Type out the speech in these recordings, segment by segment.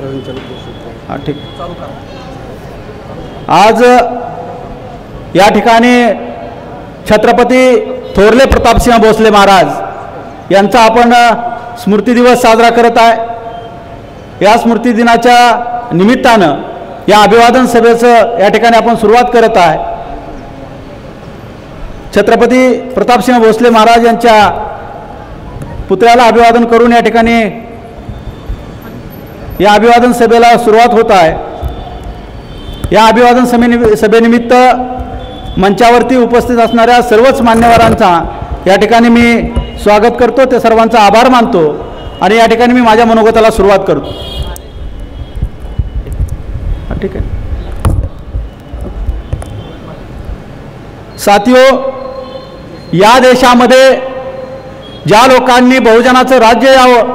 हां ठीक. आज या ठिकाणी छत्रपती थोरले प्रतापसिंह भोसले महाराज यांचा आपण स्मृती दिवस साजरा करत आहे. या स्मृती दिनाच्या निमित्तानं या अभिवादन सभेचं या ठिकाणी आपण सुरुवात करत आहे. छत्रपती प्रतापसिंह भोसले महाराज यांच्या पुतळ्याला अभिवादन करून या ठिकाणी या अभिवादन सभेला सुरुवात होत आहे. या अभिवादन सभेनिमित्त मंचावरती उपस्थित असणाऱ्या सर्वच मान्यवरांचा या ठिकाणी मी स्वागत करतो, ते सर्वांचा आभार मानतो आणि या ठिकाणी मी माझ्या मनोगताला सुरुवात करतो. ठीक आहे साथियो, या देशामध्ये ज्या लोकांनी बहुजनाचं राज्य यावं,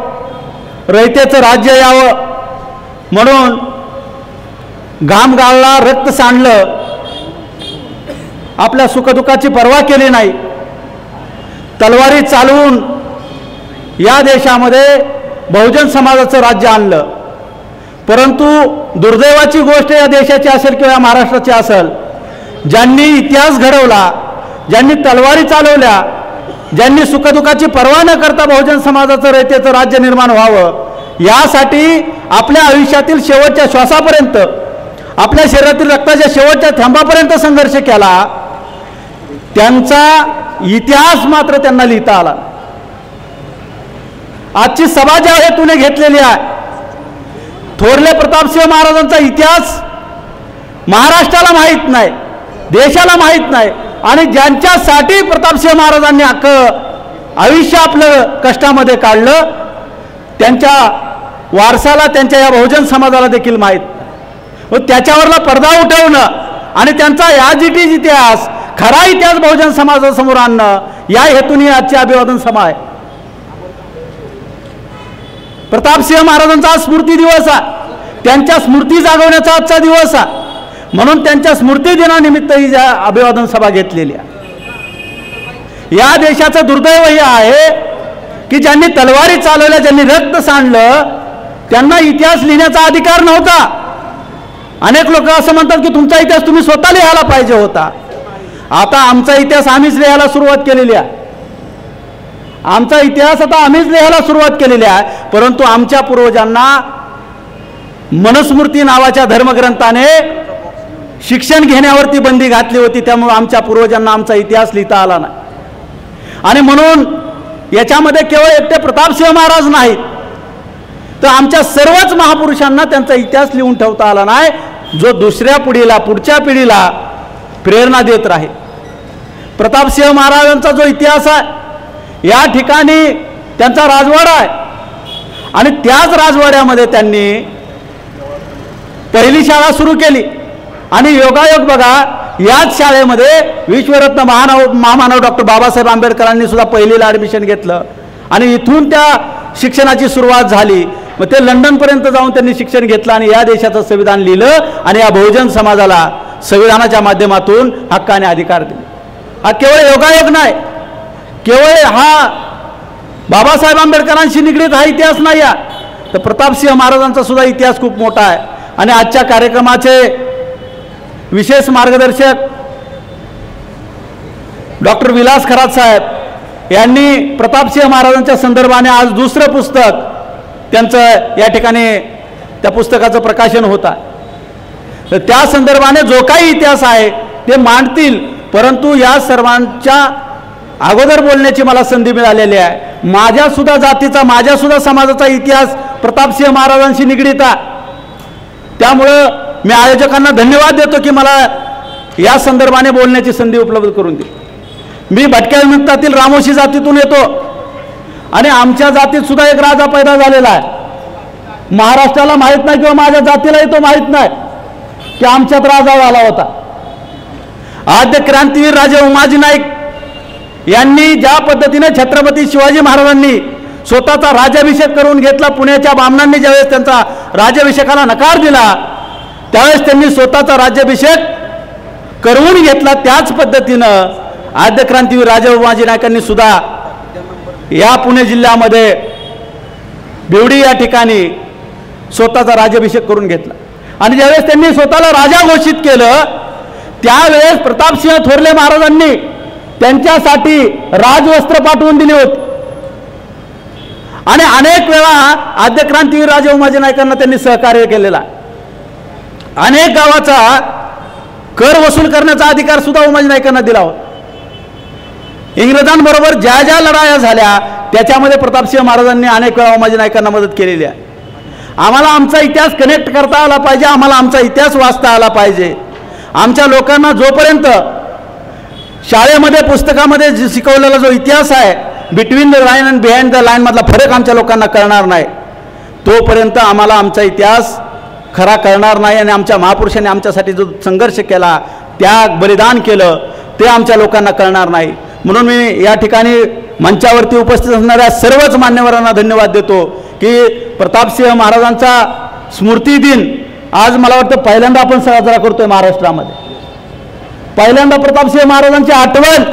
रयतेचं राज्य यावं म्हणून घाम गाळला, रक्त सांडलं, आपल्या सुखदुःखाची पर्वा केली नाही, तलवारी चालवून या देशामध्ये बहुजन समाजाचं राज्य आणलं. परंतु दुर्दैवाची गोष्ट या देशाची असेल किंवा महाराष्ट्राची असेल, ज्यांनी इतिहास घडवला, ज्यांनी तलवारी चालवल्या, ज्यांनी सुखदुःखाची पर्वा न करता बहुजन समाजाचं रयतेचं राज्य निर्माण व्हावं यासाठी आपल्या आयुष्यातील शेवटच्या श्वासापर्यंत, आपल्या शरीरातील रक्ताच्या शेवटच्या थेंबापर्यंत संघर्ष केला, त्यांचा इतिहास मात्र त्यांना लिहिता आला. आजची सभा ज्या हेतूने घेतलेली आहे, थोरले प्रतापसिंह महाराजांचा इतिहास महाराष्ट्राला माहीत नाही, देशाला माहीत नाही आणि ज्यांच्यासाठी प्रतापसिंह महाराजांनी अख्खं आयुष्य आपलं कष्टामध्ये काढलं, त्यांच्या वारसाला, त्यांच्या या बहुजन समाजाला देखील माहीत नाही. व त्याच्यावरला पडदा उठवणं आणि त्यांचा याजिटीज इतिहास, खरा इतिहास बहुजन समाजासमोर आणणं, या हेतूने आजची अभिवादन सभा आहे. प्रतापसिंह महाराजांचा स्मृती दिवस आहे, त्यांच्या स्मृती जागवण्याचा आजचा दिवस आहे, म्हणून त्यांच्या स्मृती दिनानिमित्त ही अभिवादन सभा घेतलेली आहे. या देशाचं दुर्दैव हे आहे की ज्यांनी तलवारी चालवल्या, ज्यांनी रक्त सांडलं, त्यांना इतिहास लिहिण्याचा अधिकार नव्हता. अनेक लोक असं म्हणतात की तुमचा इतिहास तुम्ही स्वतः लिहायला पाहिजे होता. आता आमचा इतिहास आम्हीच लिहायला सुरुवात केलेली आहे. आमचा इतिहास आता आम्हीच लिहायला सुरुवात केलेली आहे. परंतु आमच्या पूर्वजांना मनुस्मृती नावाच्या धर्मग्रंथाने शिक्षण घेण्यावरती बंदी घातली होती, त्यामुळे आमच्या पूर्वजांना आमचा इतिहास लिहिता आला नाही. आणि म्हणून याच्यामध्ये केवळ एकटे प्रतापसिंह महाराज नाहीत, तर आमच्या सर्वच महापुरुषांना त्यांचा इतिहास लिहून ठेवता आला नाही, जो दुसऱ्या पिढीला, पुढच्या पिढीला प्रेरणा देत राहील. प्रतापसिंह महाराजांचा जो इतिहास आहे, या ठिकाणी त्यांचा राजवाडा आहे आणि त्याच राजवाड्यामध्ये त्यांनी पहिली शाळा सुरू केली आणि योगायोग बघा, याच शाळेमध्ये विश्वरत्न महामानव डॉक्टर बाबासाहेब आंबेडकरांनी सुद्धा पहिलीला ॲडमिशन घेतलं आणि इथून त्या शिक्षणाची सुरुवात झाली. मग ते लंडनपर्यंत जाऊन त्यांनी शिक्षण घेतलं आणि या देशाचं संविधान लिहिलं आणि या बहुजन समाजाला संविधानाच्या माध्यमातून हक्काने अधिकार दिले. हा केवळ योगायोग नाही, केवळ हा बाबासाहेब आंबेडकरांशी निगडीत हा इतिहास नाही आहे, तर प्रतापसिंह महाराजांचा सुद्धा इतिहास खूप मोठा आहे. आणि आजच्या कार्यक्रमाचे विशेष मार्गदर्शक डॉक्टर विलास खरात साहेब यांनी प्रतापसिंह महाराजांच्या संदर्भाने आज दुसरं पुस्तक त्यांचं या ठिकाणी त्या पुस्तकाचं प्रकाशन होत आहे. तर त्या संदर्भाने जो काही इतिहास आहे ते मांडतील, परंतु या सर्वांच्या अगोदर बोलण्याची मला संधी मिळालेली आहे. माझ्यासुद्धा जातीचा, माझ्यासुद्धा समाजाचा इतिहास प्रतापसिंह महाराजांशी निगडीत आहे. त्यामुळं मी आयोजकांना धन्यवाद देतो की मला या संदर्भाने बोलण्याची संधी उपलब्ध करून दिली. मी भटक्या विमुक्तातील रामोशी जातीतून येतो आणि आमच्या जातीत सुद्धा एक राजा पैदा झालेला आहे. महाराष्ट्राला माहीत नाही किंवा माझ्या जातीलाही तो माहीत नाही की आमच्यात राजा झाला होता. आद्य क्रांतीवीर राजे उमाजी नाईक यांनी ज्या पद्धतीने छत्रपती शिवाजी महाराजांनी स्वतःचा राज्याभिषेक करून घेतला, पुण्याच्या बामणांनी ज्यावेळेस त्यांचा राज्याभिषेकाला नकार दिला त्यावेळेस त्यांनी स्वतःचा राज्याभिषेक करून घेतला. त्याच पद्धतीनं आद्य क्रांतीवीर राजे उमाजी नाईकांनी सुद्धा या पुणे जिल्ह्यामध्ये बिवडी या ठिकाणी स्वतःचा राज्याभिषेक करून घेतला. आणि ज्यावेळेस त्यांनी स्वतःला राजा घोषित केलं त्यावेळेस प्रतापसिंह थोरले महाराजांनी त्यांच्यासाठी राजवस्त्र पाठवून दिली होती. आणि अनेक वेळा आद्य क्रांतीवीर राजे उमाजी नाईकांना त्यांनी सहकार्य केलेला. अनेक गावाचा कर वसूल करण्याचा अधिकार सुद्धा उमाजी नाईकांना दिला होता. इंग्रजांबरोबर ज्या ज्या लढाया झाल्या त्याच्यामध्ये प्रतापसिंह महाराजांनी अनेक वेळा उमाजी नाईकांना मदत केलेली आहे. आम्हाला आमचा इतिहास कनेक्ट करता आला पाहिजे, आम्हाला आमचा इतिहास वाचता आला पाहिजे. आमच्या लोकांना जोपर्यंत शाळेमध्ये पुस्तकामध्ये जे शिकवलेला जो इतिहास आहे between the line and behind the line मधला फरक आमच्या लोकांना कळणार नाही तोपर्यंत आम्हाला आमचा इतिहास खरा कळणार नाही. आणि आमच्या महापुरुषांनी आमच्यासाठी जो संघर्ष केला, त्याग बलिदान केलं, ते आमच्या लोकांना कळणार नाही. म्हणून मी या ठिकाणी मंचावरती उपस्थित असणाऱ्या सर्वच मान्यवरांना धन्यवाद देतो की प्रतापसिंह महाराजांचा स्मृती दिन आज मला वाटतं पहिल्यांदा आपण साजरा करतोय महाराष्ट्रामध्ये. पहिल्यांदा प्रतापसिंह महाराजांची आठवण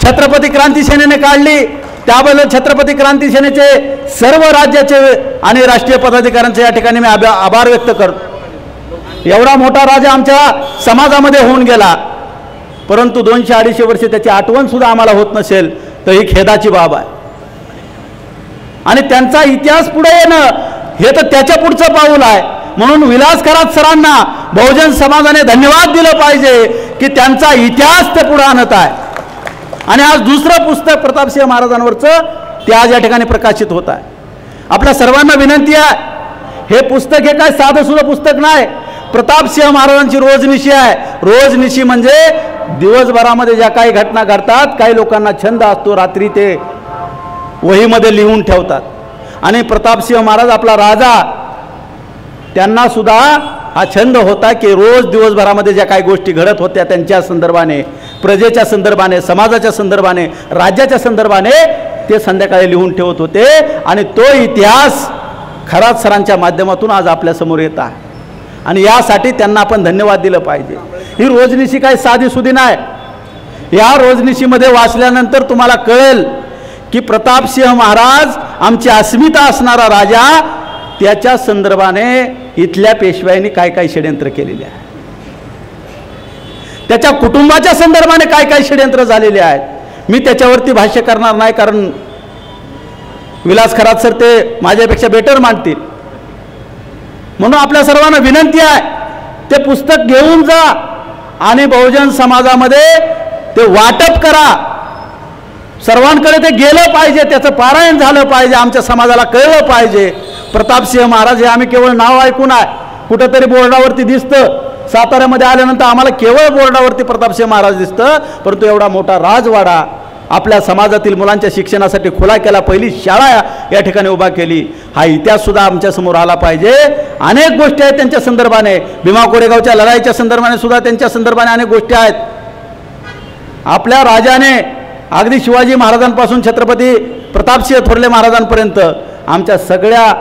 छत्रपती क्रांती सेनेने काढली. त्याबद्दल छत्रपती क्रांती सेनेचे सर्व राज्याचे आणि राष्ट्रीय पदाधिकाऱ्यांचे या ठिकाणी मी आभार व्यक्त करतो. एवढा मोठा राजा आमच्या समाजामध्ये होऊन गेला, परंतु 200-250 वर्षे त्याची आठवण सुद्धा आम्हाला होत नसेल तर ही खेदाची बाब आहे. आणि त्यांचा इतिहास पुढे येणं हे तर त्याच्या पुढचं पाऊल आहे. म्हणून विलास खरात सरांना बहुजन समाजाने धन्यवाद दिलं पाहिजे की त्यांचा इतिहास ते पुढे आणत आहे. आणि आज दुसरं पुस्तक प्रतापसिंह महाराजांवरचं ते आज या ठिकाणी प्रकाशित होत आहे. आपल्या सर्वांना विनंती आहे, हे पुस्तक हे काय साधं सुद्धा पुस्तक नाही. प्रतापसिंह महाराजांची रोजनिशी आहे. रोजनिशी म्हणजे दिवसभरामध्ये ज्या काही घटना घडतात, काही लोकांना छंद असतो रात्री ते वहीमध्ये लिहून ठेवतात. आणि प्रतापसिंह महाराज आपला राजा, त्यांना सुद्धा हा छंद होता की रोज दिवसभरामध्ये ज्या काही गोष्टी घडत होत्या त्यांच्या संदर्भाने, प्रजेच्या संदर्भाने, समाजाच्या संदर्भाने, राज्याच्या संदर्भाने ते संध्याकाळी लिहून ठेवत होते. आणि तो इतिहास खरात सरांच्या माध्यमातून आज आपल्यासमोर येत आहे. आणि यासाठी त्यांना आपण धन्यवाद दिलं पाहिजे. ही रोजनिशी काही साधी सुधी नाही. या रोजनिशीमध्ये वाचल्यानंतर तुम्हाला कळेल की प्रतापसिंह महाराज आमची अस्मिता असणारा राजा, त्याच्या संदर्भाने इथल्या पेशव्यांनी काय काय षड्यंत्र केलेले आहे, त्याच्या कुटुंबाच्या संदर्भाने काय काय षड्यंत्र झालेले आहेत. मी त्याच्यावरती भाष्य करणार नाही, कारण विलास खरात सर ते माझ्यापेक्षा बेटर मांडतील. म्हणून आपल्या सर्वांना विनंती आहे, ते पुस्तक घेऊन जा आणि बहुजन समाजामध्ये ते वाटप करा. सर्वांकडे ते गेलं पाहिजे, त्याचं पारायण झालं पाहिजे, आमच्या समाजाला कळलं पाहिजे. प्रतापसिंह महाराज हे आम्ही केवळ नाव ऐकून आहे, कुठंतरी बोर्डावरती दिसतं. साताऱ्यामध्ये आल्यानंतर आम्हाला केवळ बोर्डावरती प्रतापसिंह महाराज दिसतं, परंतु एवढा मोठा राजवाडा आपल्या समाजातील मुलांच्या शिक्षणासाठी खुला केला, पहिली शाळा या ठिकाणी उभा केली. हा इतिहास सुद्धा आमच्या समोर आला पाहिजे. अनेक गोष्टी आहेत त्यांच्या संदर्भाने, भीमा कोरेगावच्या लढाईच्या संदर्भाने सुद्धा त्यांच्या संदर्भाने अनेक गोष्टी आहेत. आपल्या राजाने अगदी शिवाजी महाराजांपासून छत्रपती प्रतापसिंह थोरले महाराजांपर्यंत आमच्या सगळ्या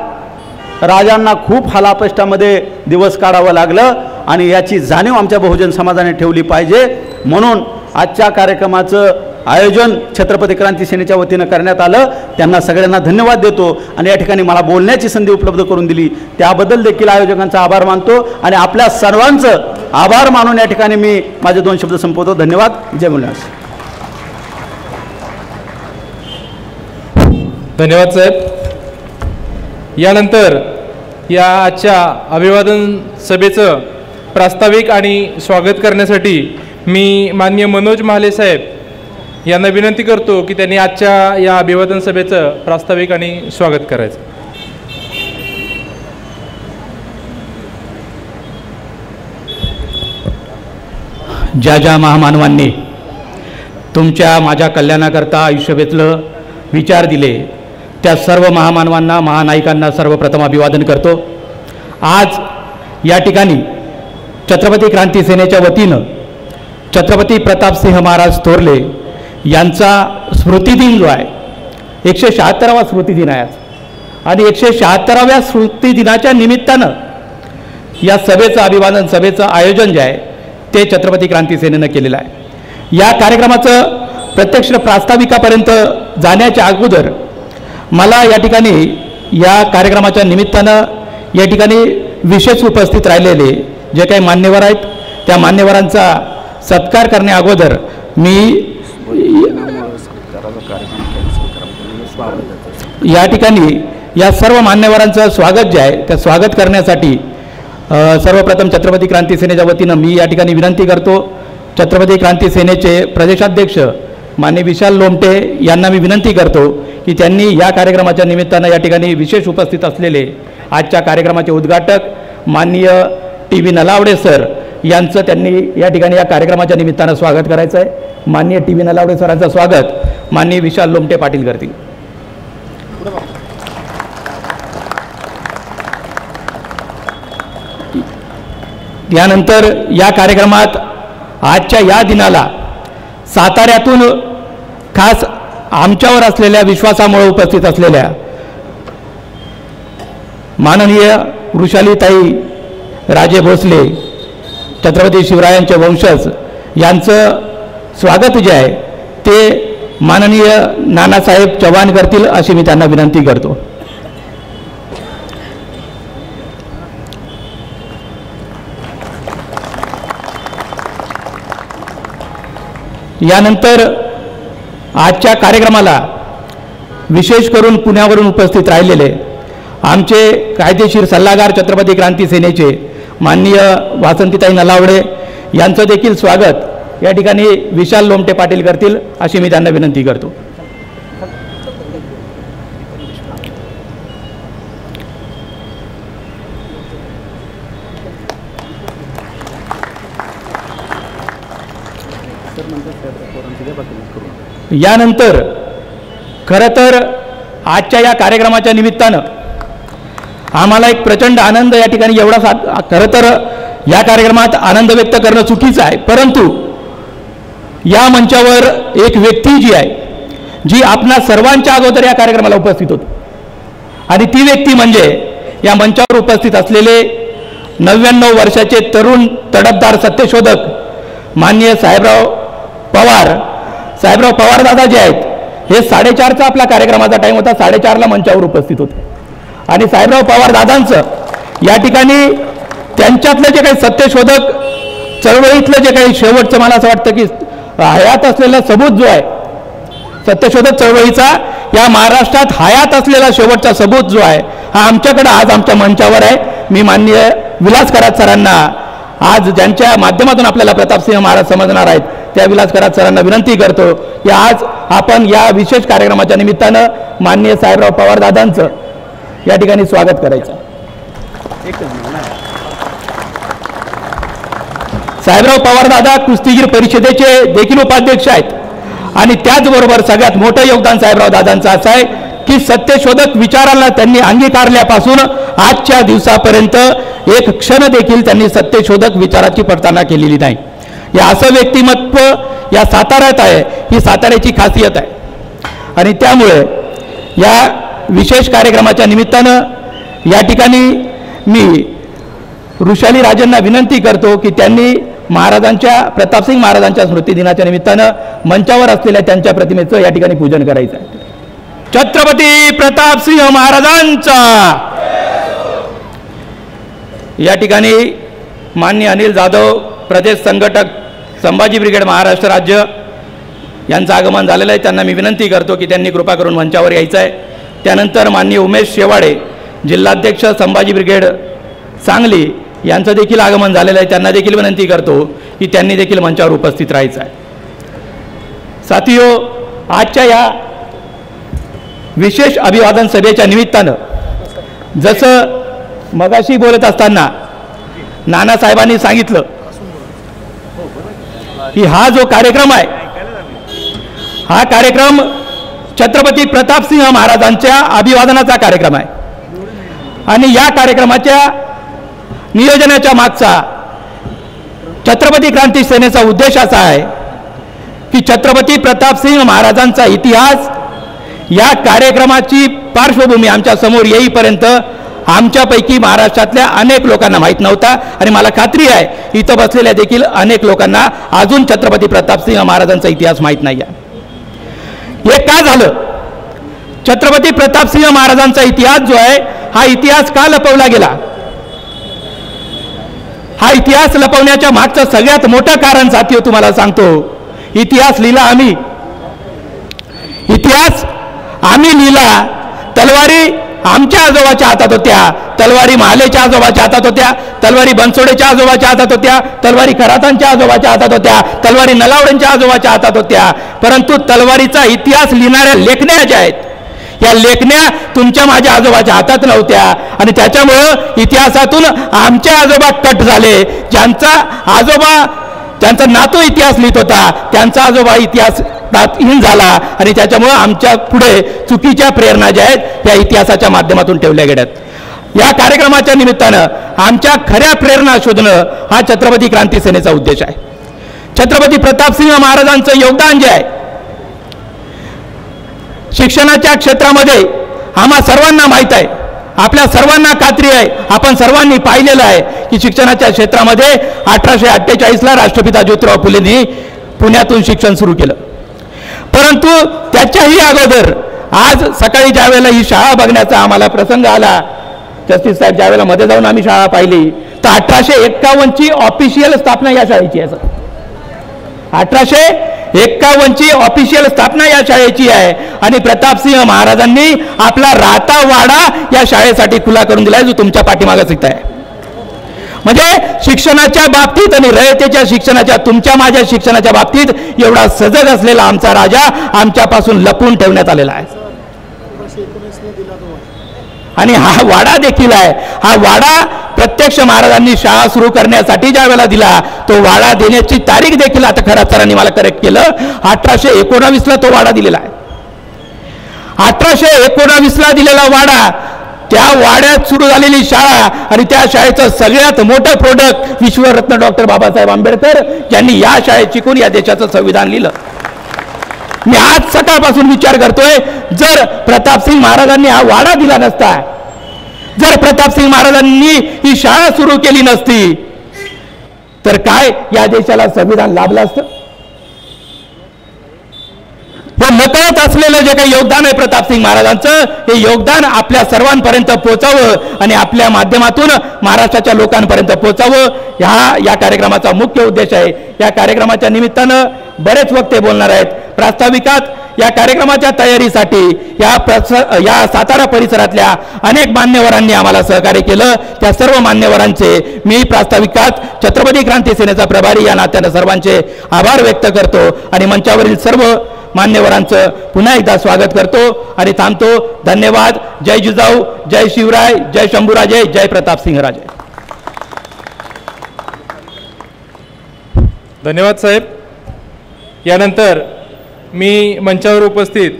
राजांना खूप हालापष्टामध्ये दिवस काढावं लागलं. आणि याची जाणीव आमच्या बहुजन समाजाने ठेवली पाहिजे. म्हणून आजच्या कार्यक्रमाचं आयोजन छत्रपती क्रांती सेनेच्या वतीनं करण्यात आलं. त्यांना सगळ्यांना धन्यवाद देतो. आणि या ठिकाणी मला बोलण्याची संधी उपलब्ध करून दिली त्याबद्दल देखील आयोजकांचा आभार मानतो. आणि आपल्या सर्वांचं आभार मानून या ठिकाणी मी माझे 2 शब्द संपवतो. धन्यवाद. जय मुलास. धन्यवाद साहेब. यानंतर या आजच्या अभिवादन सभेचं प्रास्ताविक आणि स्वागत करण्यासाठी मी माननीय मनोज महाले साहेब यांना विनंती करतो की त्यांनी आजच्या या अभिवादन सभेचं प्रास्ताविक आणि स्वागत करायचं. ज्या ज्या महामानवांनी तुमच्या माझ्या कल्याणाकरता आयुष्यभेतलं विचार दिले त्या सर्व महामानवांना, महानायकांना सर्वप्रथम अभिवादन करतो. आज या ठिकाणी छत्रपती क्रांती सेनेच्या वतीनं छत्रपती प्रतापसिंह महाराज थोरले यांचा स्मृतिदिन जो आहे 176वा स्मृतिदिन आहे आज. आणि 176व्या स्मृतिदिनाच्या निमित्तानं या सभेचं, अभिवादन सभेचं आयोजन जे आहे ते छत्रपती क्रांती सेनेनं केलेलं आहे. या कार्यक्रमाचं प्रत्यक्ष प्रास्ताविकापर्यंत जाण्याच्या अगोदर मला या ठिकाणी या कार्यक्रमाच्या निमित्तानं या ठिकाणी विशेष उपस्थित राहिलेले जे काही मान्यवर आहेत त्या मान्यवरांचा सत्कार करण्या अगोदर मी या ठिकाणी या सर्व मान्यवरांचं स्वागत जे आहे त्या स्वागत करण्यासाठी सर्वप्रथम छत्रपती क्रांती सेनेच्या वतीनं मी या ठिकाणी विनंती करतो. छत्रपती क्रांती सेनेचे प्रदेशाध्यक्ष माननीय विशाल लोमटे यांना मी विनंती करतो की त्यांनी या कार्यक्रमाच्या निमित्तानं या ठिकाणी विशेष उपस्थित असलेले आजच्या कार्यक्रमाचे उद्घाटक माननीय TV नलावडे सर यांचं त्यांनी या ठिकाणी या कार्यक्रमाच्या निमित्तानं स्वागत करायचं आहे. माननीय TV नलावडे सरांचं स्वागत माननीय विशाल लोमटे पाटील करतील. यानंतर या कार्यक्रमात आजच्या या दिनाला साताऱ्यातून खास आमच्यावर असलेल्या विश्वासामुळे उपस्थित असलेल्या माननीय वृषालीताई राजे भोसले छत्रपती शिवरायांचे वंशज यांचं स्वागत जे आहे ते माननीय नानासाहेब चव्हाण करतील अशी मी त्यांना विनंती करतो. यानंतर आजच्या कार्यक्रमाला विशेष करून पुण्यावरून उपस्थित राहिलेले आमचे कायदेशीर सल्लागार छत्रपती क्रांती सेनेचे माननीय वासंतीताई नलावडे यांचं देखील स्वागत या ठिकाणी विशाल लोमटे पाटील करतील अशी मी त्यांना विनंती करतो. यानंतर खरं तर आजच्या या कार्यक्रमाच्या निमित्तानं आम्हाला एक प्रचंड आनंद या ठिकाणी एवढा खरं तर या कार्यक्रमात आनंद व्यक्त करणं चुकीचं आहे, परंतु या मंचावर एक व्यक्ती जी आहे जी आपणा सर्वांच्या अगोदर या कार्यक्रमाला उपस्थित होती आणि ती व्यक्ती म्हणजे या मंचावर उपस्थित असलेले 99 वर्षाचे तरुण तडफदार सत्यशोधक माननीय साहेबराव पवार दादा जे आहेत हे 4:30चा आपला कार्यक्रमाचा टाईम होता, 4:30ला मंचावर उपस्थित होते आणि साहेबराव पवार दादांचं या ठिकाणी त्यांच्यातलं जे काही सत्यशोधक चळवळीतलं जे काही शेवटचं मला असं वाटतं की हयात असलेला सबूत जो आहे सत्यशोधक चळवळीचा या महाराष्ट्रात हयात असलेला शेवटचा सबूत जो आहे हा आमच्याकडे आज आमच्या मंचावर आहे. मी माननीय विलास कराड सरांना आज ज्यांच्या माध्यमातून आपल्याला प्रतापसिंह महाराज समजणार आहेत त्या विलास कराड सरांना विनंती करतो की आज आपण या विशेष कार्यक्रमाच्या निमित्तानं माननीय साहेबराव पवार दादांचं या ठिकाणी स्वागत करायचं. साहेबराव पवार दादा कुस्तीगीर परिषदेचे देखील उपाध्यक्ष आहेत आणि त्याचबरोबर सगळ्यात मोठं योगदान साहेबराव दादांचं असं आहे की सत्यशोधक विचाराला त्यांनी अंगीकारल्यापासून आजच्या दिवसापर्यंत एक क्षण देखील त्यांनी सत्यशोधक विचाराची पडताळणी केलेली नाही. या असं व्यक्तिमत्व या साताऱ्यात आहे, ही साताऱ्याची खासियत आहे आणि त्यामुळे या विशेष कार्यक्रमाच्या निमित्तानं या ठिकाणी मी वृषाली राजेंना विनंती करतो की त्यांनी महाराजांच्या प्रतापसिंह महाराजांच्या स्मृतिदिनाच्या निमित्तानं मंचावर असलेल्या त्यांच्या प्रतिमेचं या ठिकाणी पूजन करायचं आहे. छत्रपती प्रतापसिंह महाराजांचा. या ठिकाणी माननीय अनिल जाधव प्रदेश संघटक संभाजी ब्रिगेड महाराष्ट्र राज्य यांचं आगमन झालेलं आहे. त्यांना मी विनंती करतो की त्यांनी कृपा करून मंचावर यायचं आहे. त्यानंतर माननीय उमेश शेवाडे जिल्हाध्यक्ष संभाजी ब्रिगेड सांगली यांचं देखील आगमन झालेलं आहे. त्यांना देखील विनंती करतो की त्यांनी देखील मंचावर उपस्थित राहायचं आहे. साथियो, आजच्या या विशेष अभिवादन सभेच्या निमित्तानं जसं मगाशी बोलत असताना नानासाहेबांनी सांगितलं की हा जो कार्यक्रम आहे हा कार्यक्रम छत्रपती प्रतापसिंह महाराजांच्या अभिवादनाचा कार्यक्रम आहे आणि या कार्यक्रमाच्या नियोजनाच्या मागचा छत्रपती क्रांती सेनेचा उद्देश असा आहे की छत्रपती प्रतापसिंह महाराजांचा इतिहास या कार्यक्रमाची पार्श्वभूमी आमच्या समोर येईपर्यंत आमच्यापैकी महाराष्ट्रातल्या अनेक लोकांना माहीत नव्हता आणि मला खात्री आहे इथं बसलेल्या देखील अनेक लोकांना अजून छत्रपती प्रतापसिंह महाराजांचा इतिहास माहीत नाही आहे. हे का झालं छत्रपती प्रतापसिंह महाराजांचा इतिहास जो आहे हा इतिहास का लपवला गेला? हा इतिहास लपवण्याच्या मागचं सगळ्यात मोठं कारण साथी तुम्हाला सांगतो. इतिहास लिहिला आम्ही. इतिहास आम्ही लिहिला. तलवारी आमच्या आजोबाच्या हातात होत्या, तलवारी महालेच्या आजोबाच्या हातात होत्या, तलवारी बनसोडेच्या आजोबाच्या हातात होत्या, तलवारी खरातांच्या आजोबाच्या हातात होत्या, तलवारी नलावड्यांच्या आजोबाच्या हातात होत्या. परंतु तलवारीचा इतिहास लिहिणाऱ्या लेखण्या ज्या आहेत, या लेखण्या तुमच्या माझ्या आजोबाच्या हातात नव्हत्या. आणि त्याच्यामुळं इतिहासातून आमचे आजोबा कट झाले. ज्यांचा नातू इतिहास लिहित होता त्यांचा आजोबा इतिहासहीन झाला. आणि त्याच्यामुळं आमच्या पुढे चुकीच्या प्रेरणा ज्या आहेत या इतिहासाच्या माध्यमातून ठेवल्या गेल्यात. या कार्यक्रमाच्या निमित्तानं आमच्या खऱ्या प्रेरणा शोधणं हा छत्रपती क्रांती सेनेचा उद्देश आहे. छत्रपती प्रतापसिंह महाराजांचं योगदान जे आहे शिक्षणाच्या क्षेत्रामध्ये आम्हा सर्वांना माहीत आहे, आपल्या सर्वांना खात्री आहे, आपण सर्वांनी पाहिलेलं आहे की शिक्षणाच्या क्षेत्रामध्ये 1848ला राष्ट्रपिता ज्योतिराव फुलेंनी पुण्यातून शिक्षण सुरू केलं. परंतु त्याच्याही अगोदर आज सकाळी ज्या वेळेला ही शाळा बघण्याचा आम्हाला प्रसंग आला, जस्टिस साहेब ज्या वेळेला मध्ये जाऊन आम्ही शाळा पाहिली तर 1851ची ऑफिशियल स्थापना या शाळेची आहे. 1851ची ऑफिशियल स्थापना या शाळेची आहे. आणि प्रतापसिंह महाराजांनी आपला राहता वाडा या शाळेसाठी खुला करून दिलाय, जो तुमच्या पाठीमागे स्थित आहे. म्हणजे शिक्षणाच्या बाबतीत आणि रयतेच्या शिक्षणाच्या, तुमच्या माझ्या शिक्षणाच्या बाबतीत एवढा सजग असलेला आमचा राजा आमच्यापासून लपवून ठेवण्यात आलेला आहे. आणि हा वाडा देखील आहे. हा वाडा प्रत्यक्ष महाराजांनी शाळा सुरू करण्यासाठी ज्या वेळेला दिला, तो वाडा देण्याची तारीख देखील आता खरात सरांनी मला करेक्ट केलं, 1819ला तो वाडा दिलेला आहे. 1819ला दिलेला वाडा, त्या वाड्यात सुरू झालेली शाळा आणि त्या शाळेचं सगळ्यात मोठं प्रोडक्ट विश्वरत्न डॉक्टर बाबासाहेब आंबेडकर यांनी या शाळेत शिकून या देशाचं संविधान लिहिलं. मी आज सकाळपासून विचार करतोय, जर प्रतापसिंह महाराजांनी हा वाडा दिला नसता, जर प्रतापसिंह महाराजांनी ही शाळा सुरू केली नसती तर काय या देशाला संविधान लाभलं असतं? हे नकळत असलेलं जे काही योगदान आहे प्रतापसिंह महाराजांचं, हे योगदान आपल्या सर्वांपर्यंत पोहोचावं आणि आपल्या माध्यमातून महाराष्ट्राच्या लोकांपर्यंत पोहोचावं हा या कार्यक्रमाचा मुख्य उद्देश आहे. या कार्यक्रमाच्या निमित्तानं बरेच वक्ते बोलणार आहेत. प्रास्ताविकात या कार्यक्रमाच्या तयारीसाठी या सातारा परिसरातल्या अनेक मान्यवरांनी आम्हाला सहकार्य केलं. त्या सर्व मान्यवरांचे मी प्रास्ताविकात छत्रपती क्रांती सेनेचा प्रभारी या नात्यानं सर्वांचे आभार व्यक्त करतो आणि मंचावरील सर्व मान्यवरांचं पुन्हा एकदा स्वागत करतो आणि थांबतो. धन्यवाद. जय जिजाऊ, जय शिवराय, जय शंभूराजे, जय प्रतापसिंहराजे. धन्यवाद साहेब. यानंतर मी मंचावर उपस्थित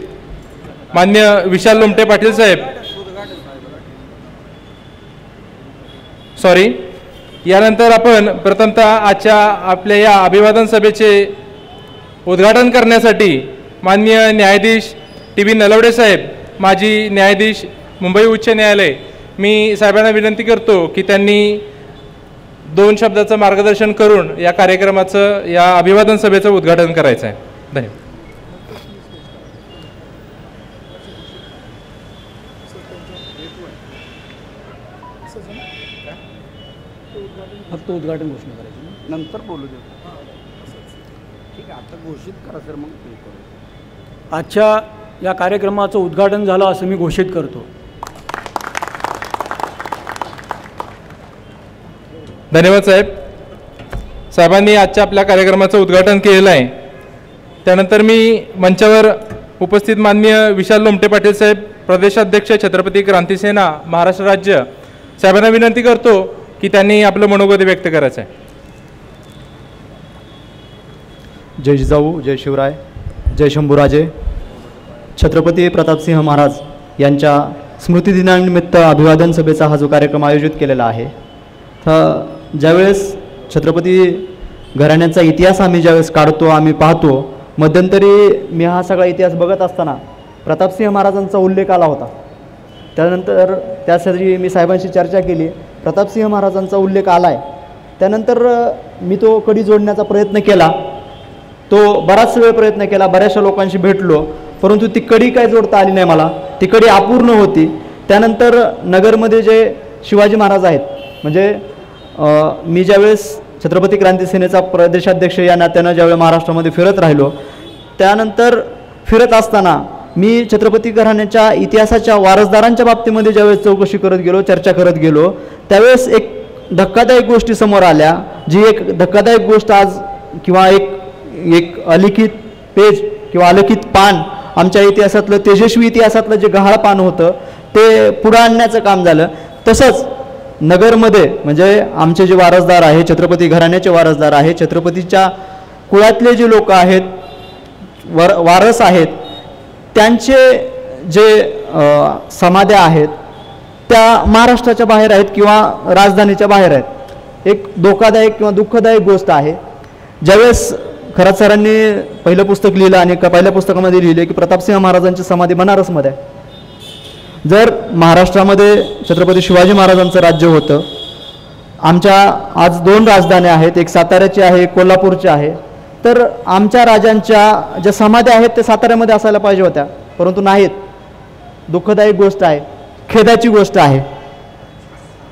मान्य विशाल लोमटे पाटील साहेब, यानंतर आपण प्रथमतः आजच्या आपल्या या अभिवादन सभेचे उद्घाटन करण्यासाठी माननीय न्यायाधीश TB नलावडे साहेब, माजी न्यायाधीश मुंबई उच्च न्यायालय, मी साहेबांना विनंती करतो की त्यांनी 2 शब्दाचं मार्गदर्शन करून या कार्यक्रमाचं, या अभिवादन सभेचं उद्घाटन करायचं आहे. धन्यवाद. फक्त उद्घाटन घोषणा करायची, नंतर बोलू दे. ठीक आहे, आता घोषित करा सर, मग करू. आजच्या या कार्यक्रमाचं उद्घाटन झालं असं मी घोषित करतो. धन्यवाद साहेब. साहेबांनी आजच्या आपल्या कार्यक्रमाचं उद्घाटन केलेलं आहे. त्यानंतर मी मंचावर उपस्थित माननीय विशाल लोमटे पाटील साहेब, प्रदेशाध्यक्ष छत्रपती क्रांती सेना महाराष्ट्र राज्य, साहेबांना विनंती करतो की त्यांनी आपलं मनोगत व्यक्त करायचं आहे. जय जिजाऊ, जय शिवराय, जय शंभूराजे. छत्रपती प्रतापसिंह महाराज यांच्या स्मृतिदिनानिमित्त अभिवादन सभेचा हा जो कार्यक्रम आयोजित केलेला आहे, तर ज्यावेळेस छत्रपती घराण्याचा इतिहास आम्ही ज्यावेळेस काढतो, आम्ही पाहतो, मध्यंतरी मी हा सगळा इतिहास बघत असताना प्रतापसिंह महाराजांचा उल्लेख आला होता. त्यानंतर त्यासाठी मी साहेबांशी चर्चा केली, प्रतापसिंह महाराजांचा उल्लेख आला आहे. त्यानंतर मी तो कडी जोडण्याचा प्रयत्न केला, तो बराच वेळ प्रयत्न केला, बऱ्याचशा लोकांशी भेटलो परंतु ती कडी काय जोडता आली नाही मला, ती कडी अपूर्ण होती. त्यानंतर नगरमध्ये जे शिवाजी महाराज आहेत, म्हणजे मी ज्यावेळेस छत्रपती क्रांती सेनेचा प्रदेशाध्यक्ष या नात्यानं ज्यावेळेस महाराष्ट्रामध्ये फिरत राहिलो, त्यानंतर फिरत असताना मी छत्रपती घराण्याच्या इतिहासाच्या वारसदारांच्या बाबतीमध्ये ज्यावेळेस चौकशी करत गेलो, चर्चा करत गेलो, त्यावेळेस एक धक्कादायक गोष्टी समोर आल्या. जी एक धक्कादायक गोष्ट आज किंवा एक अलिखित पेज किंवा अलिखित पान आमच्या इतिहासातलं, तेजस्वी इतिहासातलं जे गहाळ पान होतं ते पुढं आणण्याचं काम झालं. तसंच नगरमध्ये म्हणजे आमचे जे वारसदार आहे, छत्रपती घराण्याचे वारसदार आहे, छत्रपतीच्या कुळातले जे लोक आहेत, वारस आहेत, त्यांचे जे समाध्या आहेत त्या महाराष्ट्राच्या बाहेर आहेत किंवा राजधानीच्या बाहेर आहेत. एक धोकादायक किंवा दुःखदायक गोष्ट आहे. ज्यावेळेस खरात सरांनी पहिलं पुस्तक लिहिलं आणि पहिल्या पुस्तकामध्ये लिहिले की प्रतापसिंह महाराजांची समाधी बनारसमध्ये आहे. जर महाराष्ट्रामध्ये छत्रपती शिवाजी महाराजांचं राज्य होतं, आमच्या आज 2 राजधान्या आहेत, एक साताऱ्याची आहे, एक कोल्हापूरची आहे, तर आमच्या राजांच्या ज्या समाध्या आहेत ते साताऱ्यामध्ये असायला पाहिजे होत्या, परंतु नाहीत. दुःखदायक गोष्ट आहे, खेदाची गोष्ट आहे.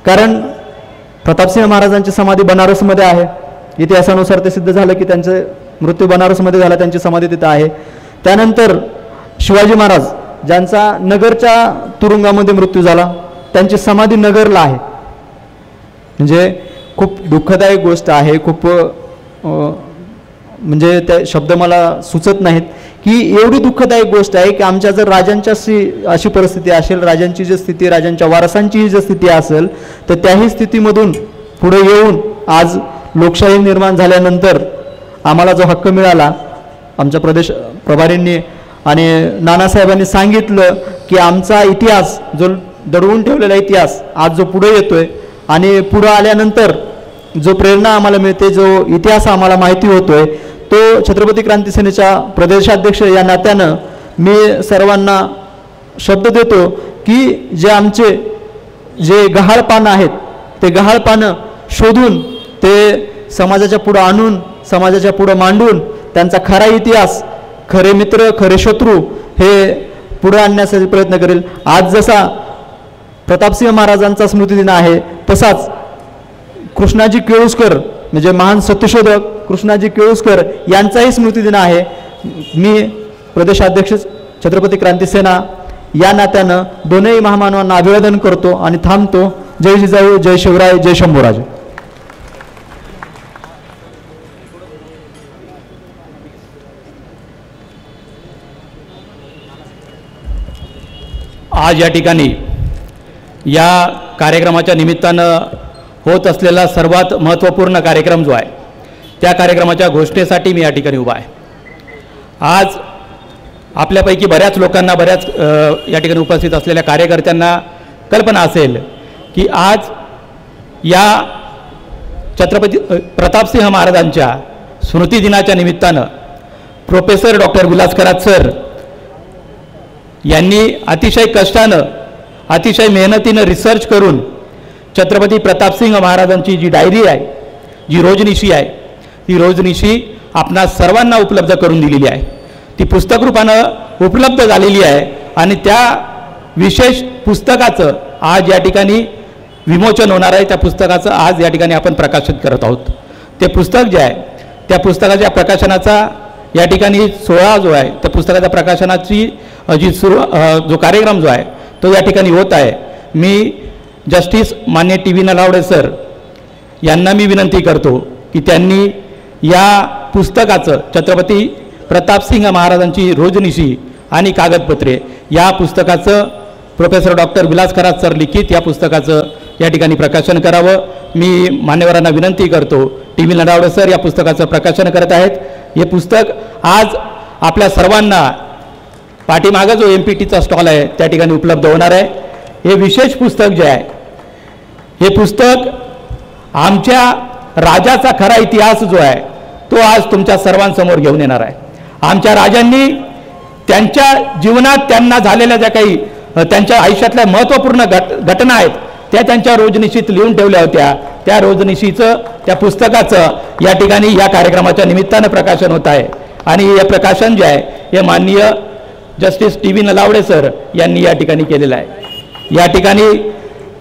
कारण प्रतापसिंह महाराजांची समाधी बनारसमध्ये आहे. इतिहासानुसार ते सिद्ध झालं की त्यांचे मृत्यू बनारसमध्ये झाला, त्यांची समाधी तिथं आहे. त्यानंतर शिवाजी महाराज ज्यांचा नगरच्या तुरुंगामध्ये मृत्यू झाला, त्यांची समाधी नगरला आहे. म्हणजे खूप दुःखदायक गोष्ट आहे. खूप म्हणजे ते शब्द मला सुचत नाहीत की एवढी दुःखदायक गोष्ट आहे की आमच्या जर राजांच्या अशी परिस्थिती असेल, राजांची जी स्थिती, राजांच्या वारसांची जी स्थिती असेल, तर त्याही स्थितीमधून पुढे येऊन आज लोकशाही निर्माण झाल्यानंतर आम्हाला जो हक्क मिळाला, आमच्या प्रदेश प्रभारींनी आणि नानासाहेबांनी सांगितलं की आमचा इतिहास जो दडवून ठेवलेला इतिहास आज जो पुढे येतोय आणि पुढे आल्यानंतर जो प्रेरणा आम्हाला मिळते, जो इतिहास आम्हाला माहिती होतोय, तो छत्रपती क्रांती सेनेच्या प्रदेशाध्यक्ष या नात्यानं मी सर्वांना शब्द देतो की जे आमचे जे गहाळ पानं आहेत ते गहाळ पानं शोधून ते समाजाच्या पुढं आणून, समाजाच्या पुढं मांडून त्यांचा खरा इतिहास, खरे मित्र, खरे शत्रू हे पुढे आणण्यासाठी प्रयत्न करेल. आज जसा प्रतापसिंह महाराजांचा स्मृतिदिन आहे, तसाच कृष्णाजी केळुसकर म्हणजे महान सत्यशोधक कृष्णाजी केळुसकर यांचाही स्मृतिदिन आहे. मी प्रदेशाध्यक्ष छत्रपती क्रांती सेना या नात्यानं दोनही महामानवांना अभिवादन करतो आणि थांबतो. जय जिजाऊ, जय शिवराय, जय शंभूराजे. आज या ठिकाणी या कार्यक्रमाच्या निमित्तानं होत असलेला सर्वात महत्त्वपूर्ण कार्यक्रम जो आहे, त्या कार्यक्रमाच्या घोषणेसाठी मी या ठिकाणी उभा आहे. आज आपल्यापैकी बऱ्याच लोकांना, बऱ्याच या ठिकाणी उपस्थित असलेल्या कार्यकर्त्यांना कल्पना असेल की आज या छत्रपती प्रतापसिंह महाराजांच्या स्मृतिदिनाच्या निमित्तानं professor doctor Vilas Kharat sir यांनी अतिशय कष्टानं, अतिशय मेहनतीनं रिसर्च करून छत्रपती प्रतापसिंह महाराजांची जी डायरी आहे, जी रोजनिशी आहे, ती रोजनिशी आपणा सर्वांना उपलब्ध करून दिलेली आहे. ती पुस्तक रूपानं उपलब्ध झालेली आहे आणि त्या विशेष पुस्तकाचं आज या ठिकाणी विमोचन होणार आहे. त्या पुस्तकाचं आज या ठिकाणी आपण प्रकाशित करत आहोत. ते पुस्तक जे आहे, त्या पुस्तकाच्या प्रकाशनाचा या ठिकाणी सोहळा जो आहे, त्या पुस्तकाच्या प्रकाशनाची जो कार्यक्रम जो आहे तो या ठिकाणी होत आहे. मी जस्टिस मान्य टी व्ही नलावडे सर यांना मी विनंती करतो की त्यांनी या पुस्तकाचं, छत्रपती प्रतापसिंह महाराजांची रोजनिशी आणि कागदपत्रे या पुस्तकाचं professor doctor Vilas Kharat sir लिखित या पुस्तकाचं या ठिकाणी प्रकाशन करावं. मी मान्यवरांना विनंती करतो. टी व्ही नलावडे सर या पुस्तकाचं प्रकाशन करत आहेत. हे पुस्तक आज आपल्या सर्वांना पाठीमागं जो MPTचा स्टॉल आहे त्या ठिकाणी उपलब्ध होणार आहे. हे विशेष पुस्तक जे आहे, हे पुस्तक आमच्या राजाचा खरा इतिहास जो आहे तो आज तुमच्या सर्वांसमोर घेऊन येणार आहे. आमच्या राजांनी त्यांच्या जीवनात त्यांना झालेल्या ज्या काही त्यांच्या आयुष्यातल्या महत्त्वपूर्ण घटना आहेत त्या त्यांच्या रोजनिशीत लिहून ठेवल्या होत्या. त्या रोजनिशीचं, त्या पुस्तकाचं या ठिकाणी या कार्यक्रमाच्या निमित्तानं प्रकाशन होत आहे. आणि हे प्रकाशन जे आहे हे माननीय justice T V Nalawade sir यांनी या ठिकाणी केलेला आहे। या ठिकाणी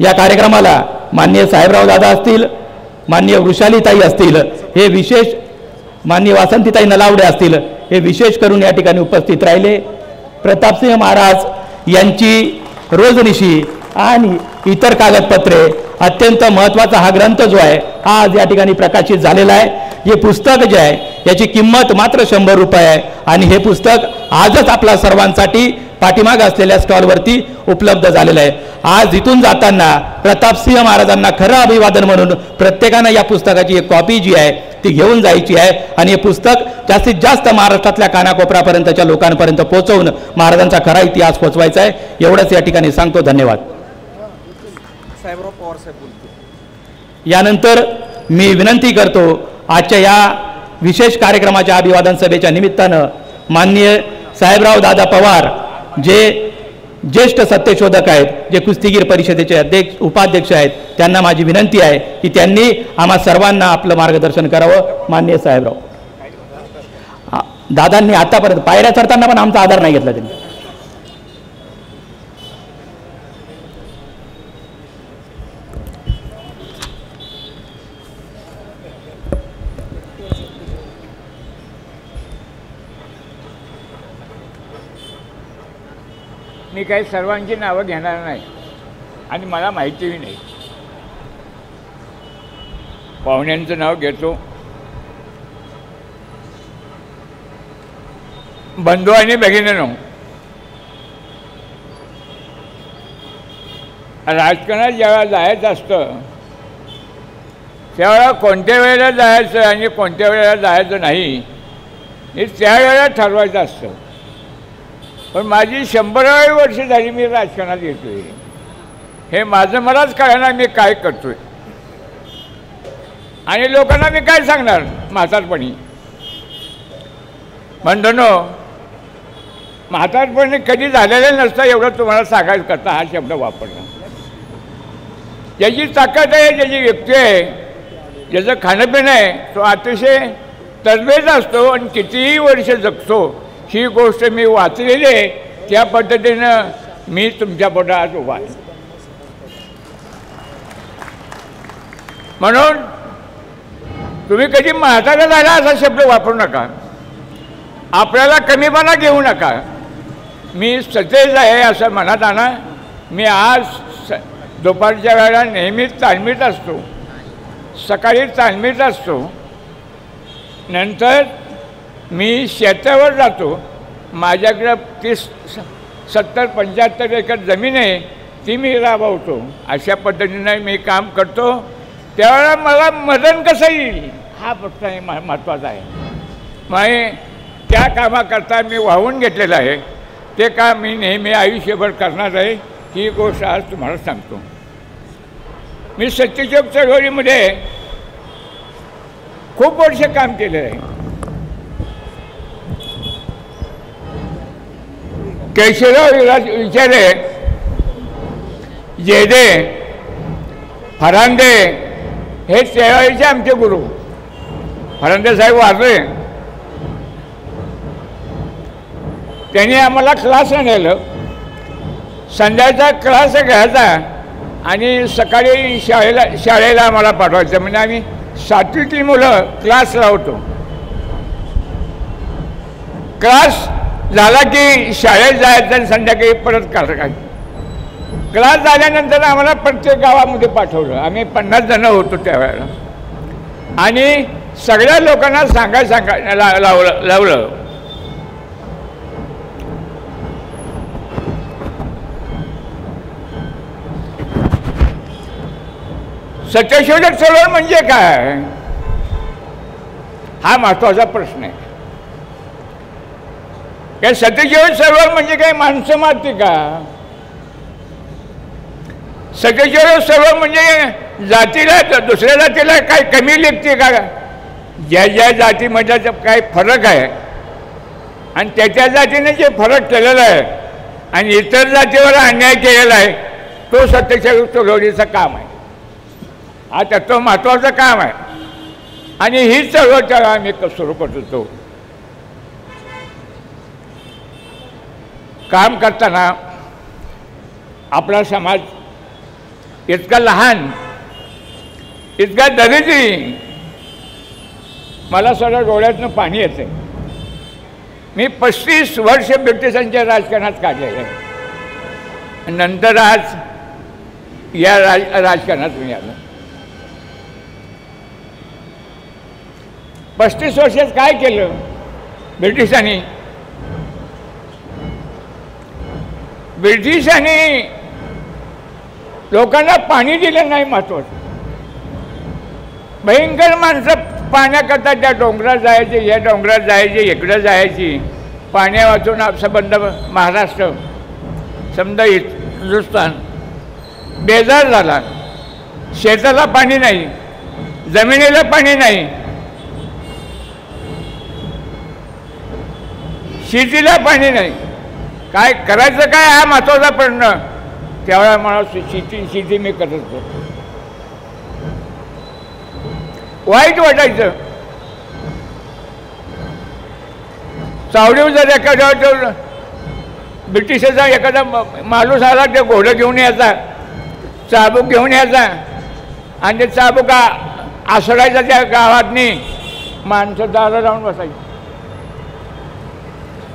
या कार्यक्रमाला माननीय साहेबराव दादा असतील, माननीय वृषालीताई असतील, हे विशेष माननीय वासंतीताई नलावडे असतील, हे विशेष करून या ठिकाणी उपस्थित राहिले। प्रतापसिंह महाराज यांची रोजनिशी आणि इतर कागदपत्रे अत्यंत महत्त्वाचा हा ग्रंथ जो आहे हा आज या ठिकाणी प्रकाशित झालेला आहे। हे पुस्तक जे आहे याची किंमत मात्र 100 रुपये आहे आणि हे पुस्तक आजच आपल्या सर्वांसाठी पाठीमागे असलेल्या स्टॉलवरती उपलब्ध झालेलं आहे। आज इथून जाताना प्रतापसिंह महाराजांना खरं अभिवादन म्हणून प्रत्येकानं या पुस्तकाची एक कॉपी जी आहे ती घेऊन जायची आहे आणि हे पुस्तक जास्तीत जास्त महाराष्ट्रातल्या कानाकोपऱ्यापर्यंतच्या लोकांपर्यंत पोहोचवून महाराजांचा खरा इतिहास पोहोचवायचा आहे। एवढंच या ठिकाणी सांगतो। धन्यवाद। यानंतर मी विनंती करतो आजच्या या विशेष कार्यक्रमाच्या अभिवादन सभेच्या निमित्तानं माननीय साहेबराव दादा पवार जे ज्येष्ठ सत्यशोधक आहेत, जे कुस्तीगीर परिषदेचे अध्यक्ष उपाध्यक्ष आहेत, त्यांना माझी विनंती आहे की त्यांनी आम्हा सर्वांना आपलं मार्गदर्शन करावं। माननीय साहेबराव दादांनी आतापर्यंत पायऱ्या चढताना पण आमचा आधार नाही घेतला त्यांनी। मी काही सर्वांची नावं घेणार नाही आणि मला माहितीही नाही। पाहुण्यांचं नाव घेतो। बंधू आणि भगिनींनो, राजकारणात जेव्हा जायचं असतं त्यावेळेला कोणत्या वेळेला जायचं आणि कोणत्या वेळेला जायचं नाही हे त्यावेळेला ठरवायचं असतं। पण माझी 100वी वर्ष झाली मी राजकारणात येतोय, हे माझं मलाच कळणार मी काय करतोय आणि लोकांना मी काय सांगणार म्हातारपणी। बंधूंनो, म्हातारपणी कधी झालेलं नसतं एवढं तुम्हाला सांगायचं करता हा शब्द वापरला। ज्याची ताकद आहे, ज्याची व्यक्ती आहे, ज्याचं खाणंपिणं आहे तो अतिशय तरबेज असतो आणि कितीही वर्ष जगतो ही गोष्ट मी वाचलेली आहे। त्या पद्धतीनं मी तुमच्या पुढे आज उभा आहे। म्हणून तुम्ही कधी म्हातारा झाला असा शब्द वापरू नका, आपल्याला कमीपणा घेऊ नका। मी सतेज आहे असं म्हणत आणा। मी आज दुपारच्या वेळेला नेहमी तालमीत असतो, सकाळी तालमीत असतो, नंतर मी शेतावर जातो। माझ्याकडं 30-70-75 एकर जमीन आहे, ती मी राबवतो। अशा पद्धतीने मी काम करतो। त्यावेळेला मला मदन कसं येईल हा प्रश्न महत्त्वाचा आहे। मग त्या कामाकरता मी वाहून घेतलेलं आहे, ते काम मी नेहमी आयुष्यभर करणार आहे ही गोष्ट आज तुम्हाला सांगतो। मी सत्यशोधक चळवळीमध्ये खूप वर्ष काम केलेलं आहे। केशवराव विचारे, जेदे, फरांदे हे चळवळीचे आमचे गुरु। फरांदे साहेब वारले, त्यांनी आम्हाला क्लास नेलं। संध्याचा क्लास घ्यायचा आणि सकाळी शाळेला आम्हाला पाठवायचं। म्हणजे आम्ही 7वीतली मुलं क्लास लावतो। क्लास झाला की शाळेत जायचं आणि संध्याकाळी परत करायचं। क्लास झाल्यानंतर आम्हाला प्रत्येक गावामध्ये पाठवलं। आम्ही 50 जण होतो त्यावेळेला आणि सगळ्या लोकांना सांगायला लावलं। सत्यशोधक चळवळ म्हणजे काय हा महत्त्वाचा प्रश्न आहे। काय सत्यशोधक चळवळ म्हणजे काय माणसं मारते का? सत्यशोधक चळवळ म्हणजे जातीला दुसऱ्या जातीला काय कमी लेखते का? ज्या ज्या जातीमध्ये काय फरक आहे आणि त्या जातीने जे फरक केलेला आहे आणि इतर जातीवर अन्याय केलेला आहे तो सत्यशोधक चळवळीचं काम आहे। आता तो महत्त्वाचं काम आहे आणि ही चळवळ आम्ही सुरू करत होतो। काम करताना आपला समाज इतका लहान, इतका दरिद्री, मला सगळं डोळ्यातनं पाणी येते. मी 35 वर्ष ब्रिटिशांच्या राजकारणात काढलेलं आहे. नंतर आज या राजकारणात मी आलो. 35 वर्षात काय केलं ब्रिटिशांनी? ब्रिटिशांनी लोकांना पाणी दिलं नाही. महत्वाचं, भयंकर माणसं पाण्याकरता त्या डोंगरात जायचे, या डोंगरात जायचे, इकडं जायची. पाण्या वाचून संबंध महाराष्ट्र, समजा हिंदुस्थान बेजार झाला. शेताला पाणी नाही, जमिनीला पाणी नाही, शेतीला पाणी नाही. काय करायचं काय हा महत्त्वाचा प्रश्न. त्यावेळेला मला शेती मी करत होतो. वाईट वाटायचं. चावडीवर जर एखाद्या ब्रिटिशाचा एखादा माणूस आला, ते घोडं घेऊन यायचा, चाबूक घेऊन यायचा आणि ते चाबूक आसडायचा त्या गावातनी, माणसं दारा लावून बसायची.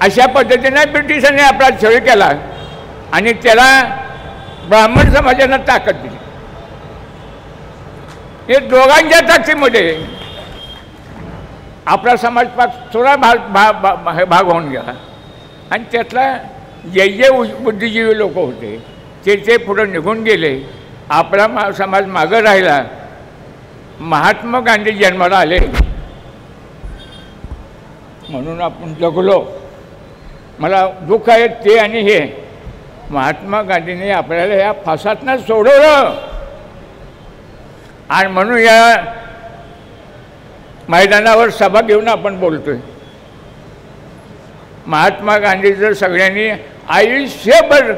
अशा पद्धतीने ब्रिटिशांनी आपला छळ केला आणि त्याला ब्राह्मण समाजानं ताकद दिली. हे दोघांच्या ताकदीमध्ये आपला समाज पाक थोडा भाग होऊन गेला. आणि त्यातला जे बुद्धिजीवी लोक होते ते पुढं निघून गेले. आपला समाज मागं राहिला. महात्मा गांधी जन्माला आले म्हणून आपण जगलो. मला दुःख आहे ते. आणि हे महात्मा गांधींनी आपल्याला या फासातनं सोडवलं. आणि म्हणून या मैदानावर सभा घेऊन आपण बोलतोय. महात्मा गांधीचं सगळ्यांनी आयुष्यभर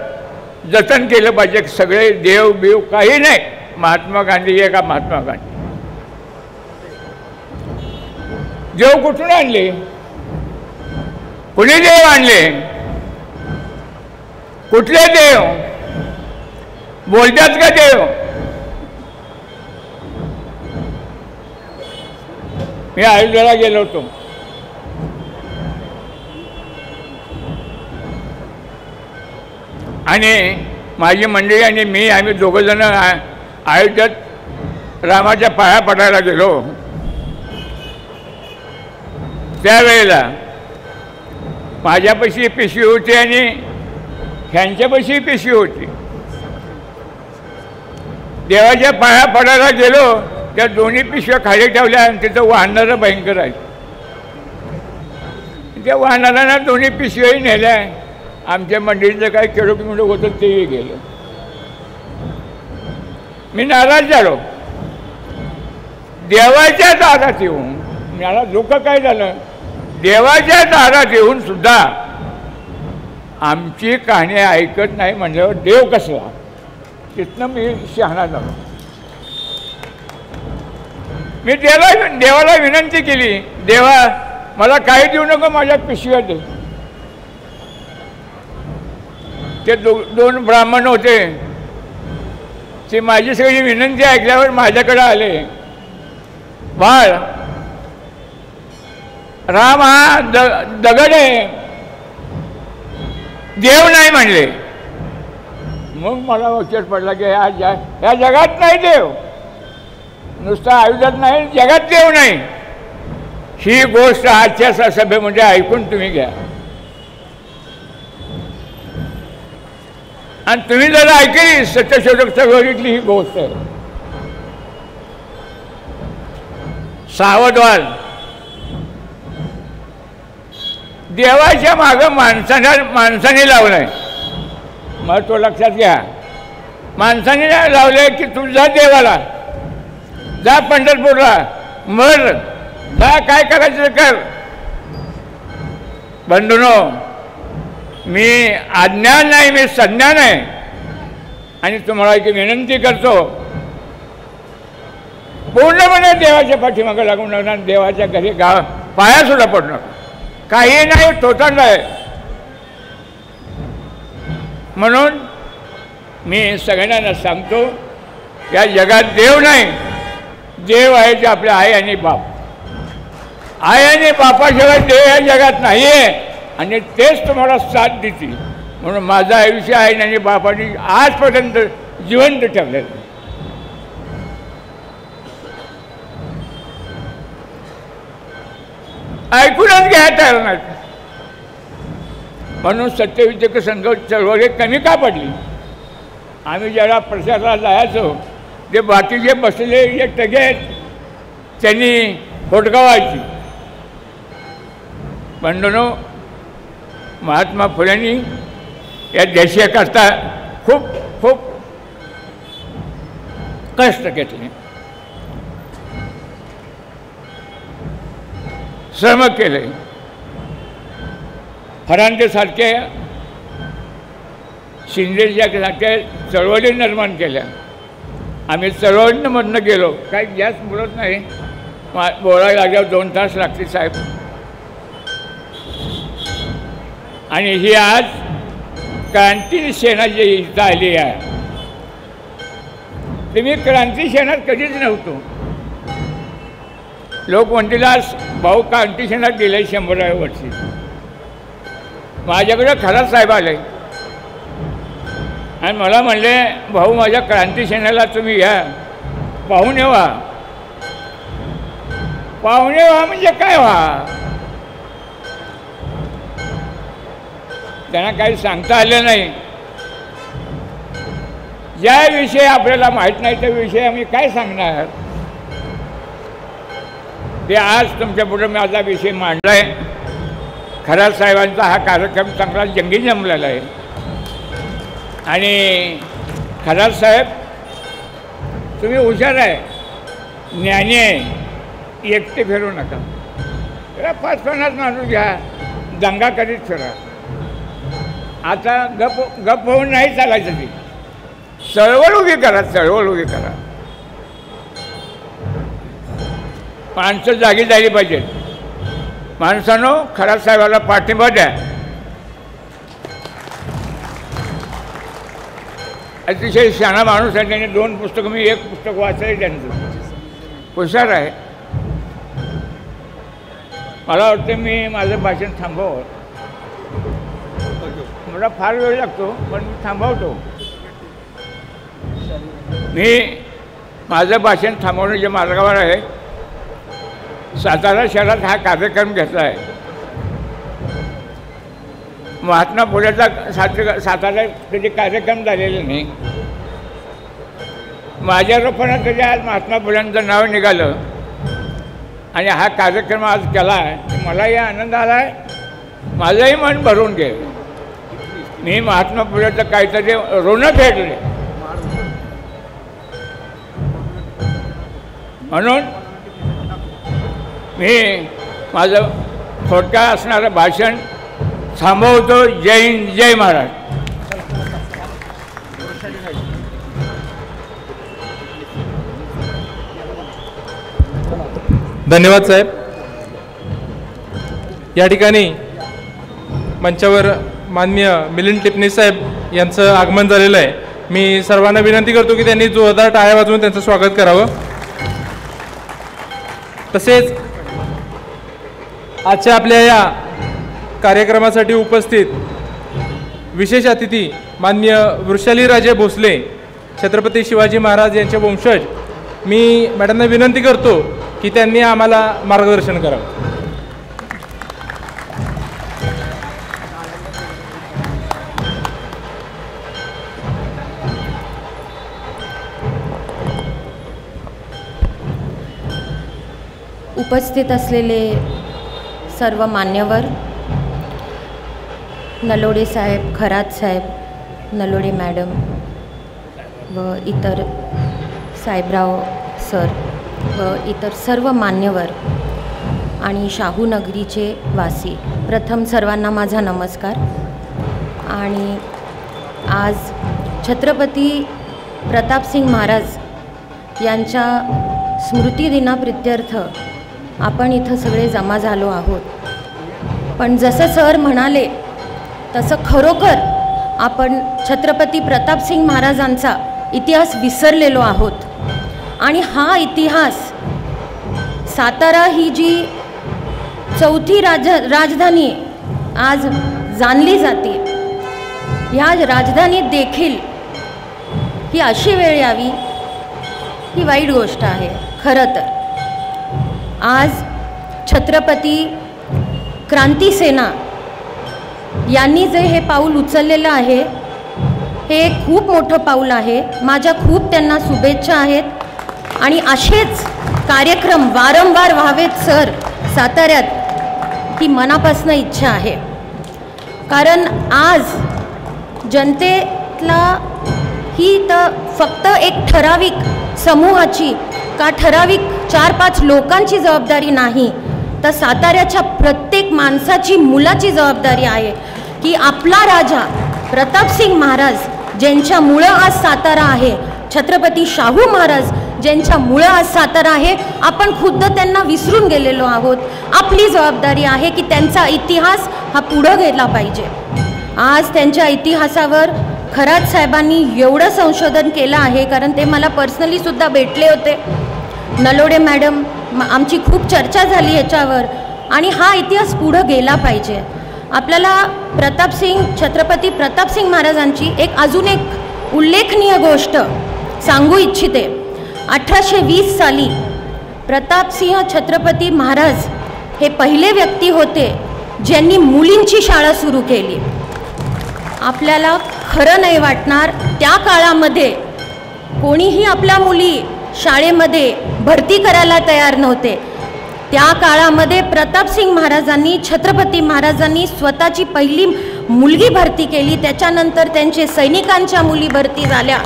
जतन केलं पाहिजे. सगळे देव बिव काही नाही, महात्मा गांधी आहे का महात्मा गांधी. देव कुठून आणले? कुणी देव आणले? कुठले देव? बोलतात का देव? मी अयोध्येला गेलो होतो. आणि माझी मंडळी आणि मी, आम्ही दोघंजण अयोध्येत रामाच्या पाया पडायला गेलो. त्यावेळेला माझ्यापाशी पिशवी होती आणि ह्यांच्यापाशी पिशवी होती. देवाच्या पाया पडायला गेलो, त्या दोन्ही पिशव्या खाली ठेवल्या आणि तिथं वाहणारं भयंकर आहे. त्या वाहणाऱ्यांना दोन्ही पिशव्याही नेल्या. आमच्या मंडळीचं काय किलोमीटर होतं तेही गेलं. मी नाराज झालो. देवाच्या दारात येऊन मला दुःख काय झालं, देवाच्या दारात येऊन सुद्धा आमची कहाणी ऐकत नाही म्हणल्यावर देव कसला. तिथनं मी शहाणा झालो. मी देवाला विनंती केली, देवा मला काही देऊ नको, माझ्या पिशव्या दे. ते दोन ब्राह्मण होते, ते माझी सगळी विनंती ऐकल्यावर माझ्याकडे आले. बाळ, राम हा दगड आहे, देव नाही म्हणले. मग मला विचार पडला की ह्या जगात नाही देव, नुसतं आयुष्यात नाही, जगात देव नाही. ही गोष्ट आजच्या सभेमध्ये ऐकून तुम्ही घ्या. आणि तुम्ही जर ऐकली सत्यशोधक चळवळीतली ही गोष्ट आहे. सावध व्हाल. देवाच्या मागं माणसाने लावलंय. महत्व लक्षात घ्या. माणसाने लावलंय की तू जा देवाला, जा पंढरपूरला, मर, जा काय करायचं कर. बंधूनो, मी अज्ञान नाही, मी संज्ञान आहे. आणि तुम्हाला एक विनंती करतो, पूर्णपणे देवाच्या पाठीमागं लागून लागणार. देवाच्या घरी पाया सुद्धा पडणार. काही नाही, तोटा नाही. म्हणून मी सगळ्यांना सांगतो, या जगात देव नाही, देव आहे ते आपल्या आई आणि बाप. आई आणि बापाशिवाय देव या जगात नाही आहे आणि तेच तुम्हाला साथ देतील. म्हणून माझं आयुष्य आई आणि बापाने आजपर्यंत जिवंत ठेवलेलं. ऐकूनच घ्यायला तयार नाही. म्हणून सत्यविद्यक संघ चळवळ कमी का पडली? आम्ही ज्याला प्रचाराला जायचो, जे बाकीचे बसलेले जे टगे आहेत त्यांनी फोटकावायची. बंधनो, महात्मा फुलेंनी या देशाकरता खूप खूप कष्ट घेतले, श्रम केले. फरांदेसारखे, शिंदेसारख्या चळवळी निर्माण केल्या. आम्ही चळवळीमधनं गेलो. काही जास्त बोलत नाही, बोलायला लागल्यावर 2 तास लागतील साहेब. आणि ही आज क्रांती सेना जी इथं आली आहे, ते मी क्रांती सेनात कधीच नव्हतो. लोक म्हणतील आज भाऊ क्रांती सेनात गेले 100व्या वर्षी. माझ्याकडे खरात साहेब आले आणि मला म्हणले, भाऊ माझ्या क्रांती सेनेला तुम्ही या, पाहुणे व्हा. पाहुणे व्हा म्हणजे काय व्हा? त्यांना काही सांगता आलं नाही. ज्याविषयी आपल्याला माहीत नाही त्याविषयी आम्ही काय सांगणार? ते आज तुमच्यापुढे माझा विषय मांडला आहे. खरात साहेबांचा हा कार्यक्रम चांगला जंगी जमलेला आहे. आणि खरात साहेब तुम्ही हुशार आहे, ज्ञानी आहे, एकटे फिरू नका. जरा 5-50 माणूस घ्या, दंगा करीत फिरा. आता गप होऊन नाही चालायचं. ती चळवळ उभी करा, चळवळ उभी करा. माणसं जागी झाली पाहिजेत. माणसानो, खरात साहेबाला पाठिंबा द्या. अतिशय शहाणा माणूस आहे. त्याने 2 पुस्तकं, मी 1 पुस्तक वाचलं त्यांचं. हुशार आहे. मला वाटतं मी माझं भाषण थांबवावं. मला फार वेळ लागतो पण मी थांबवतो. मी माझं भाषण थांबवण्याच्या मार्गावर आहे. सातारा शहरात हा कार्यक्रम घेतला आहे. महात्मा फुलेचा सातारा कधी कार्यक्रम झालेला नाही. माझ्या रूपानं कधी आज महात्मा फुल्यांचं नाव निघालं आणि हा कार्यक्रम आज केला आहे. मलाही आनंद आला आहे, माझंही मन भरून गेलं. मी महात्मा फुलेचं काहीतरी ऋण फेडले. म्हणून मी माझं थोडक्यात असणारं भाषण थांबवतो. जय हिंद, जय महाराष्ट्र. धन्यवाद साहेब. या ठिकाणी मंचावर माननीय मिलिंद टिपणे साहेब यांचं आगमन झालेलं आहे. मी सर्वांना विनंती करतो की त्यांनी जोरदार टाळ्या वाजवून त्यांचं स्वागत करावं. तसेच आजच्या आपल्या या कार्यक्रमासाठी उपस्थित विशेष अतिथी माननीय वृषालीराजे भोसले, छत्रपती शिवाजी महाराज यांचे वंशज, मी मॅडमना विनंती करतो की त्यांनी आम्हाला मार्गदर्शन करावं. उपस्थित असलेले सर्व मान्यवर, नलोडे साहेब, खरात साहेब, नलोडे मॅडम व इतर साहेबराव सर व इतर सर्व मान्यवर आणि शाहू नगरीचे वासी, प्रथम सर्वांना माझा नमस्कार. आणि आज छत्रपती प्रतापसिंग महाराज यांच्या स्मृतिदिनाप्रित्यर्थ आपण इथं सगळे जमा झालो आहोत. पण जसं सर म्हणाले तसं खरोखर आपण छत्रपती प्रतापसिंग महाराजांचा इतिहास विसरलेलो आहोत आणि हा इतिहास सातारा ही जी चौथी राजधानी आज जाणली जाते, ह्या राजधानीत देखील ही अशी वेळ यावी ही वाईट गोष्ट आहे. खरं तर आज छत्रपती क्रांतीसेना यांनी जे हे पाऊल उचललेलं आहे हे खूप मोठं पाऊल आहे. माझ्या खूप त्यांना शुभेच्छा आहेत आणि असेच कार्यक्रम वारंवार व्हावेत सर साताऱ्यात, ही मनापासून इच्छा आहे. कारण आज जनतेला ही तर फक्त एक ठराविक समूहाची का ठराविक 4-5 लोकांची जबाबदारी नाही, तर साताऱ्याच्या प्रत्येक माणसाची, मुलाची जबाबदारी आहे की आपला राजा प्रतापसिंग महाराज ज्यांच्यामुळं आज सातारा आहे, छत्रपती शाहू महाराज ज्यांच्यामुळं आज सातारा आहे, आपण खुद्द त्यांना विसरून गेलेलो आहोत. आपली जबाबदारी आहे की त्यांचा इतिहास हा पुढं गेला पाहिजे. आज त्यांच्या इतिहासावर खरात साहेबांनी एवढं संशोधन केलं आहे, कारण ते मला पर्सनलीसुद्धा भेटले होते. नलोडे मॅडम, आमची खूप चर्चा झाली याच्यावर आणि हा इतिहास पुढं गेला पाहिजे. आपल्याला छत्रपती प्रतापसिंग महाराजांची अजून एक उल्लेखनीय गोष्ट सांगू इच्छिते. 1820 साली प्रतापसिंह छत्रपती महाराज हे पहिले व्यक्ती होते ज्यांनी मुलींची शाळा सुरू केली. आपल्याला खरं नाही वाटणार, त्या काळामध्ये कोणीही आपल्या मुली शाळेमध्ये भरती करायला तयार नव्हते. त्या काळामध्ये प्रतापसिंग महाराजांनी, छत्रपती महाराजांनी स्वतःची पहिली मुलगी भरती केली. त्याच्यानंतर त्यांचे सैनिकांच्या मुली भरती झाल्या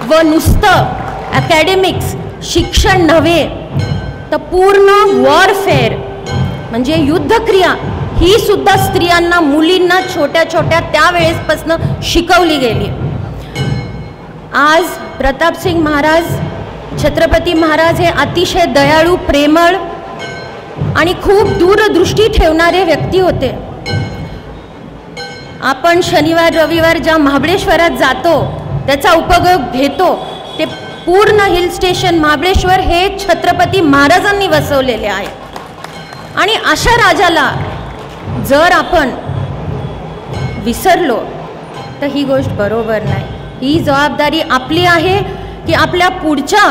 व नुसतं अकॅडमिक्स शिक्षण नव्हे तर पूर्ण वॉरफेअर म्हणजे युद्धक्रिया ही सुद्धा स्त्रियांना, मुलींना छोट्या छोट्या त्यावेळेसपासून शिकवली गेली. आज प्रतापसिंग महाराज, छत्रपती महाराज हे अतिशय दयाळू, प्रेमळ आणि खूप दूरदृष्टी ठेवणारे व्यक्ती होते. आपण शनिवार रविवार ज्या महाबळेश्वरात जातो त्याचा उपयोग घेतो, ते पूर्ण हिल स्टेशन महाबळेश्वर हे छत्रपती महाराजांनी वसवलेले आहे. आणि अशा राजाला जर आपण विसरलो तर ही गोष्ट बरोबर नाही. ही जबाबदारी आपली आहे की आपल्या पुढच्या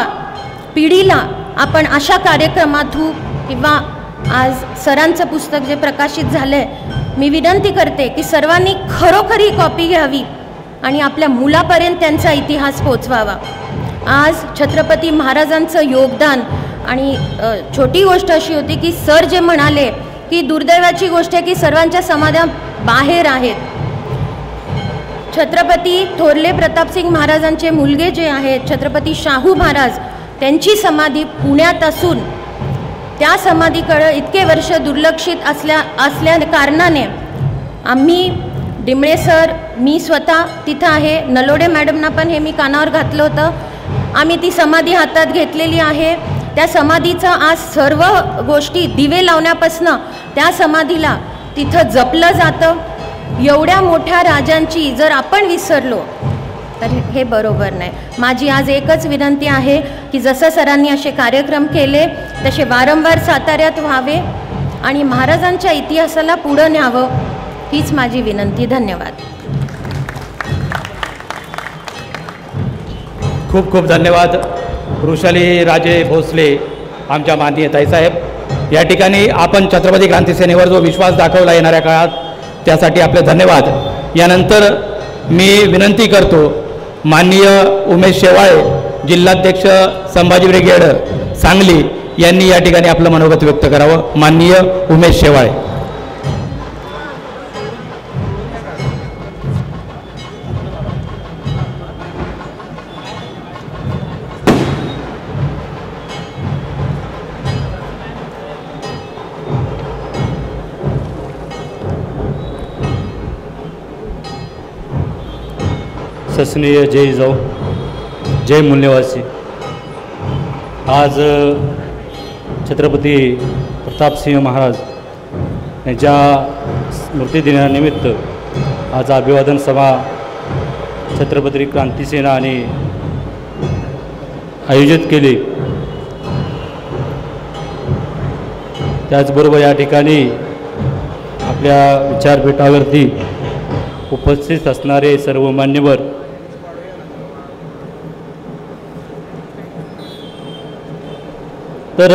पिढीला आपण अशा कार्यक्रमातून किंवा आज सरांचं पुस्तक जे प्रकाशित झालं आहे, मी विनंती करते की सर्वांनी खरोखरी कॉपी घ्यावी आणि आपल्या मुलापर्यंत त्यांचा इतिहास पोचवावा. आज छत्रपती महाराजांचं योगदान आणि छोटी गोष्ट अशी होती की सर जे म्हणाले की दुर्दैवाची गोष्ट आहे की सर्वांच्या समाध्या बाहेर आहेत. छत्रपती थोरले प्रतापसिंग महाराजांचे मुलगे जे आहेत छत्रपती शाहू महाराज, त्यांची समाधी पुण्यात असून त्या समाधीकडे इतके वर्ष दुर्लक्षित असल्या कारणाने आम्ही डिंबळे सर, मी स्वतः तिथं आहे, नलोडे मॅडमना पण हे मी कानावर घातलं होतं. आम्ही ती समाधी हातात घेतलेली आहे. त्या समाधीचं आज सर्व गोष्टी दिवे लावण्यापासनं त्या समाधीला तिथं जपलं जातं. एवढ्या मोठ्या राजांची जर आपण विसरलो तर हे बरोबर नाही. माझी आज एकच विनंती आहे की जसं सरांनी असे कार्यक्रम केले तसे वारंवार साताऱ्यात व्हावे आणि महाराजांच्या इतिहासाला पुढं न्यावं, हीच माझी विनंती. धन्यवाद. खूप खूप धन्यवाद वृषाली राजे भोसले, आमच्या माननीय ताईसाहेब. या ठिकाणी आपण छत्रपती क्रांतीसेनेवर जो विश्वास दाखवला येणाऱ्या काळात त्यासाठी आपले धन्यवाद. यानंतर मी विनंती करतो माननीय उमेश शेवाळे, जिल्हाध्यक्ष संभाजी ब्रिगेड सांगली यांनी या ठिकाणी आपलं मनोगत व्यक्त करावं. माननीय उमेश शेवाळे. सस्नेय जय जाऊ, जय मूल्यवासी. आज छत्रपती प्रतापसिंह महाराज यांच्या स्मृतिदिनानिमित्त आज अभिवादन सभा छत्रपती क्रांतीसेनाने आयोजित केले, त्याचबरोबर या ठिकाणी आपल्या विचारपीठावरती उपस्थित असणारे सर्व मान्यवर, तर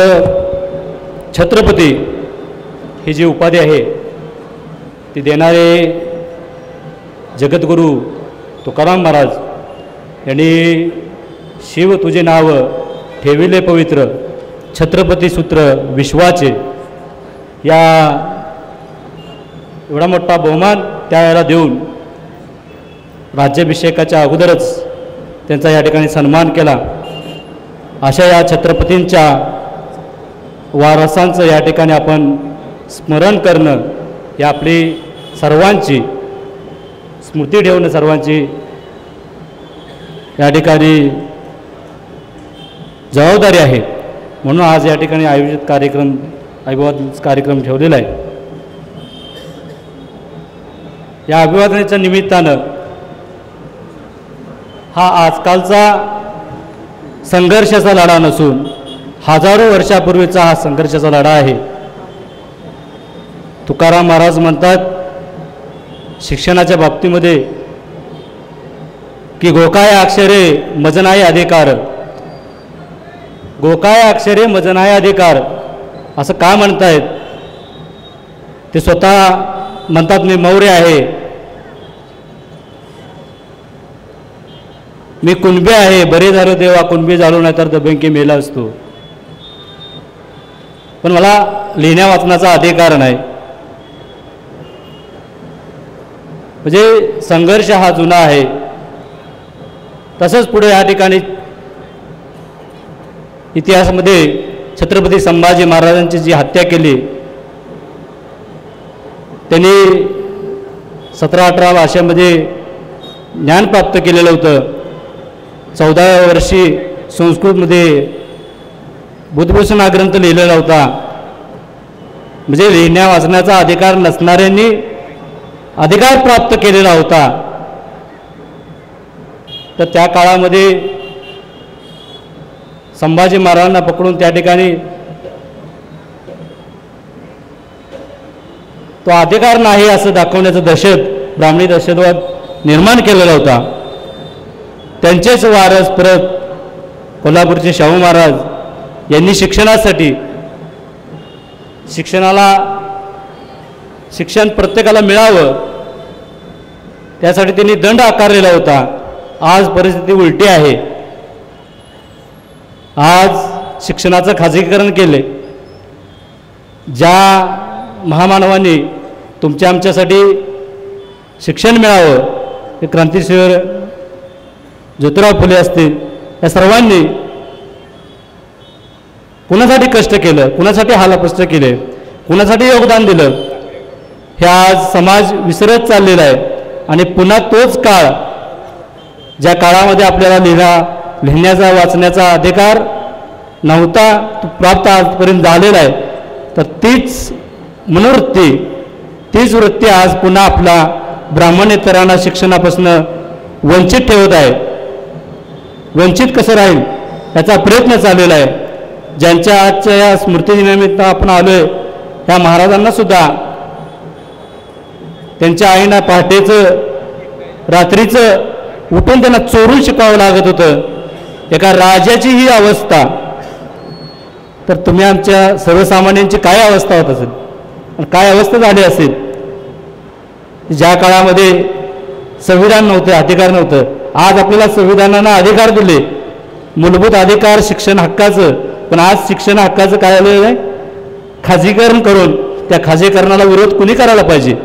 छत्रपती ही जी उपाधी आहे ती देणारे जगद्गुरू तुकाराम महाराज यांनी शिव तुझे नाव ठेविले पवित्र, छत्रपती सूत्र विश्वाचे, या एवढा मोठा बहुमान त्यावेळेला देऊन राज्याभिषेकाच्या अगोदरच त्यांचा या ठिकाणी सन्मान केला. अशा या छत्रपतींच्या वारसांचं या ठिकाणी आपण स्मरण करणं ही आपली सर्वांची स्मृती ठेवणं सर्वांची या ठिकाणी जबाबदारी आहे. म्हणून आज या ठिकाणी आयोजित अभिवादन कार्यक्रम ठेवलेला आहे. या अभिवादनाच्या निमित्तानं हा आजकालचा संघर्षाचा लढा नसून हजारो वर्षापूर्वीचा हा संघर्षाचा लढा आहे. तुकाराम महाराज म्हणतात शिक्षणाच्या बाबतीमध्ये की गोकाय अक्षरे मजनाय अधिकार, गोकाय अक्षरे मजनाय अधिकार असं का म्हणतायत? ते स्वतः म्हणतात मी मौर्य आहे, मी कुणबी आहे, बरे झालो देवा कुणबी झालो नाही तर दबंकी मेला असतो. पण मला लिहिण्या वाचनाचा अधिकार नाही. म्हणजे संघर्ष हा जुना आहे. तसंच पुढे या ठिकाणी इतिहासामध्ये छत्रपती संभाजी महाराजांची जी हत्या केली, त्यांनी 17-18 भाषेमध्ये ज्ञान प्राप्त केलेलं होतं. 14व्या वर्षी संस्कृतमध्ये बुद्धभूषण हा ग्रंथ लिहिलेला होता. म्हणजे लिहिण्या वाचण्याचा अधिकार नसणाऱ्यांनी अधिकार प्राप्त केलेला होता. तर त्या काळामध्ये संभाजी महाराजांना पकडून त्या ठिकाणी तो अधिकार नाही असं दाखवण्याचं ब्राह्मणी दहशतवाद निर्माण केलेला होता. त्यांचेच वारस परत कोल्हापूरचे शाहू महाराज यांनी शिक्षणासाठी शिक्षण प्रत्येकाला मिळावं त्यासाठी त्यांनी दंड आकारलेला होता. आज परिस्थिती उलटी आहे. आज शिक्षणाचं खाजगीकरण केले. ज्या महामानवांनी तुमच्या आमच्यासाठी शिक्षण मिळावं, हे क्रांतिसिर ज्योतिराव फुले असतील, या सर्वांनी कुणासाठी कष्ट केलं, कुणासाठी हालअपेष्ट केले, कुणासाठी योगदान दिलं, हे आज समाज विसरत चाललेला आहे. आणि पुन्हा तोच काळ ज्या काळामध्ये आपल्याला लिहिण्याचा वाचण्याचा अधिकार नव्हता तो प्राप्त आजपर्यंत झालेला आहे. तर तीच मनोवृत्ती, तीच वृत्ती आज पुन्हा आपला ब्राह्मणेतरांना शिक्षणापासून वंचित ठेवत आहे. वंचित कसं राहील याचा प्रयत्न चाललेला आहे. ज्यांच्या आजच्या या स्मृतिदिनानिमित्त आपण आलोय, त्या महाराजांना सुद्धा त्यांच्या आईना पहाटेचं रात्रीचं उठून त्यांना चोरून शिकवावं लागत होतं. एका राजाची ही अवस्था, तर तुम्ही आमच्या सर्वसामान्यांची काय अवस्था होत असेल, काय अवस्था झाली असेल. ज्या काळामध्ये संविधान नव्हतं, अधिकार नव्हतं, आज आपल्याला संविधानानं अधिकार दिले, मूलभूत अधिकार शिक्षण हक्काचं. पण आज शिक्षण हक्काचं काय आलेलं आहे? खाजगीकरण करून त्या खाजगीकरणाला विरोध कुणी करायला पाहिजे?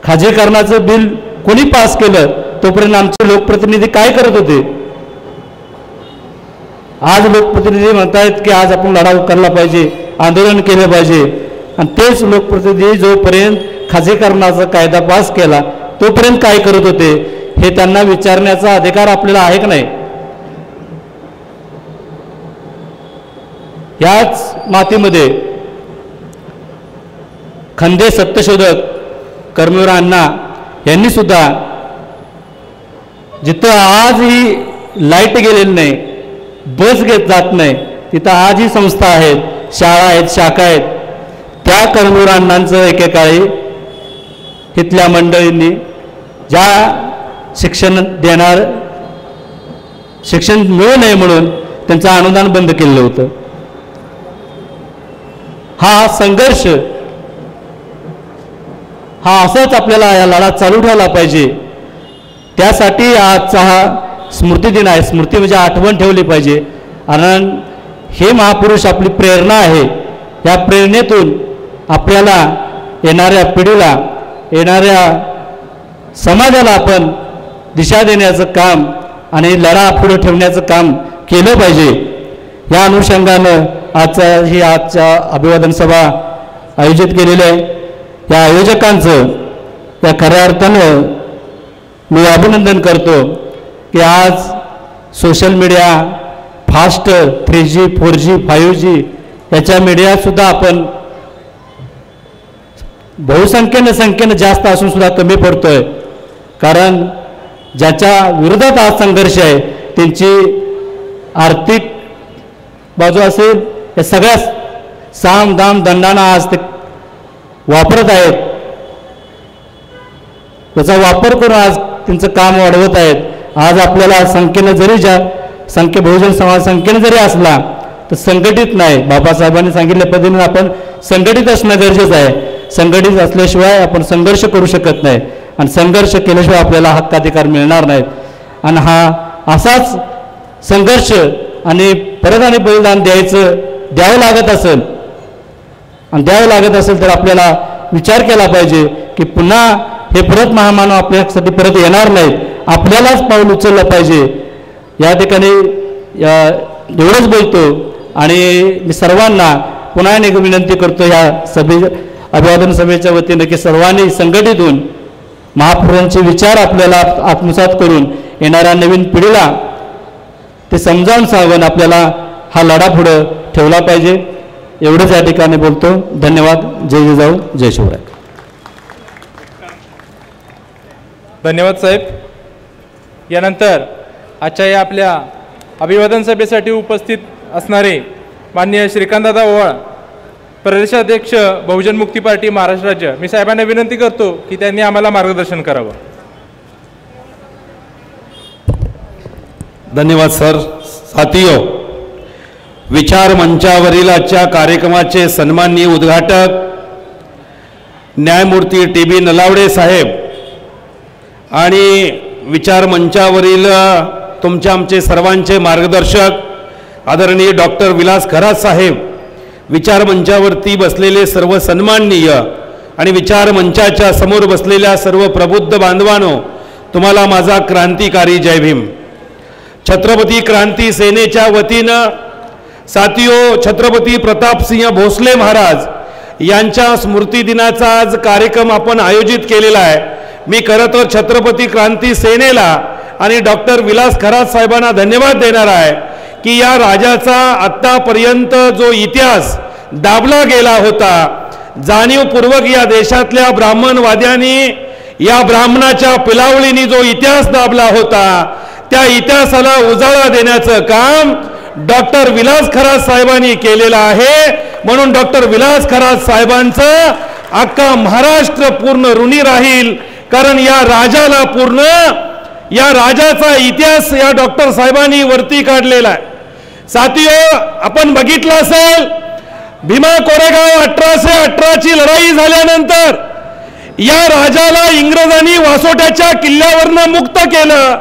खाजगीकरणाचं बिल कोणी पास केलं? तोपर्यंत आमचे लोकप्रतिनिधी काय करत होते? आज लोकप्रतिनिधी म्हणतायत की आज आपण लढा उकारला पाहिजे, आंदोलन केलं पाहिजे. आणि तेच लोकप्रतिनिधी जोपर्यंत खाजगीकरणाचा कायदा पास केला तोपर्यंत काय करत होते हे त्यांना विचारण्याचा अधिकार आपल्याला आहे का नाही? याच मातीमध्ये खंदे सत्यशोधक कर्मवीर अण्णा यांनी सुद्धा जिथं आजही लाईट गेलेली नाही, बस जात नाही, तिथं आजही संस्था आहेत, शाळा आहेत, शाखा आहेत. त्या कर्मवीर अण्णांचं एकेकाळी इथल्या मंडळींनी ज्या शिक्षण मिळू नये म्हणून त्यांचं अनुदान बंद केलेलं होतं. हा संघर्ष हा असंच आपल्याला या लढा चालू ठेवला पाहिजे. त्यासाठी आजचा हा स्मृतिदिन आहे. स्मृती म्हणजे आठवण ठेवली पाहिजे, कारण हे महापुरुष आपली प्रेरणा आहे. या प्रेरणेतून आपल्याला येणाऱ्या पिढीला, येणाऱ्या समाजाला आपण दिशा देण्याचं काम आणि लढा पुढे ठेवण्याचं काम केलं पाहिजे. या अनुषंगानं आजच्या अभिवादन सभा आयोजित केलेली आहे. या आयोजकांचं या खऱ्या अर्थानं मी अभिनंदन करतो की आज social media fast 3G 4G 5G याच्या मीडियासुद्धा आपण संख्येनं जास्त असून सुद्धा कमी पडतोय. कारण ज्याच्या विरोधात आज संघर्ष आहे त्यांची आर्थिक बाजू असेल, या सगळ्या साम दाम दंडाना आज ते वापरत आहेत. त्याचा वापर करून आज त्यांचं काम वाढवत आहेत. आज आपल्याला संख्येनं जरी बहुजन समाज संख्येनं जरी असला तर संघटित नाही. बाबासाहेबांनी सांगितल्या पद्धतीने आपण संघटित असणं गरजेचं आहे. संघटित असल्याशिवाय आपण संघर्ष करू शकत नाही, आणि संघर्ष केल्याशिवाय आपल्याला हक्काधिकार मिळणार नाहीत. आणि हा असाच संघर्ष आणि परत आणि बलिदान द्यावं लागत असेल तर आपल्याला विचार केला पाहिजे की पुन्हा हे परत महामानव आपल्यासाठी परत येणार नाहीत. आपल्यालाच पाऊल उचललं पाहिजे. या ठिकाणी एवढंच बोलतो आणि मी सर्वांना पुन्हा एक विनंती करतो या अभिवादन सभेच्या वतीनं की सर्वांनी संघटित होऊन महापुरुषांचे विचार आपल्याला आत्मसात करून येणाऱ्या नवीन पिढीला ते समजावून सांगून आपल्याला हा लढा पुढं ठेवला पाहिजे. एवढंच या ठिकाणी बोलतो. धन्यवाद. जय जिजाऊ, जय शिवराय. धन्यवाद साहेब. यानंतर आजच्या या आपल्या अभिवादन सभेसाठी उपस्थित असणारे माननीय श्रीकांतदादा ओवाळ, प्रदेशाध्यक्ष बहुजन मुक्ती पार्टी महाराष्ट्र राज्य, मी साहेबांना विनंती करतो की त्यांनी आम्हाला मार्गदर्शन करावं. धन्यवाद सर. साथियो, विचार मंचावरील आजच्या कार्यक्रमाचे सन्माननीय उद्घाटक न्यायमूर्ती TB नलावडे साहेब आणि विचार मंचावरील आमचे सर्वांचे मार्गदर्शक आदरणीय डॉक्टर विलास खरात साहेब, विचार मंचावरती बसलेले सर्व सन्माननीय आणि विचार मंचाच्या समोर बसलेल्या सर्व प्रबुद्ध बांधवांनो, तुम्हाला माझा क्रांतिकारी जय भीम. छत्रपती क्रांती सेनेच्या वतीनं साथियो, छत्रपती प्रतापसिंह भोसले महाराज यांच्या स्मृती दिनाचा आज कार्यक्रम आपण आयोजित केलेला आहे. मी खरं तर छत्रपती क्रांती सेनेला आणि डॉक्टर विलास खरात साहेबांना धन्यवाद देणार आहे की या राजाचा आत्तापर्यंत जो इतिहास दाबला गेला होता, जाणीवपूर्वक या देशातल्या ब्राह्मणवाद्यांनी, या ब्राह्मणाच्या पिलावळीने जो इतिहास दाबला होता, त्या इतिहासाला उजाळा देण्याचं काम डॉक्टर विलास खरात साहेबांनी केलेलं आहे. म्हणून डॉक्टर विलास खरात साहेबांचं अख्खा महाराष्ट्र पूर्ण ऋणी राहील. कारण या राजाला पूर्ण, या राजाचा इतिहास या डॉक्टर साहेबांनी वरती काढलेला आहे. साथियो, आपण बघितलं असेल भीमा कोरेगाव 1818ची लढाई झाल्यानंतर या राजाला इंग्रजांनी वासोट्याच्या किल्ल्यावरनं मुक्त केलं.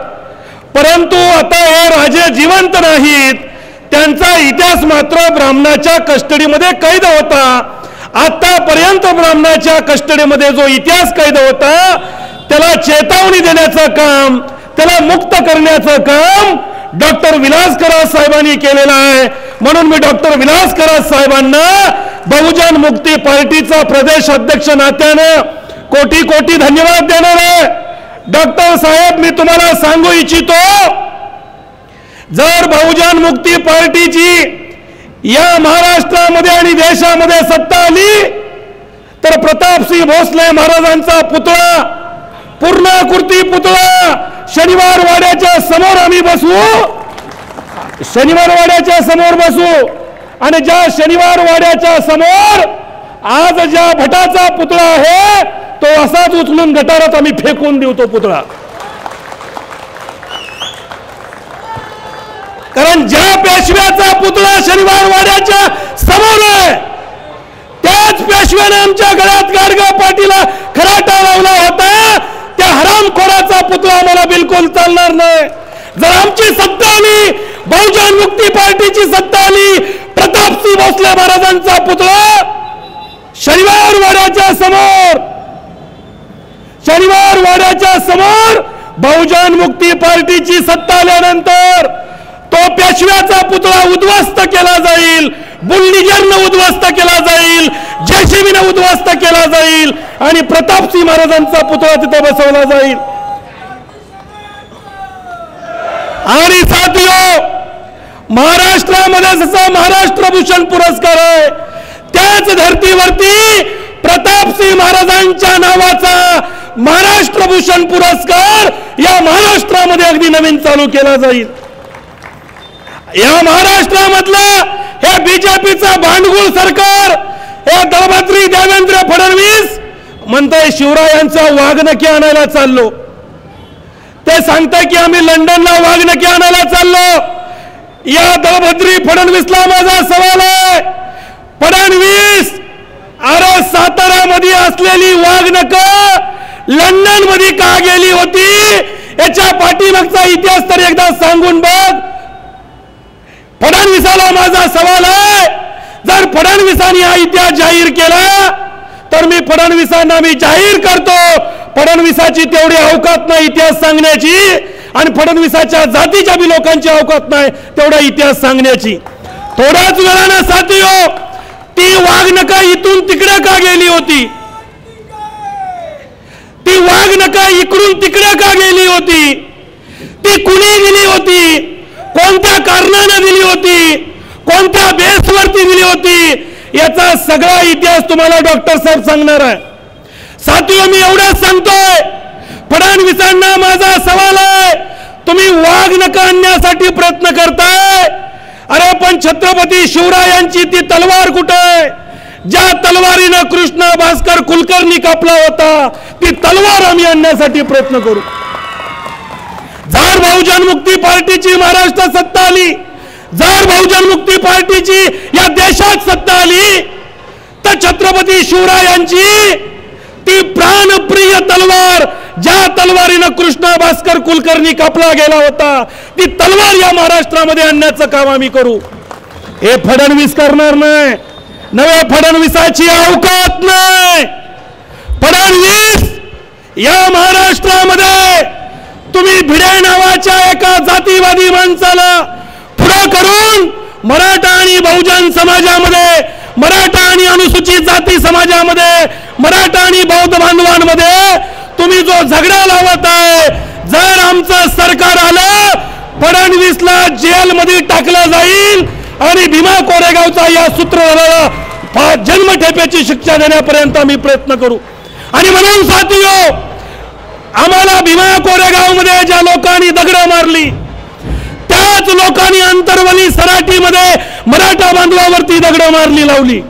परंतु आता हे राजे जिवंत नाहीत. त्यांचा इतिहास मात्र ब्राह्मणाच्या कस्टडीमध्ये कैद होता. आतापर्यंत ब्राह्मणाच्या कस्टडीमध्ये जो इतिहास कैद होता त्याला चेतावणी देण्याचं काम, त्याला मुक्त करण्याचं काम डॉक्टर विलास खरात साहेबांनी केलेलं आहे. म्हणून मी डॉक्टर विलास खरात साहेबांना बहुजन मुक्ती पार्टीचा प्रदेश अध्यक्ष नात्यानं कोटी कोटी धन्यवाद देणार आहे. डॉक्टर साहेब, मी तुम्हाला सांगू इच्छितो, जर बहुजन मुक्ती पार्टीची या महाराष्ट्रामध्ये आणि देशामध्ये सत्ता आली तर प्रतापसिंह भोसले महाराजांचा पुतळा, पूर्णाकृती पुतळा शनिवार वाड्याच्या समोर आम्ही बसू, शनिवार वाड्याच्या समोर बसू आणि ज्या शनिवार वाड्याच्या समोर आज ज्या भटाचा पुतळा आहे तो असाच उचलून गटारात आम्ही फेकून देऊ तो पुतळा. कारण ज्या पेशव्याचा पुतळा शनिवार वाड्याच्या समोर आहे त्याच पेशव्याने आमच्या गळ्यात गाडगे पाटीला खराटा लावला होता. त्या हरामखोराचा पुतळा आम्हाला बिलकुल चालणार नाही. जर आमची सत्ता आली, बहुजन मुक्ती पार्टीची सत्ता आली, प्रतापसिंह भोसले महाराजांचा पुतळा शनिवार वाड्याच्या समोर, शनिवार वाड्याच्या समोर बहुजन मुक्ती पार्टीची सत्ता आल्यानंतर तो पेशव्याचा पुतळा उद्ध्वस्त केला जाईल, बुलडोझरनं उद्ध्वस्त केला जाईल, जेसीबीनं उद्ध्वस्त केला जाईल आणि प्रतापसिंह महाराजांचा पुतळा तिथे बसवला जाईल. आणि साथियो, महाराष्ट्रामध्ये जसा महाराष्ट्र भूषण पुरस्कार आहे त्याच धर्तीवरती प्रतापसिंह महाराजांच्या नावाचा महाराष्ट्र भूषण पुरस्कार या महाराष्ट्रामध्ये अगदी नवीन चालू केला जाईल. या महाराष्ट्रामधलं हे बीजेपीचा भांडगुळ सरकार, हे दळभद्री देवेंद्र फडणवीस म्हणतंय शिवरायांचा वाघनखी आणायला चाललो. ते सांगताय की आम्ही लंडनला वाघनखी आणायला चाललो. या दळभद्री फडणवीसला माझा सवाल आहे, फडणवीस अरे साताऱ्यामध्ये असलेली वाघनखं लंडन मध्ये का गेली होती याच्या पाठीमागचा इतिहास तर एकदा सांगून बघ. फडणवीसाला माझा सवाल आहे, जर फडणवीसांनी हा इतिहास जाहीर केला तर मी फडणवीसांना जाहीर करतो फडणवीसाची तेवढी अवकात नाही इतिहास सांगण्याची आणि फडणवीसाच्या जातीच्या बी लोकांची अवकात नाही तेवढा इतिहास सांगण्याची. थोड्याच वेळानं साथियो, ती वाघनखं इथून तिकडे का गेली होती, ती वाघनखं इकडून तिकडे का गेली होती, ती कुणी दिली होती, कोणत्या कारणाने दिली होती, कोणत्या बेसवरती दिली होती, याचा सगळा इतिहास तुम्हाला डॉक्टर साहेब सांगणार आहे. साथियो, मी एवढंच सांगतोय, फडणवीसांना माझा सवाल आहे, तुम्ही वाघनखं आणण्यासाठी प्रयत्न करताय, अरे पण छत्रपती शिवरायांची ती तलवार कुठे आहे, ज्या तलवारीनं कृष्ण भास्कर कुलकर्णी कापला होता, ती तलवार आम्ही आणण्यासाठी प्रयत्न करू. जर बहुजन मुक्ती पार्टीची महाराष्ट्रात सत्ता आली, जर बहुजन मुक्ती पार्टीची या देशात सत्ता आली तर छत्रपती शिवरायांची ती प्राणप्रिय तलवार, ज्या तलवारीनं कृष्ण भास्कर कुलकर्णी कापला गेला होता, ती तलवार या महाराष्ट्रामध्ये आणण्याचं काम आम्ही करू. हे फडणवीस करणार नाही, नवे फडणवीसाची अवकात नाही. फडणवीस या महाराष्ट्रामध्ये तुम्ही भिडे नावाच्या एका जातीवादी माणसाला पुढं करून मराठा आणि बहुजन समाजामध्ये, मराठा आणि अनुसूचित जाती समाजामध्ये, मराठा आणि बौद्ध बांधवांमध्ये तुम्ही जो झगडा लावत आहे, जर आमचं सरकार आलं फडणवीसला जेलमध्ये टाकलं जाईल आणि भीमा कोरेगावचा या सूत्रधाराला जन्मठेपेची शिक्षा देण्यापर्यंत आम्ही प्रयत्न करू. आणि म्हणून साथियो, आम्हाला भीमा कोरेगाव मध्ये ज्या लोकांनी दगडं मारली त्याच लोकांनी अंतरवली सराटीमध्ये मराठा बांधवावरती दगडं मारली लावली.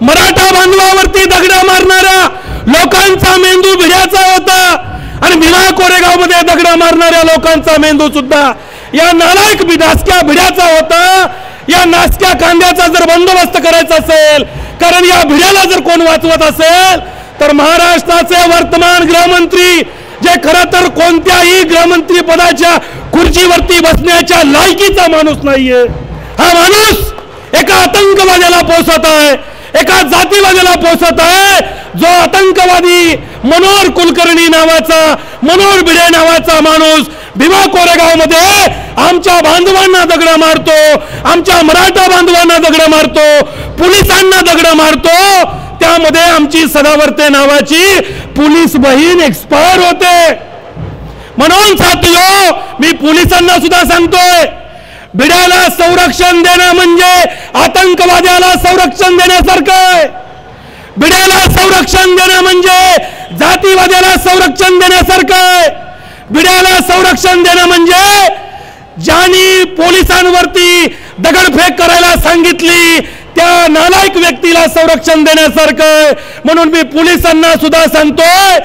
मराठा बांधवावरती दगडं मारणाऱ्या लोकांचा मेंदू भिड्याचा होता आणि भीमा कोरेगाव मध्ये दगडं मारणाऱ्या लोकांचा मेंदू सुद्धा या नालायक नासक्या भिड्याचा होता. या नासक्या कांद्याचा जर बंदोबस्त करायचा असेल, कारण या भिड्याला जर कोण वाचवत असेल तर महाराष्ट्राचे वर्तमान गृहमंत्री, जे खरं तर कोणत्याही गृहमंत्री पदाच्या खुर्चीवरती बसण्याच्या लायकीचा माणूस नाहीये, हा माणूस एका आतंकवाद्याला पोसत आहे, एका जातीवाद्याला पोसत आहे, जो आतंकवादी मनोहर कुलकर्णी नावाचा, मनोहर भिडे नावाचा माणूस भीमा कोरेगाव मध्ये आमच्या बांधवांना दगड मारतो, आमच्या मराठा बांधवांना दगड मारतो, पोलिसांना दगड मारतो. त्यामध्ये आमची सदावर्ते नावाची पोलीस बहीण एक्सपायर होते. म्हणून साथियो, मी पोलिसांना सुद्धा सांगतोय, भिड्याला संरक्षण देणं म्हणजे आतंकवाद्याला संरक्षण देण्यासारखं आहे. भिड्याला संरक्षण देणं म्हणजे जातीवाद्याला संरक्षण देण्यासारखं आहे. भिड्याला संरक्षण देणं म्हणजे ज्यांनी पोलिसांवरती दगडफेक करायला सांगितली त्या नालायक व्यक्तीला संरक्षण देण्यासारखं. म्हणून मी पोलिसांना सुद्धा सांगतोय,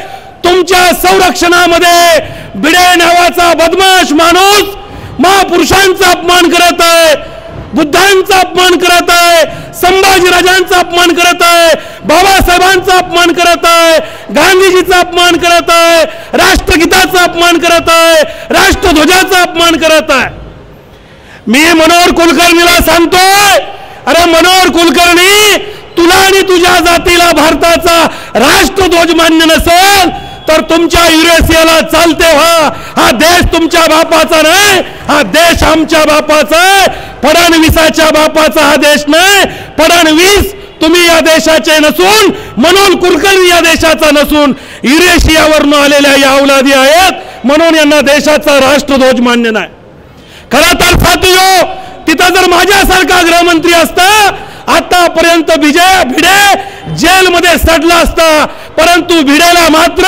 तुमच्या संरक्षणामध्ये भिडे नावाचा बदमाश माणूस महापुरुषांचा अपमान करत आहे, बुद्धांचा अपमान करत आहे, संभाजीराजांचा अपमान करत आहे, बाबासाहेबांचा अपमान करत आहे, गांधीजीचा अपमान करत आहे, राष्ट्रगीताचा अपमान करत आहे, राष्ट्रध्वजाचा अपमान करत आहे. मी मनोहर कुलकर्णीला सांगतोय, अरे मनोहर कुलकर्णी, तुला आणि तुझ्या जातीला भारताचा राष्ट्रध्वज मान्य नसेल तर तुमच्या युरेशियाला चालते व्हा. हा देश तुमच्या बापाचा नाही, हा देश आमच्या बापाचा आहे. फडणवीसाच्या बापाचा हा देश नाही. फडणवीस तुम्ही या देशाचे नसून, मनोहर कुलकर्णी या देशाचा नसून युरेशियावरून आलेल्या या अवलादी आहेत, म्हणून यांना देशाचा राष्ट्रध्वज मान्य नाही. खरं तर साथियो, तिथं जर माझ्यासारखा गृहमंत्री असता आतापर्यंत भिडे जेलमध्ये सडला असता. परंतु भिडेला मात्र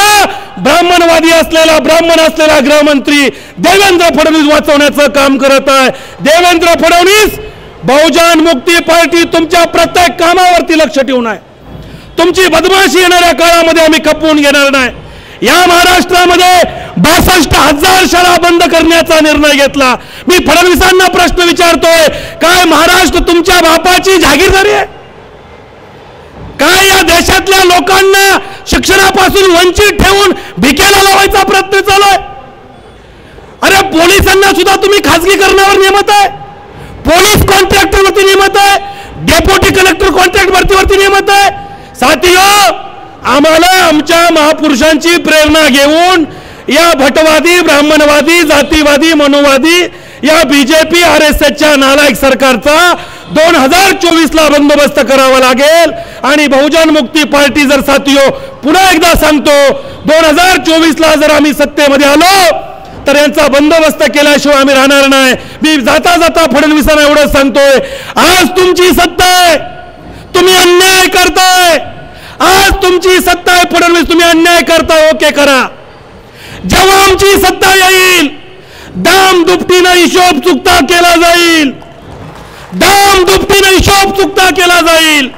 ब्राह्मण असलेला गृहमंत्री देवेंद्र फडणवीस वाचवण्याचं काम करत आहे. देवेंद्र फडणवीस, बहुजन मुक्ती पार्टी तुमच्या प्रत्येक कामावरती लक्ष ठेवून आहे. तुमची बदमाशी येणाऱ्या काळामध्ये आम्ही खपवून घेणार नाही. या महाराष्ट्रामध्ये 62,000 शाळा बंद करण्याचा निर्णय घेतला. मी फडणवीसांना प्रश्न विचारतोय, काय महाराष्ट्र तुमच्या बापाची जागीरदारी आहे? काय या देशातल्या लोकांना शिक्षणापासून वंचित ठेवून भिकेला लावायचा प्रयत्न चालू आहे? अरे पोलिसांना सुद्धा तुम्ही खासगीकरणावर नेमत आहे, पोलीस कॉन्ट्रॅक्टरवरती नेमत आहे, डेप्युटी कलेक्टर कॉन्ट्रॅक्ट भरतीवरती नेमत आहे. साथियो, आम्हाला आमच्या महापुरुषांची प्रेरणा घेऊन या भटवादी, ब्राह्मणवादी, जातीवादी, मनोवादी या बीजेपी RSSच्या नालायक सरकारचा 2024ला बंदोबस्त करावा लागेल. आणि बहुजन मुक्ती पार्टी जर साथियो, पुन्हा एकदा सांगतो, 2024ला जर आम्ही सत्तेमध्ये आलो तर यांचा बंदोबस्त केल्याशिवाय आम्ही राहणार नाही. मी जाता जाता फडणवीसांना एवढं सांगतोय, आज तुमची सत्ता आहे, तुम्ही अन्याय करताय. आज तुमची सत्ता आहे फडणवीस, तुम्ही अन्याय करताय, ओके करा. जेव्हा आमची सत्ता येईल, दाम दुपटीनं हिशोब चुकता केला जाईल, दाम दुपटीनं हिशोब चुकता केला जाईल.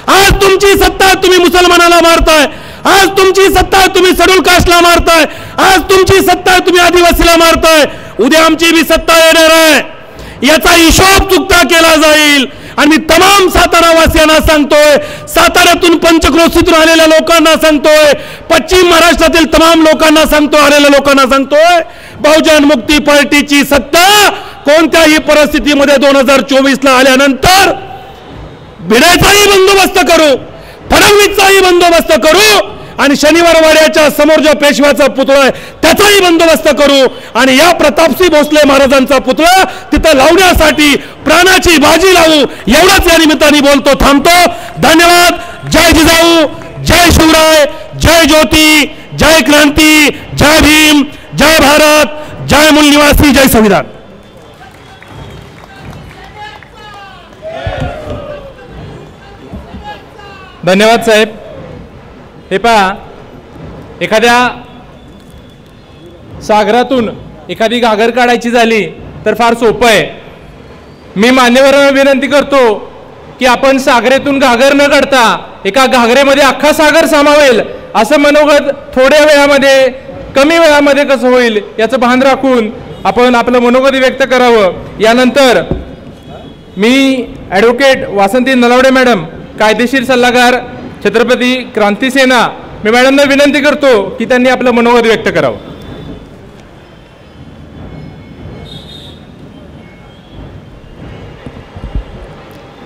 आज तुमची सत्ता, तुम्ही मुसलमानाला मारताय. आज तुमची सत्ता, तुम्ही शेड्यूल कास्टला मारताय. आज तुमची सत्ता, तुम्ही आदिवासीला मारताय. उद्या आमची बी सत्ता येणार आहे, याचा हिशोब चुकता केला जाईल. आणि मी तमाम सातारावासियांना सांगतोय, साताऱ्यातून पंचक्रोशीतून आलेल्या लोकांना सांगतोय, पश्चिम महाराष्ट्रातील तमाम लोकांना सांगतोय, आलेल्या लोकांना सांगतोय, बहुजन मुक्ती पार्टीची सत्ता कोणत्याही परिस्थितीमध्ये 2024ला आल्यानंतर भिडेचाही बंदोबस्त करू, फडणवीसचाही बंदोबस्त करू, आणि शनिवार वाड्याच्या समोर जो पेशव्याचा पुतळा आहे त्याचाही बंदोबस्त करू. आणि या प्रतापसिंह भोसले महाराजांचा पुतळा तिथं लावण्यासाठी प्राणाची बाजी लावू. एवढंच या निमित्ताने बोलतो, थांबतो. धन्यवाद. जय जिजाऊ, जय शिवराय, जय ज्योती, जय क्रांती, जय भीम, जय भारत, जय मूल निवासी, जय संविधान. धन्यवाद साहेब. हे पहा, एखाद्या सागरातून एखादी घागर काढायची झाली तर फार सोपं आहे. मी मान्यवरांना विनंती करतो की आपण सागरेतून घागर न काढता एका घागरेमध्ये अख्खा सागर सामावेल असं मनोगत थोड्या वेळामध्ये, कमी वेळामध्ये कसं होईल याचं भान राखून आपण आपलं मनोगत व्यक्त करावं. यानंतर मी ॲडव्होकेट वासंती नलावडे मॅडम, कायदेशीर सल्लागार छत्रपती क्रांती सेना, मी मॅडमना विनंती करतो की त्यांनी आपलं मनोगत व्यक्त करावं.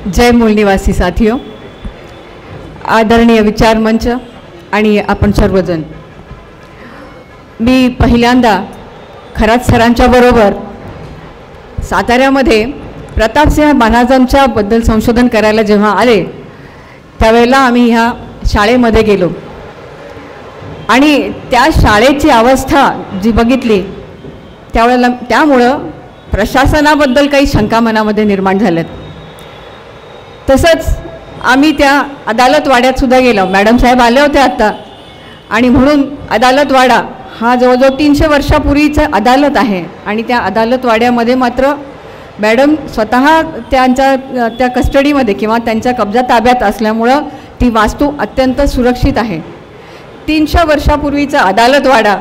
जय मूल निवासी साथियों, आदरणीय विचार मंच आणि आपण सर्वजण, मी पहिल्यांदा खरात सरांच्या बरोबर साताऱ्यामध्ये प्रतापसिंह महाराजांच्या बद्दल संशोधन करायला जेव्हा आले त्यावेळेला आम्ही ह्या शाळेमध्ये गेलो आणि त्या शाळेची अवस्था जी बघितली त्यावेळेला, त्यामुळं प्रशासनाबद्दल काही शंका मनामध्ये निर्माण झाल्यात. तसंच आम्ही त्या अदालत वाड्यात सुद्धा गेलो. मॅडम साहेब आले होते आत्ता, आणि म्हणून अदालत वाडा हा जवळजवळ 300 वर्षापूर्वीचं अदालत आहे आणि त्या अदालत वाड्यामध्ये मात्र मॅडम स्वतः त्या कस्टडीमध्ये किंवा त्यांच्या कब्जा ताब्यात असल्यामुळं ती वास्तू अत्यंत सुरक्षित आहे. 300 वर्षापूर्वीचा अदालतवाडा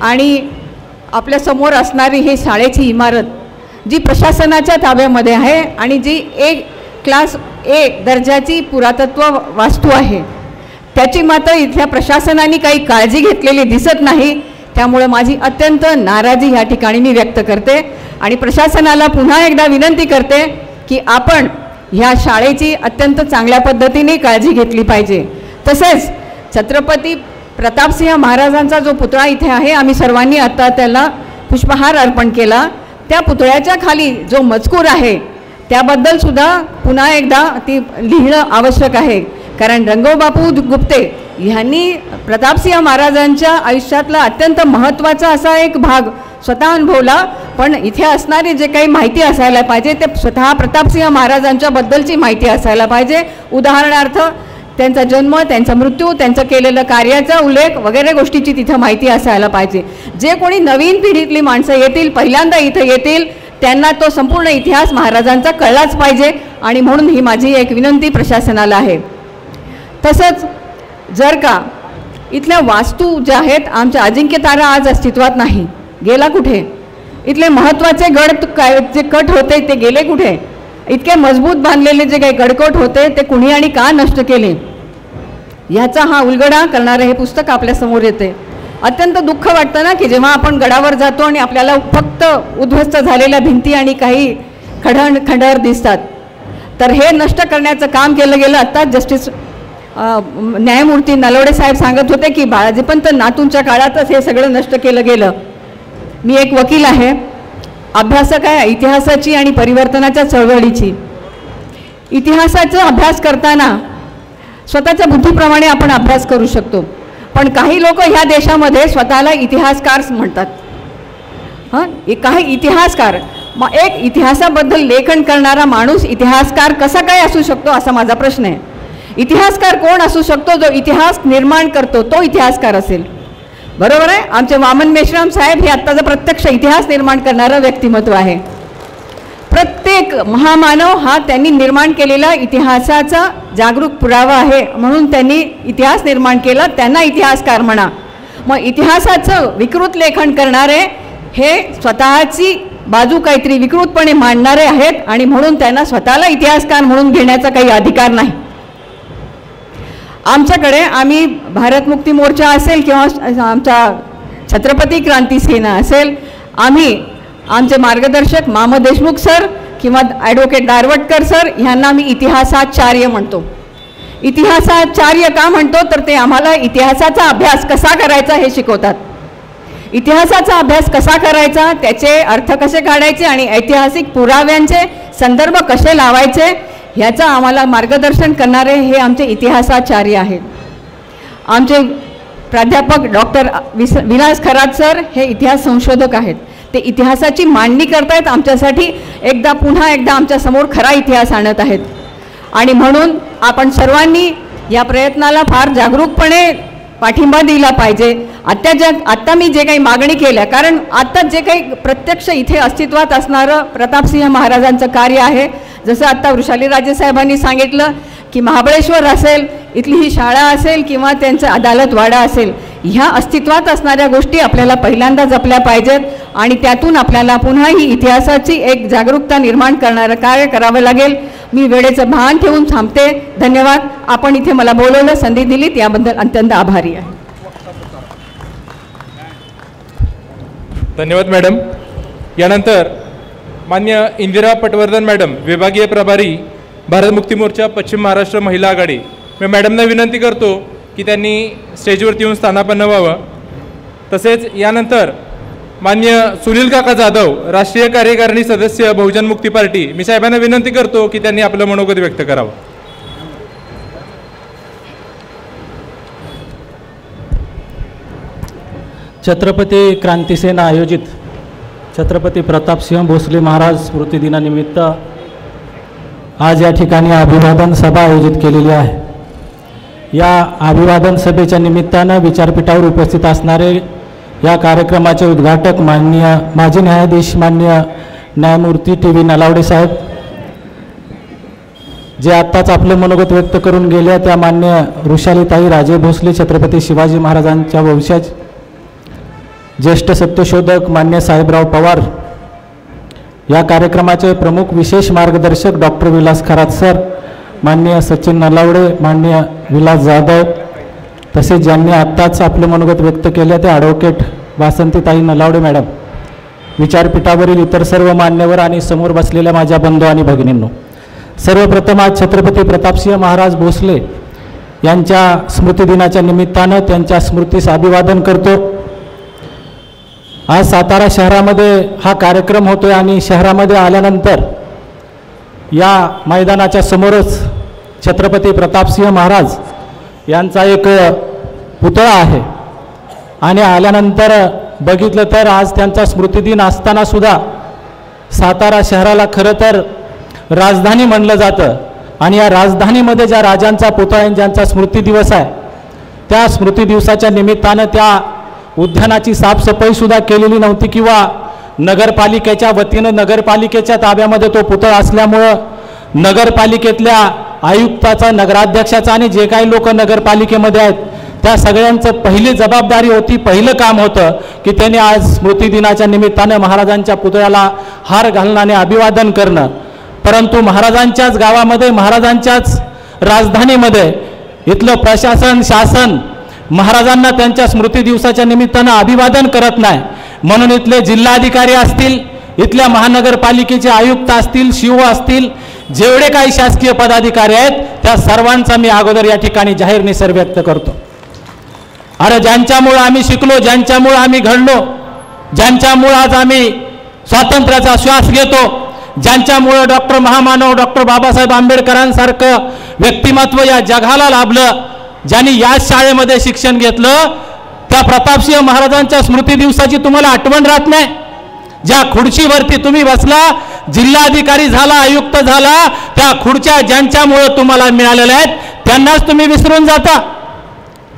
आणि आपल्यासमोर असणारी ही शाळेची इमारत जी प्रशासनाच्या ताब्यामध्ये आहे आणि जी क्लास A दर्जाची पुरातत्व वास्तू आहे, त्याची मात्र इथल्या प्रशासनाने काही काळजी घेतलेली दिसत नाही. त्यामुळे माझी अत्यंत नाराजी या ठिकाणी मी व्यक्त करते आणि प्रशासनाला पुन्हा एकदा विनंती करते की आपण ह्या शाळेची अत्यंत चांगल्या पद्धतीने काळजी घेतली पाहिजे. तसेच छत्रपती प्रतापसिंह महाराजांचा जो पुतळा इथे आहे, आम्ही सर्वांनी आता त्याला पुष्पहार अर्पण केला. त्या पुतळ्याच्या खाली जो मजकूर आहे त्याबद्दल सुद्धा पुन्हा एकदा ती लिहिणं आवश्यक आहे. कारण रंगोबापू गुप्ते ह्यांनी प्रतापसिंह महाराजांच्या आयुष्यातला अत्यंत महत्त्वाचा असा एक भाग स्वतः अनुभवला, पण इथे असणारी जे काही माहिती असायला पाहिजे ते स्वतः प्रतापसिंह महाराजांच्या बद्दलची माहिती असायला पाहिजे. उदाहरणार्थ त्यांचा जन्म, त्यांचा मृत्यू, त्यांचं केलेलं कार्याचा उल्लेख वगैरे गोष्टीची तिथं माहिती असायला पाहिजे. जे कोणी नवीन पिढीतली माणसं येतील, पहिल्यांदा इथं येतील, त्यांना तो संपूर्ण इतिहास महाराजांचा कळलाच पाहिजे आणि म्हणून ही माझी एक विनंती प्रशासनाला आहे. तसंच जर का इथल्या वास्तू ज्या आहेत, आमच्या अजिंक्यतारा आज अस्तित्वात नाही, गेला कुठे? इथले महत्त्वाचे गड जे कट होते ते गेले कुठे? इतके मजबूत बांधलेले जे काही गडकोट होते ते कुणी आणि का नष्ट केले, ह्याचा हा उलगडा करणारं हे पुस्तक आपल्यासमोर येते. अत्यंत दुःख वाटतं ना की जेव्हा आपण गडावर जातो आणि आपल्याला फक्त उद्ध्वस्त झालेल्या भिंती आणि काही खंडर दिसतात, तर हे नष्ट करण्याचं काम केलं गेलं. आत्ताच जस्टिस न्यायमूर्ती नलवडे साहेब सांगत होते की बाळाजीपंत नातूंच्या काळातच हे सगळं नष्ट केलं गेलं. मी एक वकील आहे, अभ्यासक आहे इतिहासाची आणि परिवर्तनाच्या चळवळीची. इतिहासाचा अभ्यास करताना स्वतःच्या बुद्धीप्रमाणे आपण अभ्यास करू शकतो, पण काही लोक ह्या देशामध्ये स्वतःला इतिहासकार म्हणतात. काही इतिहासकार, मग एक इतिहासाबद्दल लेखन करणारा माणूस इतिहासकार कसा काय असू शकतो असा माझा प्रश्न आहे. इतिहासकार कोण असू शकतो? जो इतिहास निर्माण करतो तो इतिहासकार असेल. बरोबर आहे. आमचे वामन मेश्राम साहेब हे आत्ताचा प्रत्यक्ष इतिहास निर्माण करणारं व्यक्तिमत्व आहे. प्रत्येक महामानव हा त्यांनी निर्माण केलेला इतिहासाचा जागरूक पुरावा आहे, म्हणून त्यांनी इतिहास निर्माण केला, त्यांना इतिहासकार म्हणा. मग इतिहासाचं विकृत लेखन करणारे हे स्वतःची बाजू काहीतरी विकृतपणे मांडणारे आहेत आणि म्हणून त्यांना स्वतःला इतिहासकार म्हणून घेण्याचा काही अधिकार नाही. आमच्याकडे आम्ही भारत मुक्ती मोर्चा असेल किंवा आमचा छत्रपती क्रांती सेना असेल, आम्ही आमचे मार्गदर्शक मामा देशमुख सर किंवा ॲडव्होकेट दारवटकर सर ह्यांना आम्ही इतिहासाचार्य म्हणतो. इतिहासाचार्य का म्हणतो तर ते आम्हाला इतिहासाचा अभ्यास कसा करायचा हे शिकवतात. इतिहासाचा अभ्यास कसा करायचा, त्याचे अर्थ कसे काढायचे आणि ऐतिहासिक पुराव्यांचे संदर्भ कसे लावायचे ह्याचं आम्हाला मार्गदर्शन करणारे हे आमचे इतिहासाचार्य आहेत. आमचे प्राध्यापक डॉक्टर विलास खरात सर हे इतिहास संशोधक आहेत. ते इतिहासाची मांडणी करतायत, आमच्यासाठी पुन्हा एकदा आमच्यासमोर खरा इतिहास आणत आहेत. आणि म्हणून आपण सर्वांनी या प्रयत्नाला फार जागरूकपणे पाठिंबा दिला पाहिजे. आत्ता मी जे काही मागणी केल्या, कारण आत्ता जे काही प्रत्यक्ष इथे अस्तित्वात असणारं प्रतापसिंह महाराजांचं कार्य आहे, जसं आत्ता वृषालीराजे साहेबांनी सांगितलं की महाबळेश्वर असेल, इथली ही शाळा असेल किंवा त्यांचं अदालतवाडा असेल, ह्या अस्तित्वात असणाऱ्या गोष्टी आपल्याला पहिल्यांदा जपल्या पाहिजेत आणि त्यातून आपल्याला पुन्हा ही इतिहासाची एक जागरूकता निर्माण करणारं कार्य करावं लागेल. मी वेळेचं भान ठेवून थांबते. धन्यवाद. आपण इथे मला बोलवलं, संधी दिलीत याबद्दल अत्यंत आभारी आहे. धन्यवाद मॅडम. यानंतर मान्य इंदिरा पटवर्धन मॅडम, विभागीय प्रभारी भारत मुक्ती मोर्चा पश्चिम महाराष्ट्र महिला आघाडी. मी मॅडमना विनंती करतो की त्यांनी स्टेजवरती येऊन स्थानापन्न व्हावं. तसेच यानंतर मान्य सुनील काका जाधव, राष्ट्रीय कार्यकारिणी सदस्य बहुजन मुक्ती पार्टी. मी साहेबांना विनंती करतो की त्यांनी आपलं मनोगत व्यक्त करावं. छत्रपती क्रांती सेना आयोजित छत्रपती प्रतापसिंह भोसले महाराज स्मृती दिनानिमित्त आज या ठिकाणी अभिवादन सभा आयोजित केलेली आहे. या अभिवादन सभेच्या निमित्तानं विचारपीठावर उपस्थित असणारे या कार्यक्रमाचे उद्घाटक माननीय माजी न्यायाधीश माननीय न्यायमूर्ती टी.व्ही. नलावडे साहेब, जे आत्ताच आपले मनोगत व्यक्त करून गेल्या त्या मान्य ऋषालीताई राजे भोसले छत्रपती शिवाजी महाराजांच्या वंशज, ज्येष्ठ सत्यशोधक मान्य साहेबराव पवार, या कार्यक्रमाचे प्रमुख विशेष मार्गदर्शक डॉक्टर विलास खरात सर, माननीय सचिन नलावडे, माननीय विलास जाधव, तसेच ज्यांनी आत्ताच आपले मनोगत व्यक्त केले ते ॲडव्होकेट वासंतीताई नलावडे मॅडम, विचारपीठावरील इतर सर्व मान्यवर आणि समोर बसलेल्या माझ्या बंधू आणि भगिनींनो, सर्वप्रथम आज छत्रपती प्रतापसिंह महाराज भोसले यांच्या स्मृतिदिनाच्या निमित्तानं त्यांच्या स्मृतीस अभिवादन करतो। आज सातारा शहरामध्ये हा कार्यक्रम होतोय आणि शहरामध्ये आल्यानंतर या मैदानाच्या समोरच छत्रपती प्रतापसिंह महाराज यांचा एक पुतळा आहे आणि आल्यानंतर बघितलं तर आज त्यांचा स्मृतिदिन असताना सुद्धा सातारा शहराला खरं तर राजधानी म्हणलं जातं आणि या राजधानीमध्ये ज्या राजांचा पुतळा आहे, ज्यांचा स्मृती दिवस आहे, त्या स्मृती दिवसाच्या निमित्तानं त्या उद्यानाची साफसफाईसुद्धा केलेली नव्हती किंवा नगरपालिकेच्या वतीनं नगरपालिकेच्या ताब्यामध्ये तो पुतळा असल्यामुळं नगरपालिकेतल्या आयुक्ताचा, नगराध्यक्षाचा आणि जे काही लोक नगरपालिकेमध्ये आहेत त्या सगळ्यांचं पहिली जबाबदारी होती, पहिलं काम होतं की त्यांनी आज स्मृतिदिनाच्या निमित्तानं महाराजांच्या पुतळ्याला हार घालणं आणि अभिवादन करणं। परंतु महाराजांच्याच गावामध्ये, महाराजांच्याच राजधानीमध्ये इथलं प्रशासन, शासन महाराजांना त्यांच्या स्मृती दिवसाच्या निमित्तानं अभिवादन करत नाही, म्हणून इथले जिल्हाधिकारी असतील, इथल्या महानगरपालिकेचे आयुक्त असतील, शिव असतील, जेवढे काही शासकीय पदाधिकारी आहेत त्या सर्वांचा मी अगोदर या ठिकाणी जाहीर निषेध व्यक्त करतो। अरे ज्यांच्यामुळे आम्ही शिकलो, ज्यांच्यामुळे आम्ही घडलो, ज्यांच्यामुळे आज आम्ही स्वातंत्र्याचा श्वास घेतो, ज्यांच्यामुळे डॉक्टर महामानव डॉक्टर बाबासाहेब आंबेडकरांसारखं व्यक्तिमत्व या जगाला लाभलं, ज्यांनी याच शाळेमध्ये शिक्षण घेतलं, त्या प्रतापसिंह महाराजांच्या स्मृती दिवसाची तुम्हाला आठवण राहत नाही? ज्या खुर्चीवरती तुम्ही बसला, जिल्हाधिकारी झाला, आयुक्त झाला, त्या खुर्च्या ज्यांच्यामुळे तुम्हाला मिळालेल्या आहेत त्यांनाच तुम्ही विसरून जाता।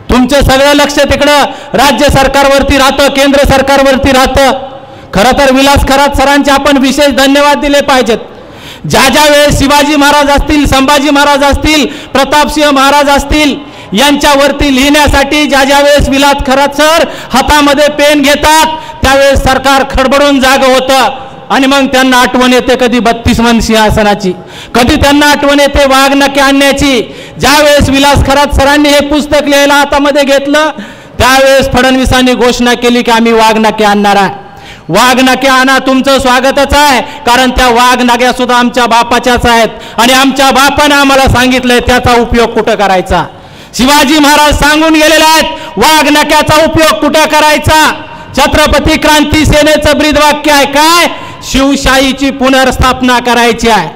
तुमचं सगळं लक्ष तिकडं राज्य सरकारवरती राहतं, केंद्र सरकारवरती राहतं। खरं तर विलास खरात सरांचे आपण विशेष धन्यवाद दिले पाहिजेत। ज्या ज्या वेळेस शिवाजी महाराज असतील, संभाजी महाराज असतील, प्रतापसिंह महाराज असतील यांच्यावरती लिहिण्यासाठी ज्या ज्या वेळेस विलास खरात सर हातामध्ये पेन घेतात त्यावेळेस सरकार खडबडून जागं होतं आणि मग त्यांना आठवण येते कधी 32 मन सिंहासनाची, कधी त्यांना आठवण येते वाघनखे आणण्याची। ज्यावेळेस विलास खरात सरांनी हे पुस्तक लिहायला हातामध्ये घेतलं त्यावेळेस फडणवीसांनी घोषणा केली की आम्ही वाघनखे आणणार आहे। वाघनखे आणा, तुमचं स्वागतच आहे, कारण त्या वाघनख्या सुद्धा आमच्या बापाच्याच आहेत आणि आमच्या बापाने आम्हाला सांगितलंय त्याचा उपयोग कुठं करायचा। शिवाजी महाराज सांगून गेलेले आहेत वाघनख्याचा उपयोग कुठं करायचा। छत्रपती क्रांती सेनेचं ब्रीदवाक्य आहे काय? शिवशाहीची पुनर्स्थापना करायची आहे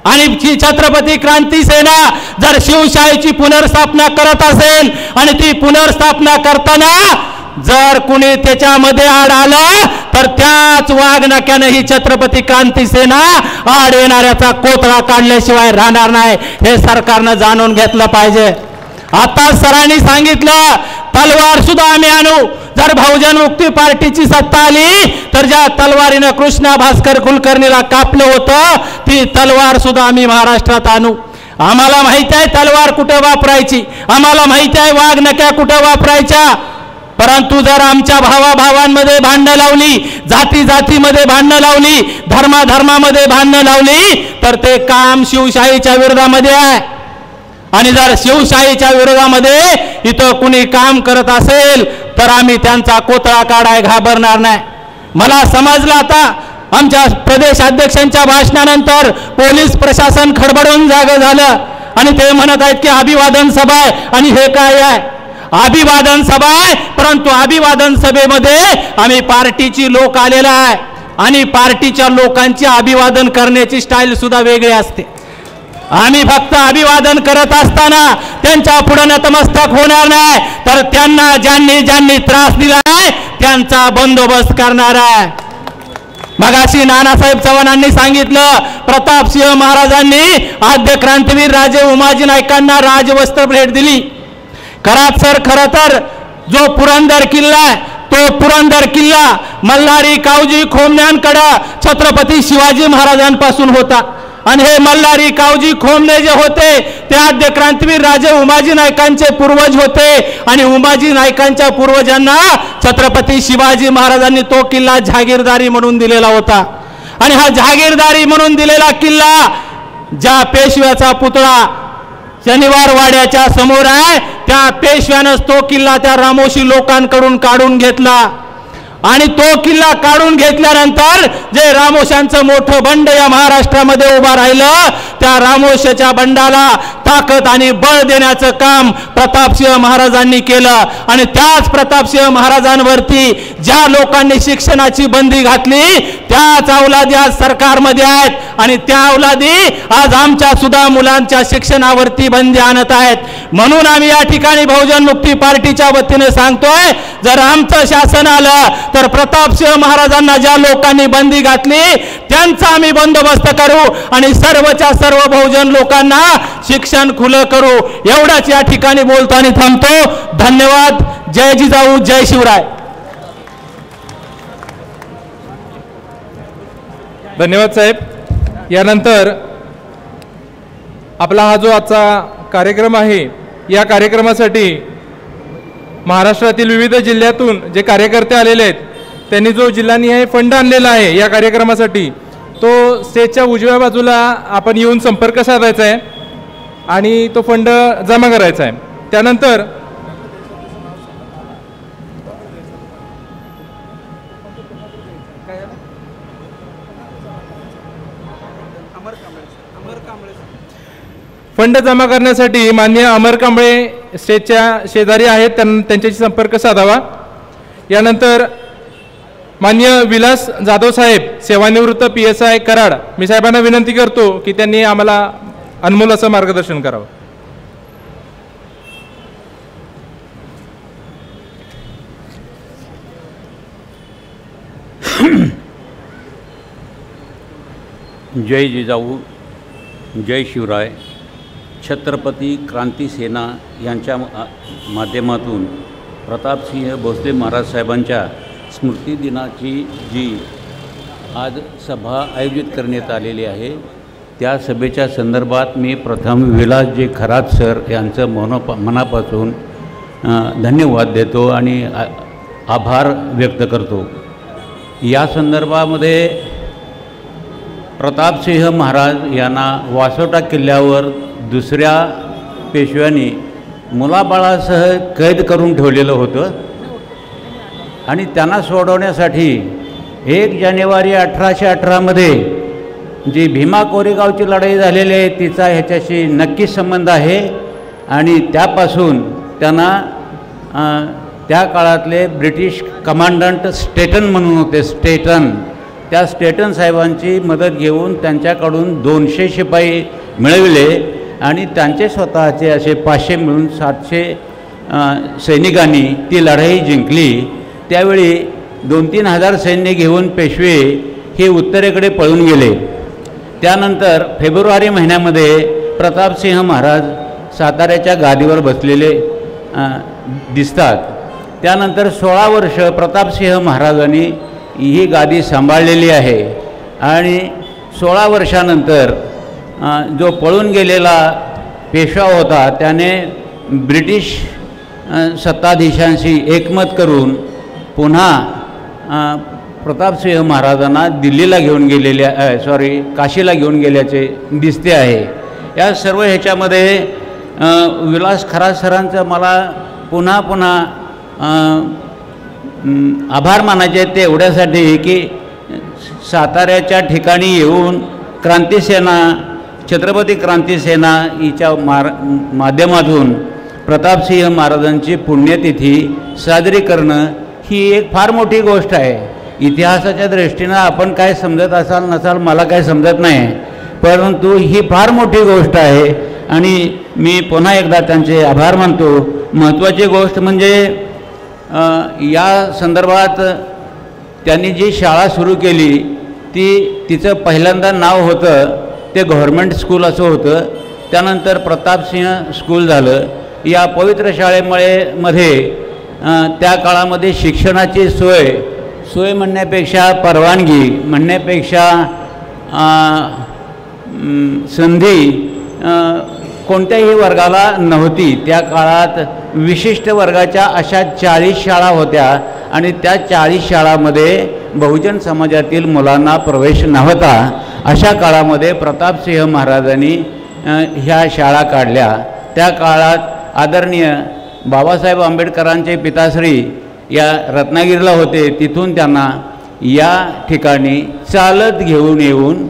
आणि छत्रपती क्रांती सेना जर शिवशाहीची पुनर्स्थापना करत असेल आणि ती पुनर्स्थापना करताना जर कुणी त्याच्यामध्ये आड आलं तर त्याच वाघनख्याने ही छत्रपती क्रांती सेना आड येणाऱ्याचा कोतळा काढल्याशिवाय राहणार नाही, हे सरकारनं जाणून घेतलं पाहिजे। आता सरांनी सांगितलं तलवार सुद्धा आम्ही आणू, जर बहुजन मुक्ती पार्टीची सत्ता आली तर ज्या तलवारीनं कृष्णा भास्कर कुलकर्णीला कापलं होतं ती तलवार सुद्धा आम्ही महाराष्ट्रात आणू। आम्हाला माहिती आहे तलवार कुठे वापरायची, आम्हाला माहिती आहे वाघनख्या कुठे वापरायच्या, परंतु जर आमच्या भावाभावांमध्ये भांडणं लावली, जाती जातीमध्ये भांडणं लावली, धर्माधर्मामध्ये भांडणं लावली तर ते काम शिवशाहीच्या विरोधामध्ये आहे आणि जर शिवशाहीच्या विरोधामध्ये इथं कुणी काम करत असेल तर आम्ही त्यांचा कोतळा काढाय घाबरणार नाही। मला समजलं आता आमच्या प्रदेश अध्यक्षांच्या भाषणानंतर पोलीस प्रशासन खडबडून जागं झालं आणि ते म्हणत आहेत की अभिवादन सभा आहे आणि हे काय आहे? अभिवादन सभा आहे, परंतु अभिवादन सभेमध्ये आम्ही पार्टीची लोक आलेला आहे आणि पार्टीच्या लोकांची अभिवादन करण्याची स्टाईल सुद्धा वेगळी असते। आम्ही फक्त अभिवादन करत असताना त्यांच्या पुढे नतमस्तक होणार नाही, तर त्यांना ज्यांनी त्रास दिला आहे त्यांचा बंदोबस्त करणार आहे। मगाशी नानासाहेब चव्हाणांनी सांगितलं प्रतापसिंह महाराजांनी आद्य क्रांतीवीर राजे उमाजी नाईकांना राजवस्त्र भेट दिली। खरात सर खरं तर जो पुरंदर किल्ला आहे तो पुरंदर किल्ला मल्हारी कावजी खोमण्यांकडे छत्रपती शिवाजी महाराजांपासून होता. आणि हे मल्हारी कावजी खोमणे जे होते ते आद्य क्रांतीवीर राजे उमाजी नायकांचे पूर्वज होते. आणि उमाजी नायकांच्या पूर्वजांना छत्रपती शिवाजी महाराजांनी तो किल्ला जहागीरदारी म्हणून दिलेला होता. आणि हा जहागीरदारी म्हणून दिलेला किल्ला ज्या पेशव्याचा पुतळा शनिवार वाड्याच्या समोर आहे त्या पेशव्यानंच तो किल्ला त्या रामोशी लोकांकडून काढून घेतला. आणि तो किल्ला काढून घेतल्यानंतर जे रामोशांचं मोठं बंड या महाराष्ट्रामध्ये उभा राहिलं त्या रामोशाच्या बंडाला ताकद आणि बळ देण्याचं काम प्रतापसिंह महाराजांनी केलं. आणि त्याच प्रतापसिंह महाराजांवरती ज्या लोकांनी शिक्षणाची बंदी घातली त्याच अवलादी आज सरकारमध्ये आहेत. आणि त्या अवलादी आज आमच्या सुद्धा मुलांच्या शिक्षणावरती बंदी आणत आहेत. म्हणून आम्ही या ठिकाणी बहुजन मुक्ती पार्टीच्या वतीने सांगतोय जर आमचं शासन आलं तर प्रतापसिंह महाराजांना ज्या लोकांनी बंदी घातली त्यांचा आम्ही बंदोबस्त करू आणि सर्वच्या सर्व बहुजन लोकांना शिक्षण खुलं करू. एवढाच या ठिकाणी बोलतो आणि थांबतो. धन्यवाद. जय जिजाऊ जय शिवराय. धन्यवाद साहेब. यानंतर आपला हा जो आजचा कार्यक्रम आहे या कार्यक्रमासाठी महाराष्ट्रातील विविध जिल्ह्यातून जे कार्यकर्ते आलेले आहेत त्यांनी जो जिल्हानिहाय फंड आणलेला आहे या कार्यक्रमासाठी तो स्टेजच्या उजव्या बाजूला आपण येऊन संपर्क साधायचा आहे आणि तो फंड जमा करायचा आहे. त्यानंतर फंड जमा करण्यासाठी माननीय अमर कांबळे स्टेजच्या शेजारी आहेत त्यांच्याशी संपर्क साधावा. यानंतर माननीय विलास जाधव साहेब सेवानिवृत्त PSI कराड मी साहेबांना विनंती करतो की त्यांनी आम्हाला अनमोल असं मार्गदर्शन करावं. जय जिजाऊ जय शिवराय. छत्रपती क्रांती सेना यांच्या माध्यमातून प्रतापसिंह भोसले महाराज साहेबांच्या स्मृती दिनाची जी आज सभा आयोजित करण्यात आलेली आहे त्या सभेच्या संदर्भात मी प्रथम विलासजी खरात सर यांचं मनापासून धन्यवाद देतो आणि आभार व्यक्त करतो. या संदर्भामध्ये प्रतापसिंह महाराज यांना वासोटा किल्ल्यावर दुसऱ्या पेशव्यांनी मुलाबाळासह कैद करून ठेवलेलं होतं आणि त्यांना सोडवण्यासाठी 1 जानेवारी 1818 जी भीमा कोरेगावची लढाई झालेली आहे तिचा ह्याच्याशी नक्की संबंध आहे. आणि त्यापासून त्यांना त्या काळातले ब्रिटिश कमांडंट स्टेटन म्हणून होते स्टेटन त्या स्टेटन साहेबांची मदत घेऊन त्यांच्याकडून 200 शिपाई मिळविले आणि त्यांचे स्वतःचे असे 500 मिळून 700 सैनिकांनी ती लढाई जिंकली. त्यावेळी 2-3 हजार सैन्य घेऊन पेशवे हे उत्तरेकडे पळून गेले. त्यानंतर फेब्रुवारी महिन्यामध्ये प्रतापसिंह महाराज साताऱ्याच्या गादीवर बसलेले दिसतात. त्यानंतर 16 वर्ष प्रतापसिंह महाराजांनी ही गादी सांभाळलेली आहे. आणि 16 वर्षानंतर जो पळून गेलेला पेशवा होता त्याने ब्रिटिश सत्ताधीशांशी एकमत करून पुन्हा प्रतापसिंह महाराजांना दिल्लीला घेऊन काशीला घेऊन गेल्याचे दिसते आहे. या सर्व ह्याच्यामध्ये विलास खरात सरांचं मला पुन्हा आभार मानायचे आहेत ते एवढ्यासाठी की साताऱ्याच्या ठिकाणी येऊन क्रांतीसेना छत्रपती क्रांतीसेना हिच्या माध्यमातून प्रतापसिंह महाराजांची पुण्यतिथी साजरी करणं ही एक फार मोठी गोष्ट आहे. इतिहासाच्या दृष्टीनं आपण काय समजत असाल नसाल मला काय समजत नाही परंतु ही फार मोठी गोष्ट आहे आणि मी पुन्हा एकदा त्यांचे आभार मानतो. महत्त्वाची गोष्ट म्हणजे या संदर्भात त्यांनी जी शाळा सुरू केली तिचं पहिल्यांदा नाव होतं ते गव्हर्मेंट स्कूल असं होतं. त्यानंतर प्रतापसिंह स्कूल झालं. या पवित्र शाळेमध्ये त्या काळामध्ये शिक्षणाची सोय म्हणण्यापेक्षा परवानगी म्हणण्यापेक्षा संधी कोणत्याही वर्गाला नव्हती. त्या काळात विशिष्ट वर्गाच्या अशा 40 शाळा होत्या आणि त्या 40 शाळांमध्ये बहुजन समाजातील मुलांना प्रवेश नव्हता. अशा काळामध्ये प्रतापसिंह महाराजांनी ह्या शाळा काढल्या. त्या काळात आदरणीय बाबासाहेब आंबेडकरांचे पिताश्री या रत्नागिरीला होते. तिथून त्यांना या ठिकाणी चालत घेऊन येऊन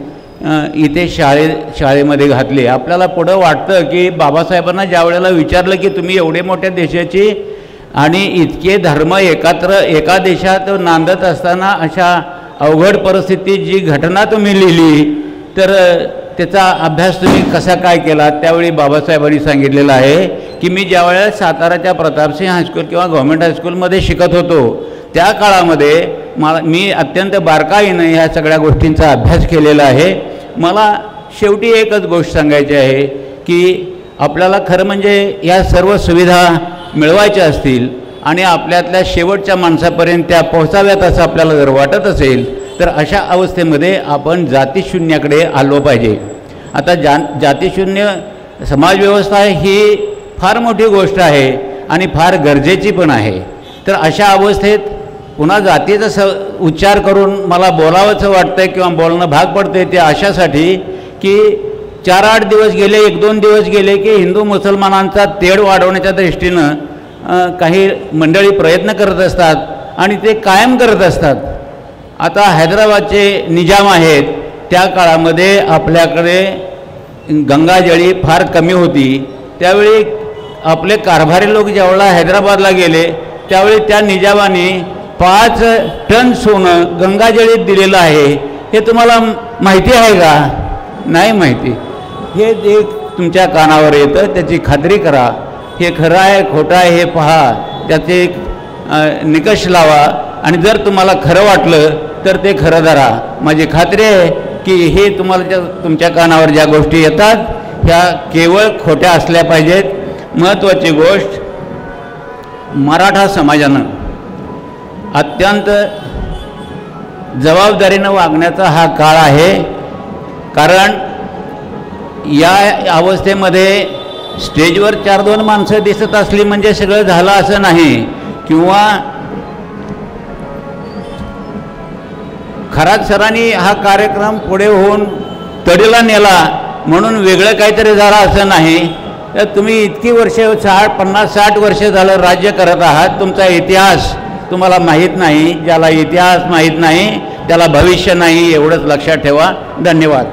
इथे शाळेमध्ये घातले. आपल्याला पुढं वाटतं की बाबासाहेबांना ज्या वेळेला विचारलं की तुम्ही एवढे मोठ्या देशाची आणि इतके धर्म एकत्र एका देशात नांदत असताना अशा अवघड परिस्थितीत जी घटना तुम्ही लिहिली तर त्याचा अभ्यास तुम्ही कसा काय केला. त्यावेळी बाबासाहेबांनी सांगितलेलं आहे की मी ज्या वेळेला साताराच्या प्रतापसिंह हायस्कूल किंवा गव्हर्मेंट हायस्कूलमध्ये शिकत होतो त्या काळामध्ये मी अत्यंत बारकाईनं ह्या सगळ्या गोष्टींचा अभ्यास केलेला आहे. मला शेवटी एकच गोष्ट सांगायची आहे की आपल्याला खरं म्हणजे या सर्व सुविधा मिळवायच्या असतील आणि आपल्यातल्या शेवटच्या माणसापर्यंत त्या पोहोचाव्यात असं आपल्याला जर वाटत असेल तर अशा अवस्थेमध्ये आपण जातीशून्याकडे आलो पाहिजे. आता जातीशून्य समाजव्यवस्था ही फार मोठी गोष्ट आहे आणि फार गरजेची पण आहे. तर अशा अवस्थेत पुन्हा जातीचा उच्चार करून मला बोलावंसं वाटतं किंवा बोलणं भाग पडते ते अशासाठी की 4-8 दिवस गेले 1-2 दिवस गेले की हिंदू मुसलमानांचा तेढ वाढवण्याच्या दृष्टीनं काही मंडळी प्रयत्न करत असतात आणि ते कायम करत असतात. आता हैदराबादचे निजाम आहेत त्या काळामध्ये आपल्याकडे गंगाजळी फार कमी होती. त्यावेळी आपले कारभारी लोक ज्यावेळेला हैदराबादला गेले त्यावेळी त्या निजामाने 5 टन सोनं गंगाजळीत दिलेलं आहे. हे तुम्हाला माहिती आहे का? नाही माहिती. हे एक तुमच्या कानावर येतं, त्याची खात्री करा. हे खरं आहे खोटं आहे हे पहा, त्याचे निकष लावा आणि जर तुम्हाला खरं वाटलं तर ते खरं धरा. माझी खात्री आहे की हे तुम्हाला तुमच्या कानावर ज्या गोष्टी येतात ह्या केवळ खोट्या असल्या पाहिजेत. महत्त्वाची गोष्ट, मराठा समाजानं अत्यंत जबाबदारीनं वागण्याचा हा काळ आहे. कारण या अवस्थेमध्ये स्टेजवर 4-2 माणसं दिसत असली म्हणजे सगळं झालं असं नाही, किंवा खरात सरांनी हा कार्यक्रम पुढे होऊन तडीला नेला म्हणून वेगळं काहीतरी झालं असं नाही. तर तुम्ही इतकी वर्ष 50-60 वर्ष झालं राज्य करत आहात. तुमचा इतिहास तुम्हाला माहीत नाही. ज्याला इतिहास माहीत नाही त्याला भविष्य नाही, एवढंच लक्षात ठेवा. धन्यवाद.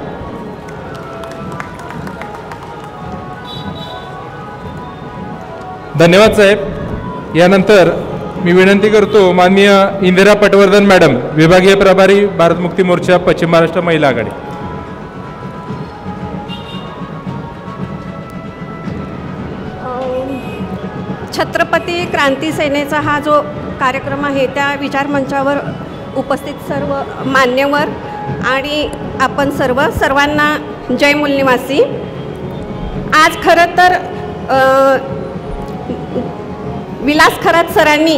धन्यवाद साहेब. यानंतर मी विनंती करतो माननीय इंदिरा पटवर्धन मॅडम, विभागीय प्रभारी भारत मुक्ती मोर्चा पश्चिम महाराष्ट्र महिला आघाडी. छत्रपती क्रांती सेनेचा हा जो कार्यक्रम आहे त्या विचारमंचावर उपस्थित सर्व मान्यवर आणि आपण सर्वांना जय मूल निवासी. आज खरं तर विलास खरात सरांनी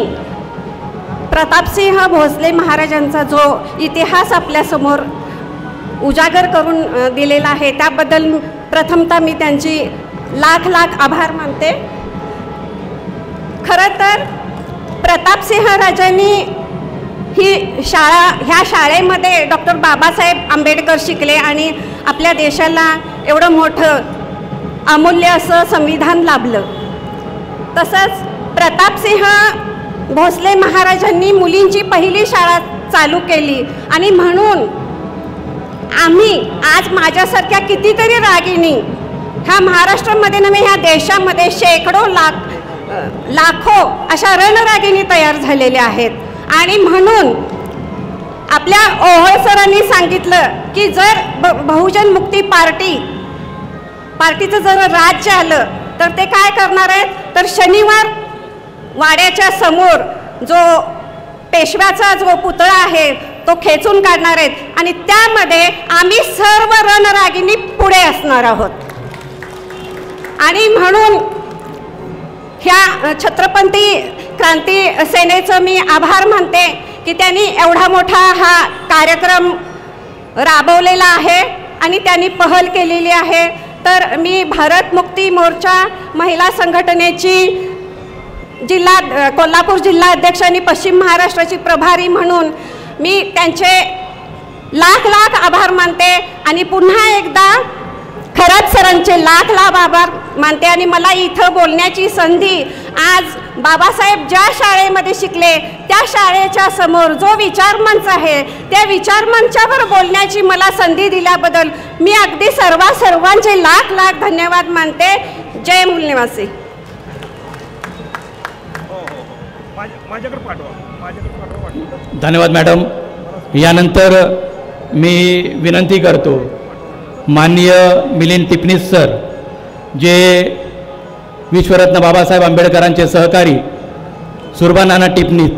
प्रतापसिंह भोसले महाराजांचा जो इतिहास आपल्यासमोर उजागर करून दिलेला आहे त्याबद्दल प्रथमतः मी त्यांची लाख आभार मानते. खरं तर प्रतापसिंह राजांनी ह्या शाळेमध्ये डॉक्टर बाबासाहेब आंबेडकर शिकले आणि आपल्या देशाला एवढं मोठं अमूल्य असं संविधान लाभलं. तसंच प्रतापसिंह भोसले महाराजांनी मुलींची पहिली शाळा चालू केली आणि म्हणून आम्ही आज माझ्यासारख्या कितीतरी रागिणी ह्या महाराष्ट्रामध्ये नव्हे ह्या देशामध्ये शेकडो लाखो अशा रणरागिणी तयार झालेल्या आहेत. आणि म्हणून आपल्या ओहळ सरांनी सांगितलं की जर बहुजन मुक्ती पार्टीचं जर राज्य आलं तर ते काय करणार आहेत, तर शनिवार वाड्याच्या समोर जो पेशव्याचा जो पुतळा आहे तो खेचून काढणार आहेत आणि त्यामध्ये आम्ही सर्व रणरागिणी पुढे असणार आहोत. आणि म्हणून ह्या छत्रपती क्रांती सेनेचं मी आभार मानते की त्यांनी एवढा मोठा हा कार्यक्रम राबवलेला आहे आणि त्यांनी पहल केलेली आहे. तर मी भारत मुक्ती मोर्चा महिला संघटनेची कोल्हापूर जिल्हा अध्यक्ष आणि पश्चिम महाराष्ट्राची प्रभारी म्हणून मी त्यांचे लाख लाख आभार मानते आणि पुन्हा एकदा खरात सरांचे लाख लाख आभार मानते. आणि मला इथं बोलण्याची संधी आज बाबासाहेब ज्या शाळेमध्ये शिकले त्या शाळेच्या समोर जो विचारमंच आहे त्या विचारमंचावर बोलण्याची मला संधी दिल्याबद्दल मी अगदी सर्वांचे लाख लाख धन्यवाद मानते. जय मूलनिवासी. धन्यवाद मॅडम. यानंतर मी विनंती करतो माननीय मिलिंद टिपणीस सर, जे विश्वरत्न बाबासाहेब आंबेडकरांचे सहकारी सुरभानाना टिपणीस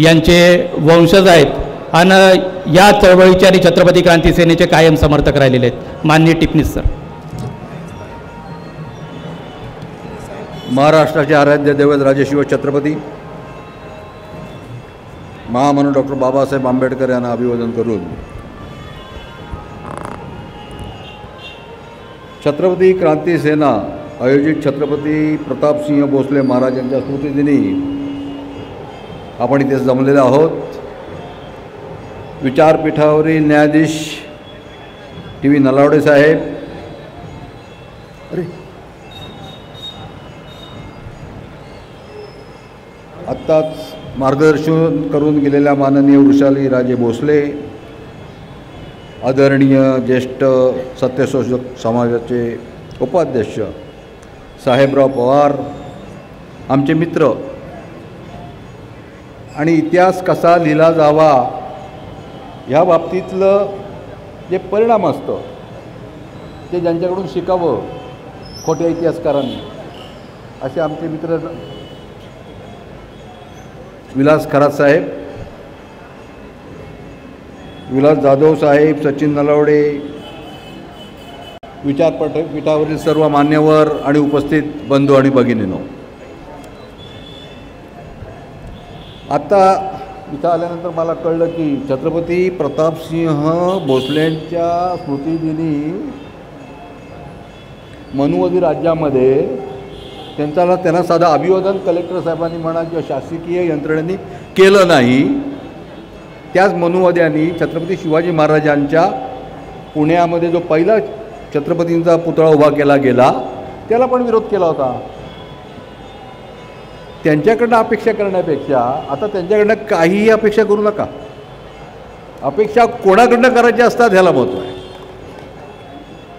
यांचे वंशज आहेत आणि या चळवळीचे आणि छत्रपती क्रांती सेनेचे कायम समर्थक राहिलेले आहेत. माननीय टिपणीस सर. महाराष्ट्राचे आराध्य दैवत राजशिव छत्रपती महामानव डॉक्टर बाबासाहेब आंबेडकर यांना अभिवादन करून छत्रपती क्रांती सेना आयोजित छत्रपती प्रतापसिंह भोसले महाराजांच्या स्मृतिदिनी आपण इथे जमलेले आहोत. विचारपीठावरील न्यायाधीश टी.व्ही. नलावडे साहेब, आत्ताच मार्गदर्शन करून गेलेल्या माननीय वृषाली राजे भोसले, आदरणीय ज्येष्ठ सत्यशोधक समाजाचे उपाध्यक्ष साहेबराव पवार, आमचे मित्र, आणि इतिहास कसा लिहिला जावा ह्या बाबतीतलं जे परिणाम असतं ते ज्यांच्याकडून शिकावं खोट्या इतिहासकारांनी, असे आमचे मित्र विलास खरात साहेब, विलास जाधव साहेब, सचिन नलावडे, विचारपीठावरील सर्व मान्यवर आणि उपस्थित बंधू आणि भगिनींनो, आता इथं आल्यानंतर मला कळलं की छत्रपती प्रतापसिंह भोसलेंच्या स्मृतिदिनी मनुवादी राज्यामध्ये त्यांना साधं अभिवादन कलेक्टर साहेबांनी म्हणा किंवा शासकीय यंत्रणेने केलं नाही. त्याच मनुवाद्यांनी छत्रपती शिवाजी महाराजांच्या पुण्यामध्ये जो पहिला छत्रपतींचा पुतळा उभा केला गेला त्याला पण विरोध केला होता. त्यांच्याकडनं अपेक्षा करण्यापेक्षा आता त्यांच्याकडनं काहीही अपेक्षा करू नका. अपेक्षा कोणाकडनं करायच्या असतात ह्याला महत्त्व आहे.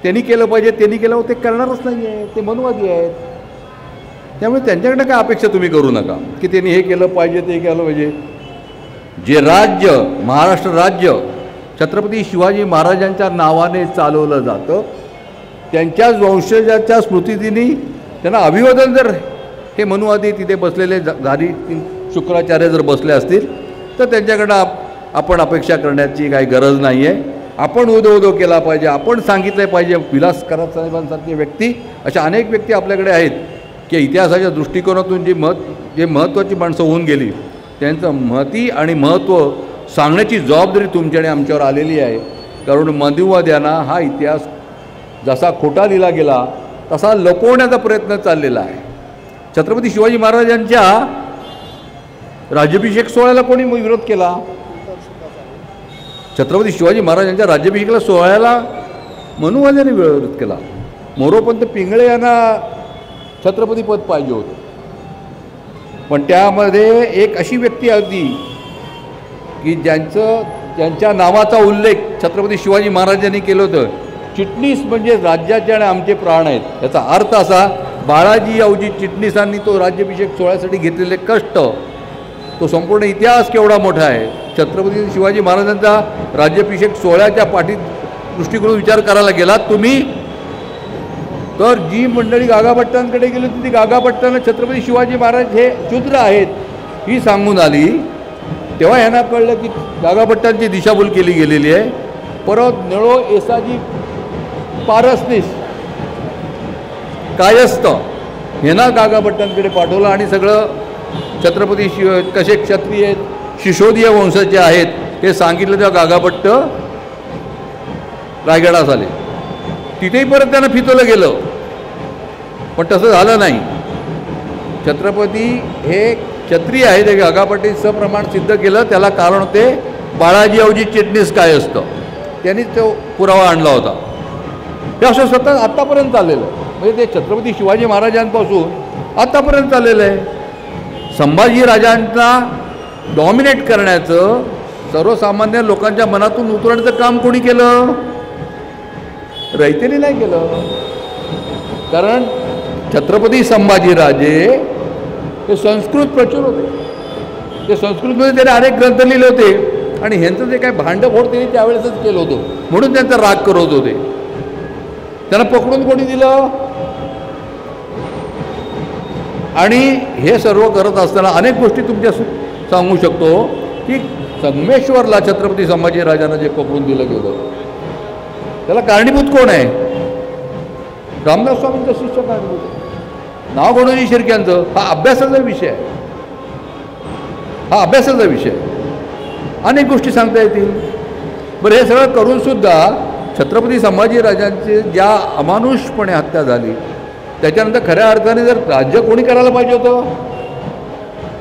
त्यांनी केलं पाहिजे, त्यांनी केलं, ते करणारच नाही आहे, ते मनुवादी आहेत. त्यामुळे त्यांच्याकडनं काय अपेक्षा तुम्ही करू नका की त्यांनी हे केलं पाहिजे, ते केलं पाहिजे. जे राज्य महाराष्ट्र राज्य छत्रपती शिवाजी महाराजांच्या नावाने चालवलं जातं त्यांच्याच वंशजाच्या स्मृतिदिनी त्यांना अभिवादन जर हे मनुवादी तिथे बसलेले धारी शुक्राचार्य जर बसले असतील तर त्यांच्याकडं आपण अपेक्षा करण्याची काही गरज नाही आहे. आपण उदो केला पाहिजे, आपण सांगितलं पाहिजे. विलास खरात साहेबांसारखे व्यक्ती, अशा अनेक व्यक्ती आपल्याकडे आहेत की इतिहासाच्या दृष्टिकोनातून जे महत्त्वाची माणसं होऊन गेली त्यांचं महती आणि महत्त्व सांगण्याची जबाबदारी तुमच्या आणि आमच्यावर आलेली आहे. कारण मनुवाद्यांना हा इतिहास जसा खोटा लिहिला गेला तसा लपवण्याचा प्रयत्न चाललेला आहे. छत्रपती शिवाजी महाराजांच्या राज्याभिषेक सोहळ्याला कोणी विरोध केला? छत्रपती शिवाजी महाराजांच्या राज्याभिषेक सोहळ्याला मनुवाद्यांनी विरोध केला. मोरोपंत पिंगळे यांना छत्रपती पद पाहिजे होतं, पण त्यामध्ये एक अशी व्यक्ती होती की ज्यांच्या नावाचा उल्लेख छत्रपती शिवाजी महाराजांनी केलं होतं. चिटणीस म्हणजे राज्याचे आणि आमचे प्राण आहेत. याचा अर्थ असा, बाळाजी अवजी चिटणीसांनी तो राज्याभिषेक सोहळ्यासाठी घेतलेले कष्ट, तो संपूर्ण इतिहास केवढा मोठा आहे. छत्रपती शिवाजी महाराजांचा राज्याभिषेक सोहळ्याच्या दृष्टिकोनातून विचार करायला गेलात तुम्ही तर जी मंडळी गागाभट्टांकडे गेली होती ती गागाभट्टांना छत्रपती शिवाजी महाराज हे शूद्र आहेत ही सांगून आली. तेव्हा ह्यांना कळलं की गागाभट्टांची दिशाभूल केली गेलेली आहे. परत नळो येसाजी पारसनीस कायस्थ ह्यांना गागाभट्टांकडे पाठवलं आणि सगळं छत्रपती कसे क्षत्रिय आहेत, शिशोदीय वंशाचे आहेत हे सांगितलं तेव्हा गागाभट्ट रायगडास आले. तिथेही परत त्यांना फितवलं गेलं, पण तसं झालं नाही. छत्रपती हे क्षत्रिय आहेत हे गागाभट्टीत सप्रमाण सिद्ध केलं. त्याला कारण होते बाळाजीरावजी चिटणीस काय असतं, त्यांनीच तो पुरावा आणला होता. हे असं स्वतः आत्तापर्यंत चाललेलं आहे. म्हणजे ते छत्रपती शिवाजी महाराजांपासून आत्तापर्यंत चाललेलं आहे. संभाजी राजांना डॉमिनेट करण्याचं, सर्वसामान्य लोकांच्या मनातून उतरण्याचं काम कोणी केलं? रयतेने नाही केलं. कारण छत्रपती संभाजीराजे हे संस्कृत प्रचूर होते. ते संस्कृतमध्ये त्याने अनेक ग्रंथ लिहिले होते आणि ह्यांचं जे काय भांडफोड त्यांनी त्यावेळेसच केलं होतं, म्हणून त्यांचा राग करत होते. त्यांना पकडून कोणी दिलं? आणि हे सर्व करत असताना अनेक गोष्टी तुमच्या सांगू शकतो की संगमेश्वरला छत्रपती संभाजीराजांना जे पकडून दिलं गेलं त्याला कारणीभूत कोण आहे? रामदास स्वामींचा शिष्य कारणीभूत. नाव गणोजी शिर्क्यांचं हा अभ्यासाचा विषय आहे. हा अभ्यासाचा विषय. अनेक गोष्टी सांगता येतील. बरं, हे सगळं करूनसुद्धा छत्रपती संभाजीराजांची ज्या अमानुषपणे हत्या झाली त्याच्यानंतर खऱ्या अर्थाने जर राज्य कोणी करायला पाहिजे होतं?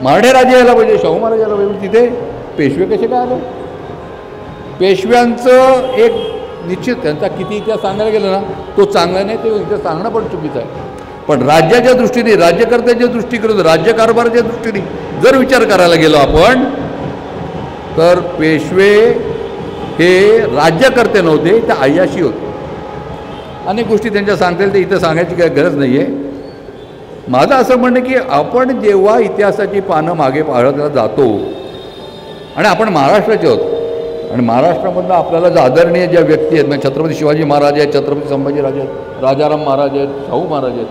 मराठे राज्य यायला पाहिजे, शाहू महाराज यायला पाहिजे. तिथे पेशवे कसे काय आले? पेशव्यांचं एक निश्चित, त्यांचा किती इतिहास सांगायला गेलं ना तो चांगला नाही, ते इतिहास सांगणं पण चुकीचं आहे. पण राज्याच्या दृष्टीने, राज्यकर्त्याच्या दृष्टीकडून, राज्यकारभाराच्या दृष्टीने जर विचार करायला गेलो आपण तर पेशवे हे राज्यकर्ते नव्हते, ते अय्याशी होते. अनेक गोष्टी त्यांच्या सांगता येईल, ते इथं सांगायची काही गरज नाही आहे. माझं असं म्हणणं की आपण जेव्हा इतिहासाची पानं मागे पाळत जातो आणि आपण महाराष्ट्राचे आहोत आणि महाराष्ट्रामधलं आपल्याला ज्या आदरणीय ज्या व्यक्ती आहेत, म्हणजे छत्रपती शिवाजी महाराज आहेत, छत्रपती संभाजीराजे आहेत, राजाराम महाराज आहेत, शाहू महाराज आहेत.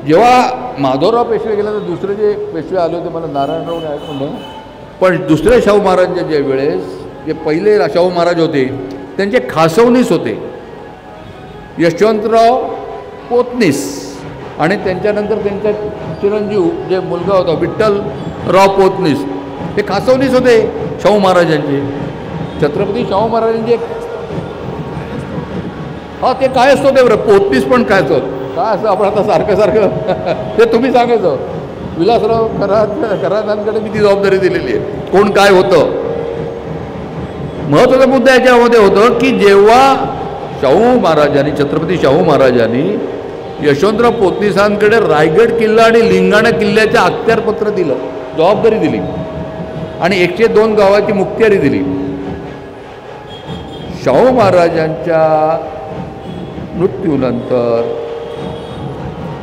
जेव्हा माधवराव पेशवे गेला तर दुसरे जे पेशवे आले होते, मला नारायणराव नाही म्हणलं, पण दुसरे शाहू महाराजांच्या ज्या वेळेस जे पहिले शाहू महाराज होते त्यांचे खासवनीस होते यशवंतराव पोतनीस आणि त्यांच्यानंतर त्यांचा चिरंजीव जे मुलगा होता विठ्ठलराव पोतनीस, हे खासवनीस होते शाहू महाराजांचे. छत्रपती शाहू महाराजांचे हा ते काय असतो ते बरं, पोतनीस पण काय असतं, काय असतं आपण आता सारखं सारखं ते तुम्ही सांगायचं. विलासराव खरातांकडे मी ती जबाबदारी दिलेली आहे, कोण काय होतं. महत्त्वाचा मुद्दा याच्यामध्ये होतं की जेव्हा शाहू महाराजांनी, छत्रपती शाहू महाराजांनी यशवंतराव पोतनीसांकडे रायगड किल्ला आणि लिंगाणा किल्ल्याचं अखत्यारपत्र दिलं, जबाबदारी दिली आणि 102 गावाची मुक्त्यारी दिली. शाहू महाराजांच्या मृत्यूनंतर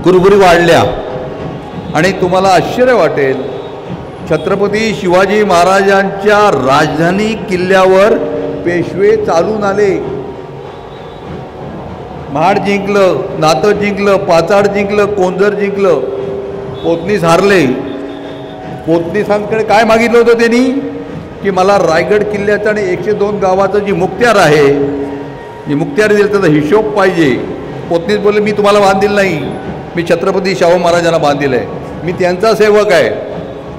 कुरबुरी वाढल्या आणि तुम्हाला आश्चर्य वाटेल, छत्रपती शिवाजी महाराजांच्या राजधानी किल्ल्यावर पेशवे चालून आले. महाड जिंकलं, नातं जिंकलं, पाचाड जिंकलं, कोंजर जिंकलं, पोतनीस हारले. पोतनीसांकडे काय मागितलं होतं त्यांनी की मला रायगड किल्ल्याचं आणि 102 गावाचं जी मुक्त्यार आहे, जी मुक्त्यार दिली त्याचा हिशोब पाहिजे. पोतनीस बोलले मी तुम्हाला बांधील नाही, मी छत्रपती शाहू महाराजांना बांधील आहे, मी त्यांचा सेवक आहे,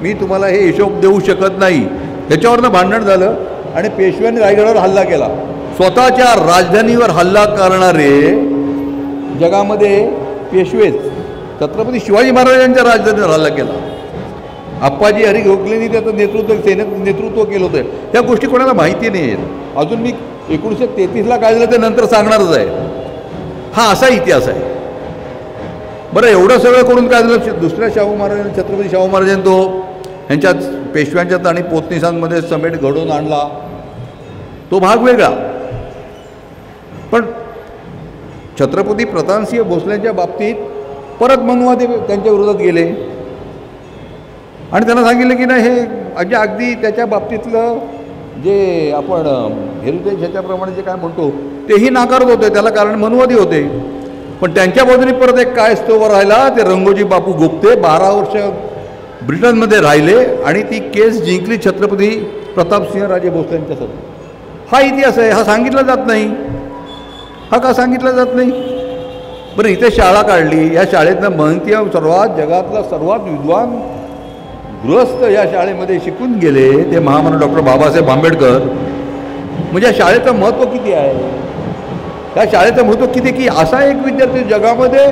मी तुम्हाला हे हिशोब देऊ शकत नाही. ह्याच्यावरनं भांडण झालं आणि पेशव्यांनी रायगडावर हल्ला केला. स्वतःच्या राजधानीवर हल्ला करणारे जगामध्ये पेशवेच. छत्रपती शिवाजी महाराजांच्या राजधानीवर हल्ला केला. आप्पाजी हरी गोखलेंनी त्याचं सेनेत नेतृत्व केलं होतं. ह्या गोष्टी कोणाला माहिती नाही आहेत. अजून मी 1933ला काय झालं ते नंतर सांगणारच आहे. हा असा इतिहास आहे. बरं, एवढं सगळं करून काय झालं, दुसऱ्या शाहू महाराजांनी, छत्रपती शाहू महाराजांनी तो ह्यांच्यात पेशव्यांच्यात आणि पोतनीसांमध्ये समेट घडवून आणला, तो भाग वेगळा. पण छत्रपती प्रतापसिंह भोसलेंच्या बाबतीत परत मनुवादी त्यांच्या विरोधात गेले आणि त्यांना सांगितलं की नाही, हे अगदी त्याच्या बाबतीतलं जे आपण हेरिटेज ह्याच्याप्रमाणे जे काय म्हणतो तेही नाकारत होते, त्याला कारण मनुवादी होते. पण त्यांच्या बाजूने परत एक काय स्तोवर राहिला, ते रंगोजी बापू गुप्ते 12 वर्ष ब्रिटनमध्ये राहिले आणि ती केस जिंकली छत्रपती प्रतापसिंह राजे भोसलेंच्यासाठी. हा इतिहास आहे, हा सांगितला जात नाही. हा का सांगितला जात नाही? बरं इथे शाळा काढली, या शाळेतनं महंती सर्वात जगातला सर्वात विद्वान गृहस्थ या शाळेमध्ये शिकून गेले, ते महामानव डॉक्टर बाबासाहेब आंबेडकर. म्हणजे या शाळेचं महत्त्व किती आहे, या शाळेचं महत्त्व किती की असा एक विद्यार्थी जगामध्ये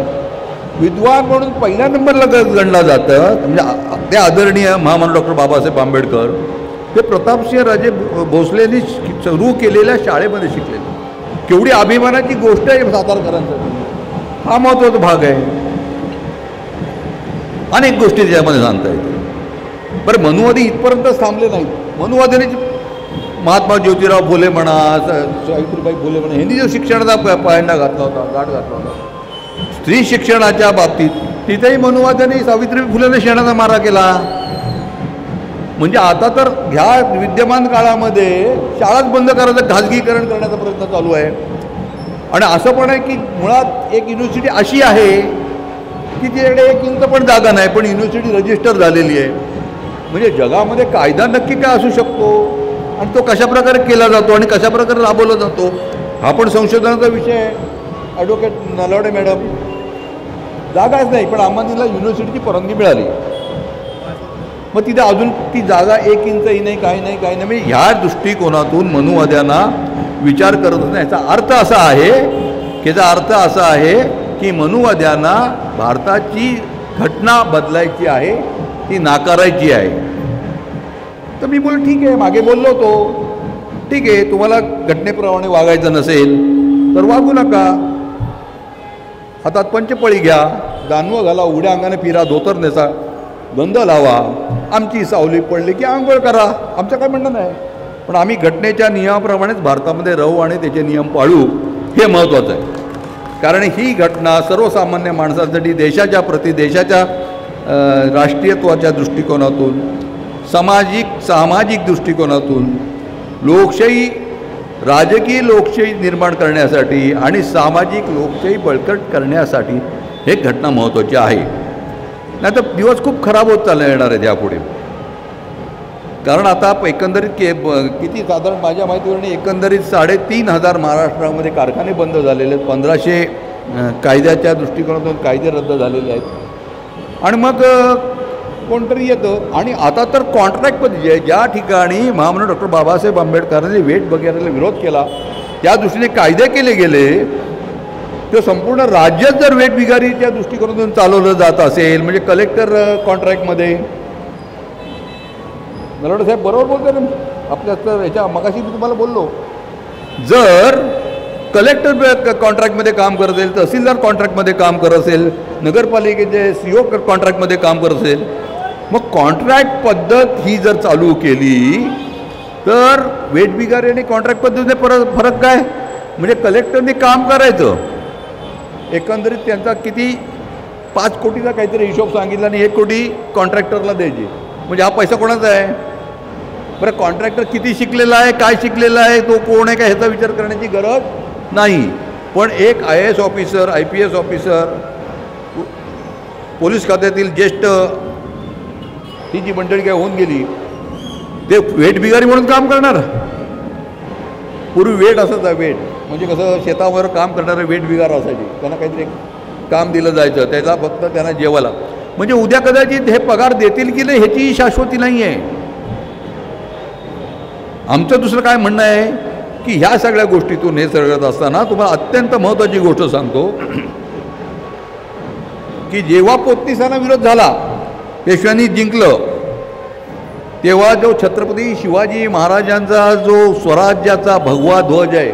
विद्वान म्हणून पहिल्या नंबरला गणला जातं. म्हणजे ते आदरणीय महामानव डॉक्टर बाबासाहेब आंबेडकर ते प्रतापसिंह राजे भोसलेंनी सुरू केलेल्या शाळेमध्ये शिकलेले. केवढी अभिमानाची गोष्ट आहे सातारकरांसाठी. हा महत्त्वाचा भाग आहे. अनेक गोष्टी त्याच्यामध्ये सांगता येते. बरं मनुवादी इथपर्यंतच थांबले नाहीत. मनुवादीने महात्मा ज्योतिराव फुले म्हणा, सावित्रीबाई फुले म्हणा, यांनी जो शिक्षणाचा पायंडा घातला होता, गाठ घातला होता स्त्री शिक्षणाच्या बाबतीत, तिथेही मनुवाद्यांनी सावित्रीबाई फुलेने शेणाचा मारा केला. म्हणजे आता तर ह्या विद्यमान काळामध्ये शाळाच बंद करायचं, खाजगीकरण करण्याचा प्रयत्न चालू आहे. आणि असं पण आहे की मुळात एक युनिव्हर्सिटी अशी आहे की तिच्याकडे एक इंच पण जागा नाही, पण युनिव्हर्सिटी रजिस्टर झालेली आहे. म्हणजे जगामध्ये कायदा नक्की काय असू शकतो आणि तो कशाप्रकारे केला जातो आणि कशाप्रकारे राबवला जातो हा पण संशोधनाचा विषय आहे. ॲडव्होकेट नलावडे मॅडम, जागाच नाही पण आम्हाला युनिव्हर्सिटीची परवानगी मिळाली. मग तिथे अजून ती जागा एक इंचही नाही, काही नाही. म्हणजे ह्या दृष्टिकोनातून मनुवाद्यांना विचार करत नाही. याचा अर्थ असा आहे की की मनुवाद्यांना भारताची घटना बदलायची आहे, ती नाकारायची आहे. तर मी बोल ठीक आहे, मागे बोललो होतो, ठीक आहे तुम्हाला घटनेप्रमाणे वागायचं नसेल तर वागू नका. हातात पंचपळी घ्या, दानवं घाला, उघड्या अंगाने फिरा, धोतर नेसा, गंध लावा, आमची सावली पडली की आंघोळ करा, आमचं काय म्हणणं नाही. पण आम्ही घटनेच्या नियमाप्रमाणेच भारतामध्ये राहू आणि त्याचे नियम पाळू, हे महत्त्वाचं आहे. कारण ही घटना सर्वसामान्य माणसांसाठी देशाच्या प्रति, देशाच्या राष्ट्रीयत्वाच्या दृष्टिकोनातून, सामाजिक दृष्टिकोनातून, लोकशाही, राजकीय लोकशाही निर्माण करण्यासाठी आणि सामाजिक लोकशाही बळकट करण्यासाठी हे घटना महत्त्वाची आहे. नाही तर दिवस खूप खराब होत चालले येणार आहेत यापुढे. कारण आता एकंदरीत किती साधारण माझ्या माहितीवरून एकंदरीत 3,500 महाराष्ट्रामध्ये कारखाने बंद झालेले आहेत. 1500 कायद्याच्या दृष्टिकोनातून कायदे रद्द झालेले आहेत. आणि मग कोणतरी येतं आणि आता तर कॉन्ट्रॅक्टमध्ये ज्या ठिकाणी महामानव डॉक्टर बाबासाहेब आंबेडकरांनी वेट वगैरेला विरोध केला, त्या दृष्टीने कायदे केले गेले, तर संपूर्ण राज्यात जर वेट बिगारीच्या दृष्टिकोनातून चालवलं जात असेल, म्हणजे कलेक्टर कॉन्ट्रॅक्टमध्ये, नलावडे साहेब बरोबर बोलतो ना आपल्या, तर याच्या मगाशी मी तुम्हाला बोललो, जर कलेक्टर कॉन्ट्रॅक्टमध्ये काम करत असेल, तहसीलदार कॉन्ट्रॅक्टमध्ये काम करत असेल, नगरपालिकेचे CO कॉन्ट्रॅक्टमध्ये काम करत असेल, मग कॉन्ट्रॅक्ट पद्धत ही जर चालू केली तर वेट बिगारी आणि कॉन्ट्रॅक्ट पद्धतीने फरक काय? म्हणजे कलेक्टरने काम करायचं, एकंदरीत त्यांचा किती 5 कोटीचा काहीतरी हिशोब सांगितला आणि 1 कोटी कॉन्ट्रॅक्टरला द्यायची. म्हणजे हा पैसा कोणाचा आहे? बरं कॉन्ट्रॅक्टर किती शिकलेला आहे, काय शिकलेला आहे, तो कोण आहे, काय ह्याचा विचार करण्याची गरज नाही. पण एक IAS officer, IPS officer, police खात्यातील ज्येष्ठ ही जी मंडळी काय होऊन गेली, ते वेट बिगारी म्हणून काम करणार. पूर्वी वेट असायचा, वेट म्हणजे कसं शेतावर काम करणारे वेट बिगार असायचे, त्यांना काहीतरी काम दिलं जायचं, त्याचा फक्त त्यांना जेवायला. म्हणजे उद्या कदाचित हे पगार देतील की नाही ह्याची शाश्वती नाही आहे. आमचं दुसरं काय म्हणणं आहे की ह्या सगळ्या गोष्टीतून हे सगळं असताना तुम्हाला अत्यंत महत्त्वाची गोष्ट सांगतो की जेव्हा पोतनीसांना विरोध झाला, पेशव्यांनी जिंकलं, तेव्हा जो छत्रपती शिवाजी महाराजांचा जो स्वराज्याचा भगवा ध्वज आहे,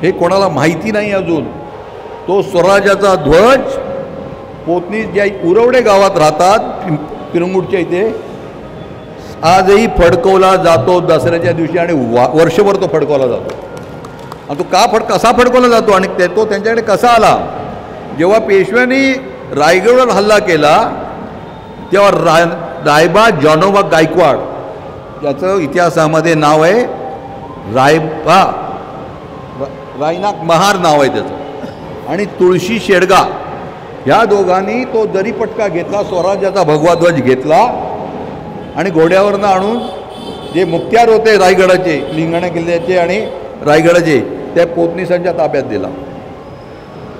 हे कोणाला माहिती नाही अजून, तो स्वराज्याचा ध्वज पोतनी ज्या उरवडे गावात राहतात पिरंगुटच्या इथे, आजही फडकवला जातो दसऱ्याच्या दिवशी आणि वर्षभर तो फडकवला जातो. आणि तो कसा फडकवला जातो आणि तो त्यांच्याकडे कसा आला? जेव्हा पेशव्यांनी रायगडवर हल्ला केला तेव्हा रायबा जानोबा गायकवाड, ज्याचं इतिहासामध्ये नाव आहे रायनाक महार नाव आहे त्याचं, आणि तुळशी शेडगा, ह्या दोघांनी तो दरीपटका घेतला, स्वराज्याचा भगवा ध्वज घेतला आणि घोड्यावरनं आणून जे मुक्त्यार होते रायगडाचे, लिंगाणा किल्ल्याचे आणि रायगडाचे, त्या पोतनीसांच्या ताब्यात दिला.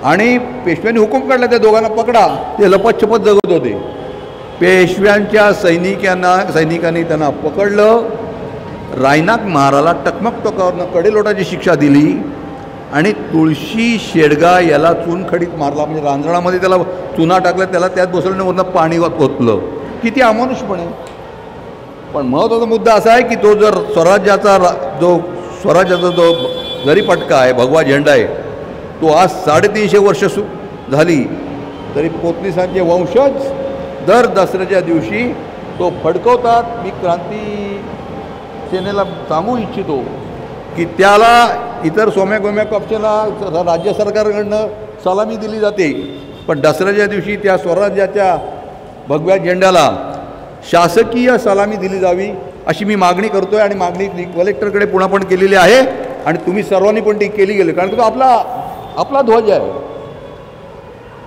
आणि पेशव्यांनी हुकूम काढला त्या दोघांना पकडा. ते लपतछपत जगत होते. पेशव्यांच्या सैनिकांनी त्यांना पकडलं, रायनाक महाराला टकमक टोकावरनं कडेलोटाची शिक्षा दिली आणि तुळशी शेडगा याला चुनखडीत मारला. म्हणजे रांजणामध्ये त्याला चुना टाकला, त्याला त्यात बसवल्यानं पाणी ओतलं. किती अमानुषपणे. पण महत्त्वाचा मुद्दा असा आहे की तो जर स्वराज्याचा जो जरीपटका आहे, भगवा झेंडा आहे, तो आज 350 वर्ष झाली तरी पोतनीसांचे वंशज दर दसऱ्याच्या दिवशी तो फडकवतात. मी क्रांती सेनेला सांगू इच्छितो की त्याला इतर सोम्या गोम्या पक्षाला राज्य सरकारकडनं सलामी दिली जाते, पण दसऱ्याच्या दिवशी त्या स्वराज्याच्या भगव्या झेंड्याला शासकीय सलामी दिली जावी अशी मी मागणी करतोय. आणि मागणी कलेक्टरकडे पुन्हा पण केलेली आहे आणि तुम्ही सर्वांनी पण ती केली गेली. कारण तो आपला ध्वज आहे,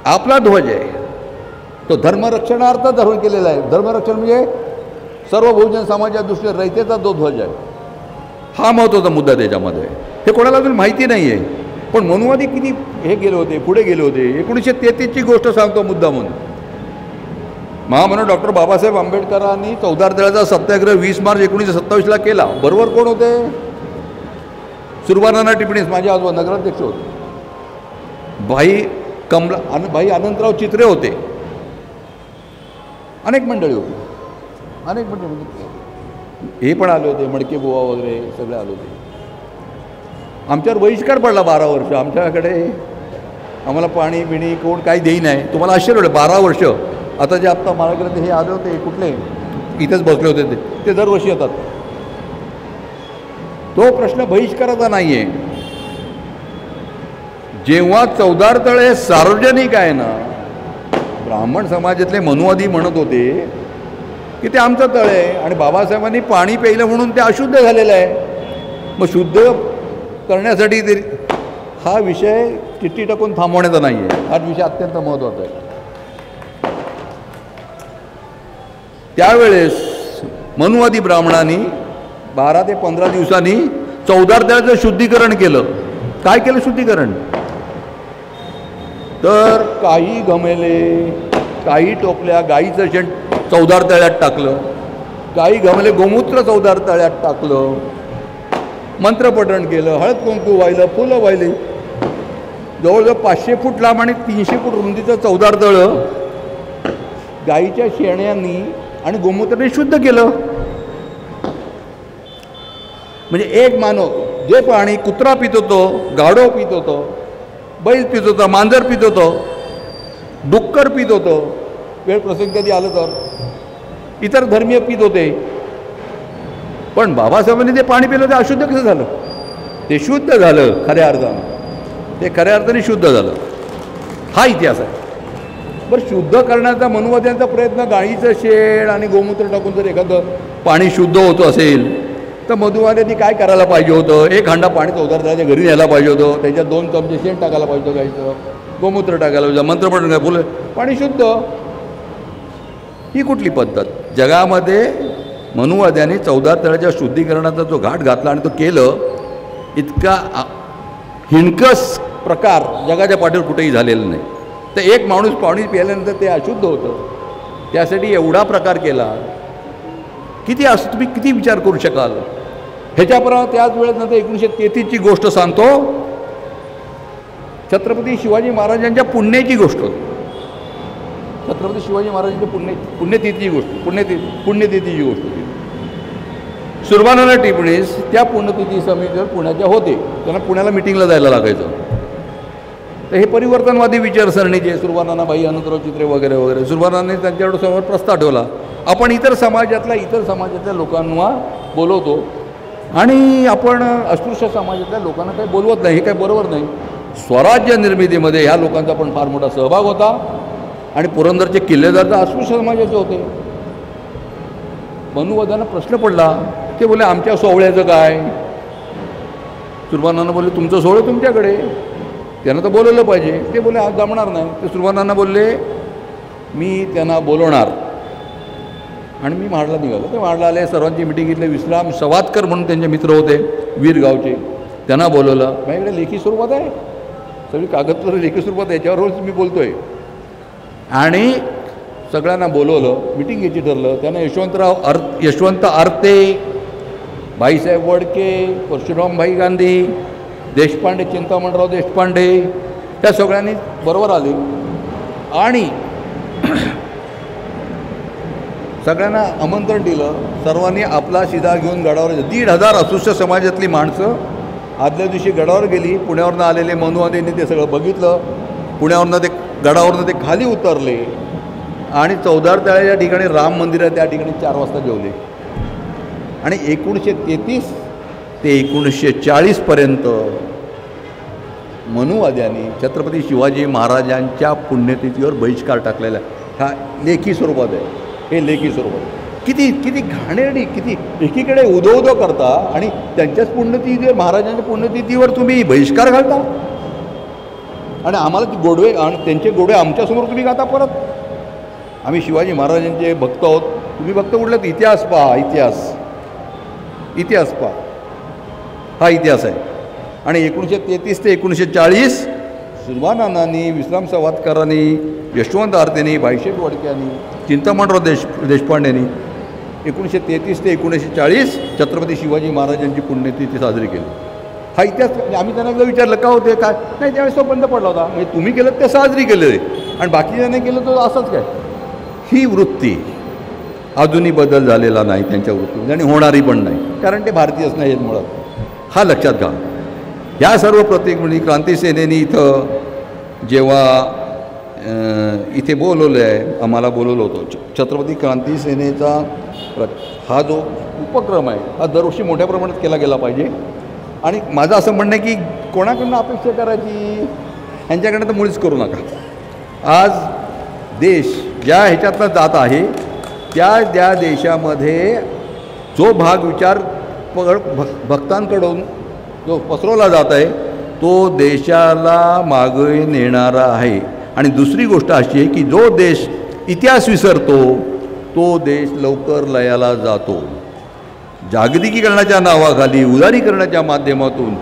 आपला ध्वज आहे. तो धर्मरक्षणार्थ धरून केलेला आहे. धर्मरक्षण म्हणजे सर्व बहुजन समाजाच्या दृष्टीने रयतेचा जो ध्वज आहे, हा महत्त्वाचा मुद्दा त्याच्यामध्ये. हे कोणाला अजून माहिती नाही आहे, पण मनुवादी किती हे गेले होते, पुढे गेले होते. 1933ची गोष्ट सांगतो मुद्दा म्हणून. महामानव डॉक्टर बाबासाहेब आंबेडकरांनी चौदार तळ्याचा सत्याग्रह 20 मार्च 1927ला केला. बरोबर कोण होते? सुरवानाना टिपणीस, माझे आजोबा नगराध्यक्ष होते. भाई अनंतराव चित्रे होते. अनेक मंडळी होती, अनेक मंडळी. हे पण आले होते, मडके बुवा वगैरे सगळे आले होते. आमच्यावर बहिष्कार पडला 12 वर्ष. आमच्याकडे आम्हाला पाणी बिणी कोण काही देई नाही. तुम्हाला आश्चर्य होतं 12 वर्ष. आता जे आत्ता महाराष्ट्रात हे आले होते कुठले इथेच बसले होते ते दरवर्षी येतात. तो प्रश्न बहिष्काराचा नाही आहे. जेव्हा चौदार तळे सार्वजनिक आहे ना, ब्राह्मण समाजातले मनुवादी म्हणत होते की ते आमचं तळ आहे आणि बाबासाहेबांनी पाणी प्यायलं म्हणून ते अशुद्ध झालेलं आहे. मग शुद्ध करण्यासाठी ते हा विषय चिठ्ठी टाकून थांबवण्याचा नाही आहे. हा विषय अत्यंत महत्त्वाचा आहे. त्यावेळेस मनुवादी ब्राह्मणांनी 12 ते 15 दिवसांनी चौदार तळ्याचं शुद्धीकरण केलं. काय केलं शुद्धीकरण? तर काही घमेले, काही टोपल्या गाईचं शेण चौदार तळ्यात टाकलं, काही घमेले गोमूत्र चौदार तळ्यात टाकलं, मंत्रपठण केलं, हळद कुंकू वाहिलं, फुलं वाहिली. जवळजवळ 500 फूट लांब आणि 300 फूट रुंदीचं चौदार तळं गाईच्या शेणांनी आणि गोमूत्राने शुद्ध केलं. म्हणजे एक मानव जे पाणी कुत्रा पित होतो, गाढव पित होतो, बैल पित होता, मांजर पित होतो, डुक्कर पित होतो, वेळ प्रसंग कधी आलं तर इतर धर्मीय पित होते. पण बाबासाहेबांनी ते पाणी पिलं ते अशुद्ध कसं झालं? ते शुद्ध झालं खऱ्या अर्थानं. ते खऱ्या अर्थाने शुद्ध झालं. हा इतिहास आहे. बरं, शुद्ध करण्याचा मनुवाद्यांचा प्रयत्न गाईचं शेण आणि गोमूत्र टाकून जर एखादं पाणी शुद्ध होतं असेल तर मनुवाद्यांनी काय करायला पाहिजे होतं? 1 हांडा पाणी चौदार तळ्याच्या घरी न्यायला पाहिजे होतं. त्याच्यात 2 चमचे शेण टाकायला पाहिजे होतं, गाईचं गोमूत्र टाकायला पाहिजे, मंत्रपठण काय फुलं, पाणी शुद्ध. ही कुठली पद्धत? जगामध्ये मनुवाद्यांनी चौदार तळ्याच्या शुद्धीकरणाचा जो घाट घातला आणि तो केलं, इतका हिणकस प्रकार जगाच्या पाठीवर कुठेही झालेला नाही. तर एक माणूस पाणी प्यायल्यानंतर ते अशुद्ध होतं, त्यासाठी एवढा प्रकार केला. किती असं तुम्ही किती विचार करू शकाल? ह्याच्याप्रमाणे त्याच वेळेस नंतर 1933ची गोष्ट सांगतो. छत्रपती शिवाजी महाराजांच्या पुण्याची गोष्ट होती. छत्रपती शिवाजी महाराजांच्या पुण्यतिथीची गोष्ट, पुण्यतिथीची गोष्ट होती. सुरवानाला टिपणीस त्या पुण्यतिथी समितीवर पुण्याच्या होते. त्यांना पुण्याला मिटिंगला जायला लागायचं. तर हे परिवर्तनवादी विचारसरणीचे सुरवानाना भाई अनंतराव चित्रे वगैरे वगैरे, सुरवानाने त्यांच्याकडे समोर प्रस्ताव ठेवला, आपण इतर समाजातल्या लोकांना बोलवतो आणि आपण अस्पृश्य समाजातल्या लोकांना काही बोलवत नाही. हे काही बरोबर नाही. स्वराज्य निर्मितीमध्ये ह्या लोकांचा पण फार मोठा सहभाग होता आणि पुरंदरचे किल्लेदार तर अस्पृश्य समाजाचे होते. मनुवाद्यांना प्रश्न पडला. ते बोले आमच्या सोहळ्याचं काय? सुरवानांना बोलले तुमचं सोहळं तुमच्याकडे, त्यांना तर बोलवलं पाहिजे. ते बोले आज जमणार नाही. ते सुरवानांना बोलले मी त्यांना बोलवणार. आणि मी महाडला निघालो. ते महाडला आले, सर्वांची मिटिंग घेतली. विश्राम सवादकर म्हणून त्यांचे मित्र होते वीरगावचे, त्यांना बोलवलं. माझ्याकडे लेखी स्वरूपात आहे. सगळी कागदपत्र लेखी स्वरूपात याच्यावरच मी बोलतोय. आणि सगळ्यांना बोलवलं, मिटिंग घ्यायची ठरलं. त्यांना यशवंत आरते, भाईसाहेब वडके, परशुरामभाई गांधी, देशपांडे, चिंतामणराव देशपांडे, त्या सगळ्यांनी बरोबर आले आणि सगळ्यांना आमंत्रण दिलं. सर्वांनी आपला शिधा घेऊन गडावर 1,500 अस्पृश्य समाजातली माणसं आदल्या दिवशी गडावर गेली. पुण्यावरनं आलेले मनुवाद्यांनी ते सगळं बघितलं. पुण्यावरनं ते गडावरनं ते खाली उतरले आणि चौदार तळ्याच्या ठिकाणी राम मंदिर आहे त्या ठिकाणी 4 वाजता जेवले. आणि 1933 ते 1940पर्यंत मनुवाद्यांनी छत्रपती शिवाजी महाराजांच्या पुण्यतिथीवर बहिष्कार टाकलेला आहे. हा लेखी स्वरूपात आहे. हे लेखी स्वरूपात किती किती घाणेरडी, किती एकीकडे उदो करता आणि त्यांच्याच पुण्यतिथीवर, महाराजांच्या पुण्यतिथीवर तुम्ही बहिष्कार घालता आणि आम्हाला ती गोडवे आणि त्यांचे गोडवे आमच्यासमोर तुम्ही गाता परत. आम्ही शिवाजी महाराजांचे भक्त आहोत. तुम्ही भक्त उठलात. इतिहास पहा, इतिहास पहा. हा इतिहास आहे. आणि 1933 ते 1940 सुलभानानांनी, विश्राम सावरकरांनी, यशवंत आरतेनी, भाईसाहेब वडक्यांनी, चिंतामणराव देशपांडेंनी 1933 ते 1940 छत्रपती शिवाजी महाराजांची पुण्यतिथी साजरी केली. हा इतिहास. आम्ही त्यांना एकदा विचारलं का होते काय, नाही त्यावेळेस तो बंद पडला होता. म्हणजे तुम्ही केलं ते साजरी केले आणि बाकीच्यांनी केलं तर असंच काय. ही वृत्ती अजूनही बदल झालेला नाही त्यांच्या वृत्तीमध्ये आणि होणारी पण नाही, कारण ते भारतीयच नाही आहेत मुळात. हा लक्षात घ्या. ह्या सर्व प्रत्येक म्हणजे क्रांती सेनेने इथं जेव्हा इथे बोलवलं आहे, आम्हाला बोलवलं होतं. छत्रपती क्रांती सेनेचा हा जो उपक्रम आहे हा दरवर्षी मोठ्या प्रमाणात केला गेला पाहिजे. आणि माझं असं म्हणणं आहे की कोणाकडनं अपेक्षा करायची, ह्यांच्याकडनं तर मुळीच करू नका. आज देश ज्या ह्याच्यातनं जात आहे त्या देशामध्ये जो भाग विचार भक्तांकडून जो पसरवला जात आहे तो देशाला मागे नेणारा आहे. आणि दुसरी गोष्ट अशी आहे की जो देश इतिहास विसरतो तो देश लवकर लयाला जातो. जागतिकीकरणाच्या नावाखाली, उदारीकरणाच्या माध्यमातून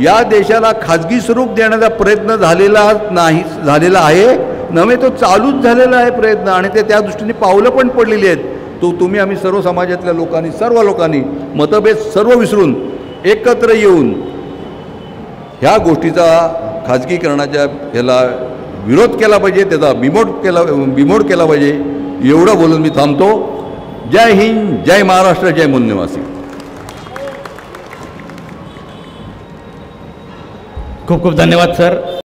या देशाला खाजगी स्वरूप देण्याचा प्रयत्न झालेला आहे नव्हे, तो चालूच झालेला आहे प्रयत्न. आणि ते त्या दृष्टीने पावलं पण पडलेली आहेत. तुम्ही आम्ही सर्व समाजातल्या लोकांनी, सर्व लोकांनी मतभेद सर्व विसरून एकत्र येऊन ह्या गोष्टीचा, खाजगीकरणाच्या ह्याला विरोध केला पाहिजे, त्याचा बिमोड केला पाहिजे. एवढं बोलून मी थांबतो. जय हिंद, जय महाराष्ट्र, जय मूलनिवासी. खूप खूप धन्यवाद सर.